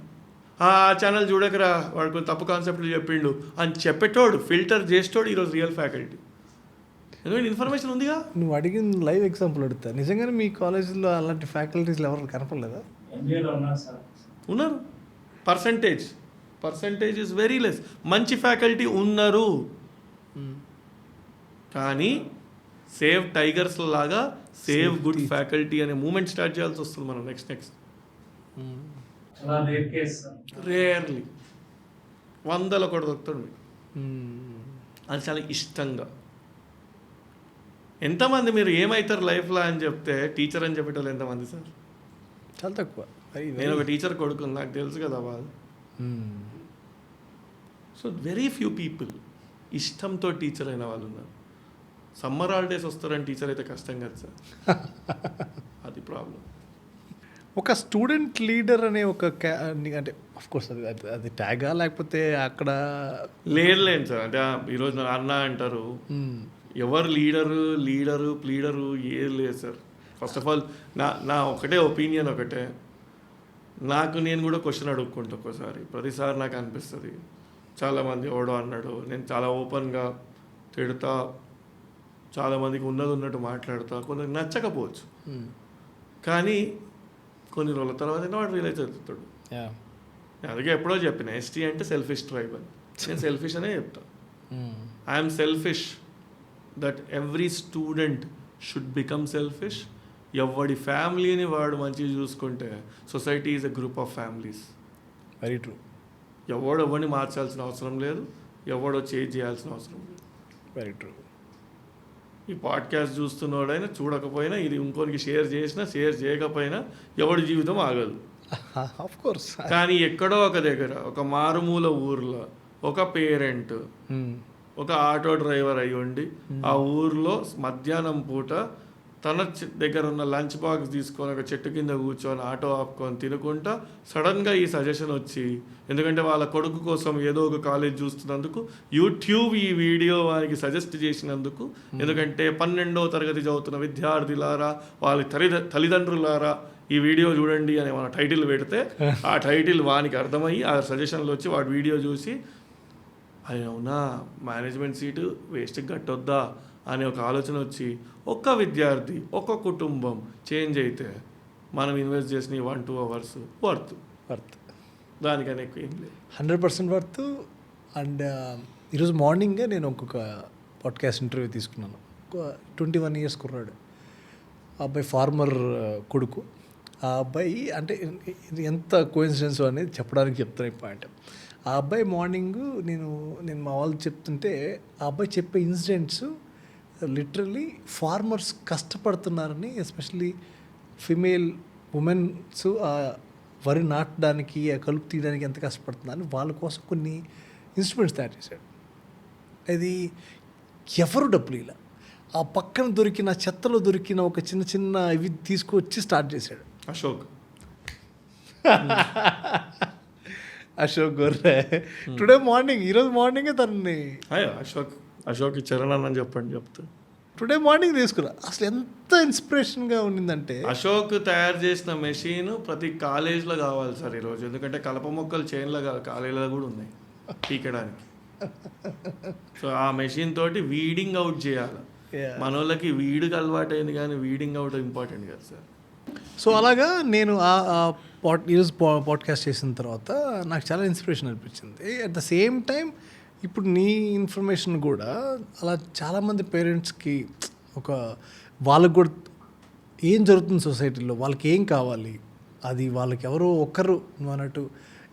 ఆ ఛానల్ చూడకరా, వాడు కొంచెం తప్పు కాన్సెప్ట్లు చెప్పిండు అని చెప్పేటోడు, ఫిల్టర్ చేసేటోడు ఈరోజు రియల్ ఫ్యాకల్టీ. ఎందుకంటే ఇన్ఫర్మేషన్ ఉందిగా. నువ్వు అడిగిన లైవ్ ఎగ్జాంపుల్ అడుగుతా, నిజంగానే మీ కాలేజీలో అలాంటి ఫ్యాకల్టీస్లో ఎవరు కనపడలేదా? ఉన్నారు. Percentage is very less. మంచి ఫ్యాకల్టీ ఉన్నారు, కానీ సేవ్ టైగర్స్ లాగా సేవ్ గుడ్ ఫ్యాకల్టీ అనే మూమెంట్ స్టార్ట్ చేయాల్సి వస్తుంది మనం నెక్స్ట్. రేర్లీ 100 కూడా దొరుకుతాడు మీకు. అది చాలా ఇష్టంగా. ఎంతమంది మీరు ఏమవుతారు లైఫ్లో అని చెప్తే టీచర్ అని చెప్పేటోళ్ళు ఎంతమంది సార్? చాలా తక్కువ. నేను ఒక టీచర్ కొడుకుని, నాకు తెలుసు కదా వాళ్ళు. సో వెరీ ఫ్యూ పీపుల్ ఇష్టంతో టీచర్ అయిన వాళ్ళు ఉన్నారు. సమ్మర్ హాలిడేస్ వస్తారని టీచర్ అయితే కష్టం కదా సార్. అది ప్రాబ్లం. ఒక స్టూడెంట్ లీడర్ అనే ఒక అంటే అఫ్కోర్స్ అది ట్యాగా లేకపోతే అక్కడ లేదులేండి సార్. అంటే ఈరోజు నా అన్న అంటారు, ఎవరు లీడరు ప్లీడరు ఏది లేదు సార్. ఫస్ట్ ఆఫ్ ఆల్ నా ఒకటే ఒపీనియన్ ఒకటే. నేను కూడా క్వశ్చన్ అడుక్కుంటా ఒక్కోసారి. ప్రతిసారి నాకు అనిపిస్తుంది చాలామంది ఎవడో అన్నాడు, నేను చాలా ఓపెన్గా తిడతా, చాలామందికి ఉన్నట్టు మాట్లాడతా, కొందరికి నచ్చకపోవచ్చు, కానీ కొన్ని రోజుల తర్వాత వాడు రియలైజ్ అవుతాడు. అందుకే ఎప్పుడో చెప్పిన, ఎస్టీ అంటే సెల్ఫిష్ ట్రైబ్ అని. నేను సెల్ఫిష్ అనే చెప్తా. I'm selfish that every student should become selfish. ఎవడి ఫ్యామిలీని వాడు మంచిగా చూసుకుంటే society is a group of families. Very true. ఎవరిని మార్చాల్సిన అవసరం లేదు, ఎవడో చేంజ్ చేయాల్సిన అవసరం లేదు. Very true. ఈ పాడ్కాస్ట్ చూస్తున్నవాడైనా చూడకపోయినా, ఇది ఇంకోరికి షేర్ చేసినా షేర్ చేయకపోయినా ఎవడి జీవితం ఆగదు. Of course. కానీ ఎక్కడో ఒక దగ్గర, ఒక మారుమూల ఊర్లో ఒక పేరెంట్ ఒక ఆటో డ్రైవర్ అయి ఉండి ఆ ఊర్లో మధ్యాహ్నం పూట తన దగ్గర ఉన్న లంచ్ బాక్స్ తీసుకొని ఒక చెట్టు కింద కూర్చొని ఆటో ఆపుకొని తినుకుంటా సడన్గా ఈ సజెషన్ వచ్చి, ఎందుకంటే వాళ్ళ కొడుకు కోసం ఏదో ఒక కాలేజ్ చూస్తున్నందుకు యూట్యూబ్ ఈ వీడియో వారికి సజెస్ట్ చేసినందుకు, ఎందుకంటే 12వ తరగతి చదువుతున్న విద్యార్థులారా, వాళ్ళ తల్లిదండ్రులారా ఈ వీడియో చూడండి అని మన టైటిల్ పెడితే ఆ టైటిల్ వానికి అర్థమయ్యి ఆ సజెషన్లు వచ్చి వాడు వీడియో చూసి, అది అవునా మేనేజ్మెంట్ సీటు వేస్ట్కి కట్టొద్దా అనే ఒక ఆలోచన వచ్చి ఒక్క విద్యార్థి ఒక కుటుంబం చేంజ్ అయితే మనం ఇన్వెస్ట్ చేసిన 1-2 అవర్స్ వర్త్ దానికన్నా ఎక్కువ ఏం లేదు. 100% వర్త్. అండ్ ఈరోజు మార్నింగే నేను ఇంకొక పాడ్కాస్ట్ ఇంటర్వ్యూ తీసుకున్నాను. 21 years కుర్రాడు. ఆ అబ్బాయి ఫార్మర్ కొడుకు. ఆ అబ్బాయి అంటే ఇది ఎంత కోఇన్సిడెన్స్ అనేది చెప్పడానికి చెప్తాను ఈ పాయింట్. ఆ అబ్బాయి మార్నింగ్ నేను మా వాళ్ళు చెప్తుంటే ఆ అబ్బాయి చెప్పే ఇన్సిడెంట్స్ లిటరల్లీ ఫార్మర్స్ కష్టపడుతున్నారని, ఎస్పెషల్లీ ఫిమేల్ ఉమెన్స్ వరి నాటడానికి, కలుపు తీయడానికి ఎంత కష్టపడుతున్నారని వాళ్ళ కోసం కొన్ని ఇన్స్ట్రుమెంట్స్ తయారు చేశాడు. అది ఎవరు డబ్బులు ఇలా ఆ పక్కన దొరికిన చెత్తలో దొరికిన ఒక చిన్న ఇవి తీసుకొచ్చి స్టార్ట్ చేశాడు. అశోక్ గొర్రె టుడే మార్నింగ్, ఈరోజు మార్నింగే తనని అశోక్ చరణ్ అని చెప్తా టుడే మార్నింగ్ తీసుకురా. అసలు ఎంత ఇన్స్పిరేషన్గా ఉండిందంటే అశోక్ తయారు చేసిన మెషిన్ ప్రతి కాలేజ్లో కావాలి సార్ ఈరోజు. ఎందుకంటే కలప మొక్కలు చైన్లో కాలేజీలో కూడా ఉన్నాయి పీకడానికి. సో ఆ మెషిన్ తోటి వీడింగ్ అవుట్ చేయాలి. మన వాళ్ళకి వీడుకి అలవాటు అయింది కానీ వీడింగ్ అవుట్ ఇంపార్టెంట్ కదా సార్. సో అలాగా నేను ఈరోజు పాడ్కాస్ట్ చేసిన తర్వాత నాకు చాలా ఇన్స్పిరేషన్ అనిపించింది. అట్ ద సేమ్ టైం ఇప్పుడు నీ ఇన్ఫర్మేషన్ కూడా అలా చాలామంది పేరెంట్స్కి వాళ్ళకు కూడా ఏం జరుగుతుంది సొసైటీలో, వాళ్ళకి ఏం కావాలి, అది వాళ్ళకి ఎవరో ఒక్కరు నువ్వు అన్నట్టు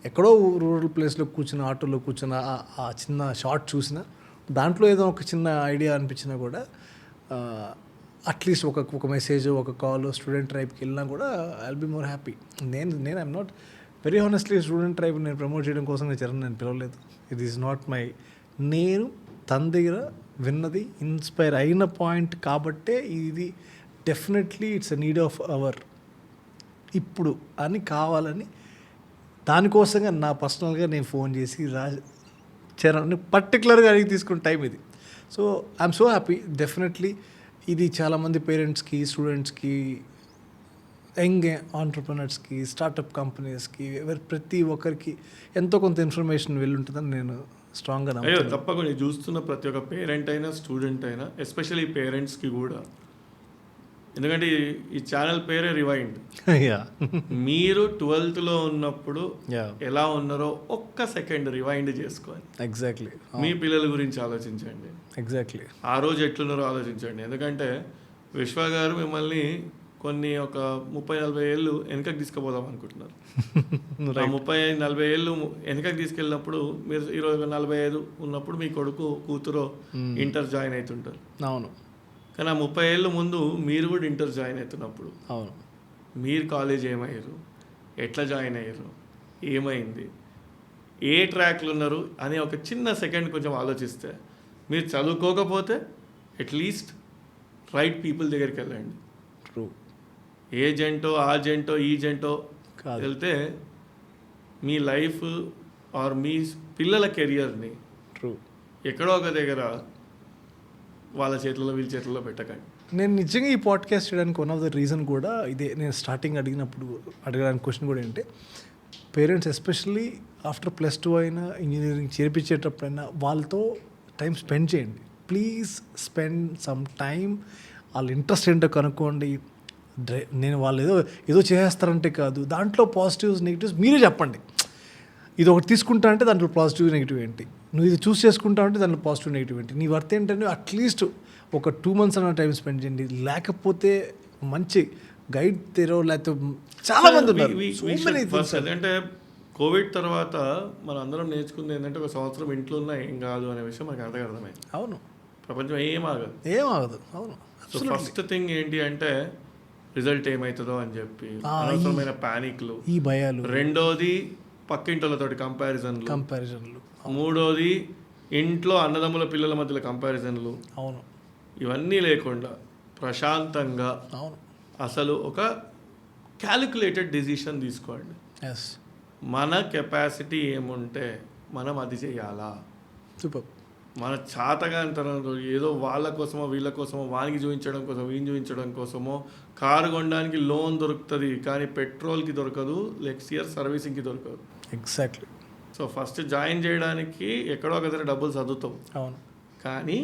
ఎక్కడో రూరల్ ప్లేస్లో కూర్చున్న ఆటోలో కూర్చున్న ఆ చిన్న షార్ట్ చూసినా దాంట్లో ఏదో ఒక చిన్న ఐడియా అనిపించినా కూడా అట్లీస్ట్ ఒక మెసేజ్, ఒక కాల్ స్టూడెంట్ ట్రైబ్కి వెళ్ళినా కూడా I will be more happy. నేను I'm not very honestly student tribe నేను ప్రమోట్ చేయడం కోసం నేను పిలవలేదు. ఇట్ ఈస్ నాట్ మై, నేను తన దగ్గర విన్నది ఇన్స్పైర్ అయిన పాయింట్ కాబట్టే ఇది definitely it's a need of our ఇప్పుడు అని కావాలని దానికోసంగా నా పర్సనల్గా నేను ఫోన్ చేసి చరణ్ పర్టికులర్గా అడిగి తీసుకున్న టైం ఇది. So I'm so happy. Definitely ఇది చాలామంది పేరెంట్స్కి, స్టూడెంట్స్కి, యంగ్ ఆంటర్ప్రినర్స్కి, స్టార్టప్ కంపెనీస్కి, ప్రతి ఒక్కరికి ఎంతో కొంత ఇన్ఫర్మేషన్ వెళ్ళుంటుందని నేను స్ట్రాంగ్గా నమ్ముతాను. తప్పకుండా చూస్తున్న ప్రతి ఒక్క పేరెంట్ అయినా స్టూడెంట్ అయినా ఎస్పెషల్లీ పేరెంట్స్కి కూడా. ఎందుకంటే ఈ ఛానల్ పేరే రివైండ్. మీరు 12th ఉన్నప్పుడు ఎలా ఉన్నారో ఒక్క సెకండ్ రివైండ్ చేసుకోవాలి. ఎగ్జాక్ట్లీ. మీ పిల్లల గురించి ఆలోచించండి. ఎగ్జాక్ట్లీ. ఆ రోజు ఎట్లున్నారో ఆలోచించండి. ఎందుకంటే విశ్వ గారు మిమ్మల్ని కొన్ని ఒక 30-40 ఏళ్ళు వెనకకి తీసుకుపోదాం అనుకుంటున్నారు. 30-40 ఏళ్ళు వెనకకి తీసుకెళ్ళినప్పుడు మీరు ఈరోజు 45 ఉన్నప్పుడు మీ కొడుకు కూతురు ఇంటర్ జాయిన్ అవుతుంటారు. అవును. కానీ ఆ 30 ఏళ్ళ ముందు మీరు కూడా ఇంటర్ జాయిన్ అవుతున్నప్పుడు అవును మీరు కాలేజ్ ఏమయ్యారు, ఎట్లా జాయిన్ అయ్యారు, ఏమైంది, ఏ ట్రాక్లు ఉన్నారు అని ఒక చిన్న సెకండ్ కొంచెం ఆలోచిస్తే, మీరు చదువుకోకపోతే అట్లీస్ట్ రైట్ పీపుల్ దగ్గరికి వెళ్ళండి. ట్రూ. ఏ జంటో ఆ జంటో ఈ జంటో వెళ్తే మీ లైఫ్ ఆర్ మీ పిల్లల కెరియర్ని ట్రూ ఎక్కడో ఒక దగ్గర వాళ్ళ చేతుల్లో వీళ్ళ చేతుల్లో పెట్టకండి. నేను నిజంగా ఈ పాడ్కాస్ట్ చేయడానికి వన్ ఆఫ్ ద రీజన్ కూడా ఇదే. నేను స్టార్టింగ్ అడగడానికి క్వశ్చన్ కూడా ఏంటంటే, పేరెంట్స్ ఎస్పెషల్లీ ఆఫ్టర్ +2 అయినా ఇంజనీరింగ్ చేర్పించేటప్పుడైనా వాళ్ళతో టైం స్పెండ్ చేయండి. Please spend some time. వాళ్ళ ఇంట్రెస్ట్ ఏంటో కనుక్కోండి. నేను వాళ్ళు ఏదో చేసేస్తారంటే కాదు, దాంట్లో పాజిటివ్స్ నెగిటివ్స్ మీరే చెప్పండి. ఇది ఒకటి తీసుకుంటా అంటే దాంట్లో పాజిటివ్ నెగిటివ్ ఏంటి, నువ్వు ఇది చూస్ చేసుకుంటా అంటే దాంట్లో పాజిటివ్ నెగిటివ్ ఏంటి, నీ వర్త్ ఏంటంటే అట్లీస్ట్ ఒక 2 months అన్న టైం స్పెండ్ చేయండి. లేకపోతే మంచి గైడ్ తెరో, లేకపోతే చాలా మంది ఉన్నారు. ఎందుకంటే కోవిడ్ తర్వాత మనం అందరం నేర్చుకుంది ఏంటంటే, ఒక సంవత్సరం ఇంట్లో ఉన్నా ఏం కాదు అనే విషయం మనకు అర్థమైంది. అవును. ప్రపంచం ఏమాగదు. అవును. సో ఫస్ట్ థింగ్ ఏంటి అంటే రిజల్ట్ ఏమవుతుందో అని చెప్పి అనవసరమైన ప్యానిక్లు, ఈ భయాలు. రెండోది పక్కింటోళ్ళతోటి కంపారిజన్లు. మూడోది ఇంట్లో అన్నదమ్ముల పిల్లల మధ్యలో కంపారిజన్లు. అవును. ఇవన్నీ లేకుండా ప్రశాంతంగా అసలు ఒక క్యాలిక్యులేటెడ్ డెసిషన్ తీసుకోండి. మన కెపాసిటీ ఏముంటే మనం అది చేయాలా. సూపర్. మన చాతగానితనంతో ఏదో వాళ్ళ కోసమో వీళ్ళ కోసమో, వానికి చూపించడం కోసం వీని చూపించడం కోసమో కారు కొనడానికి లోన్ దొరుకుతుంది కానీ పెట్రోల్కి దొరకదు, నెక్స్ట్ ఇయర్ సర్వీసింగ్కి దొరకదు. ఎగ్జాక్ట్లీ. సో ఫస్ట్ జాయిన్ చేయడానికి ఎక్కడో ఒక దగ్గర డబ్బులు చదువుతాం. అవును. కానీ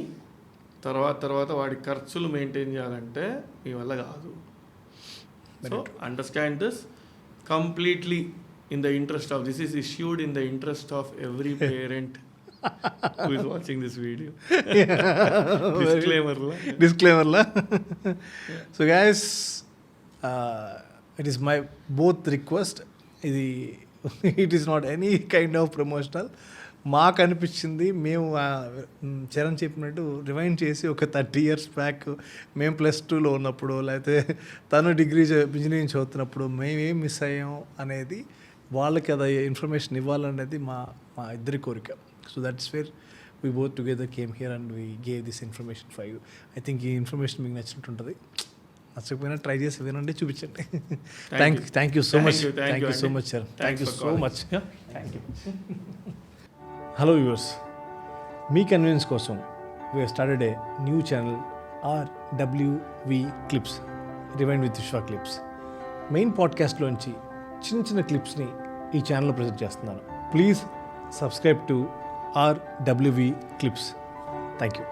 తర్వాత వాడి ఖర్చులు మెయింటైన్ చేయాలంటే మీ వల్ల కాదు. So understand this completely in the interest of, this is issued in the interest of every parent who is watching this video. Disclaimer. So guys, it is my both request. It is not any kind of promotional. మాకు అనిపించింది, మేము చరణ్ చెప్పినట్టు rewind చేసి ఒక 30 years back మేము +2లో ఉన్నప్పుడు, లేకపోతే తను డిగ్రీ ఇంజనీరింగ్ చదువుతున్నప్పుడు మేము ఏం మిస్ అయ్యాం అనేది వాళ్ళకి అది ఇన్ఫర్మేషన్ ఇవ్వాలనేది మా ఇద్దరి కోరిక. So that's where we both together came here and we gave this information for you. I think ఈ ఇన్ఫర్మేషన్ మీకు నచ్చినట్టుంటుంది. నచ్చకపోయినా ట్రై చేసి వినండి, చూపించండి. Thank you so much. Thank you so much sir. Thank you so much. Thank you. Hello viewers, మీ convenience కోసం we started a new channel RWV clips, rewind with Vishwa clips. Main పాడ్కాస్ట్లోంచి చిన్న క్లిప్స్ని ఈ ఛానల్లో ప్రజెంట్ చేస్తున్నాను. Please subscribe to RWV clips. Thank you.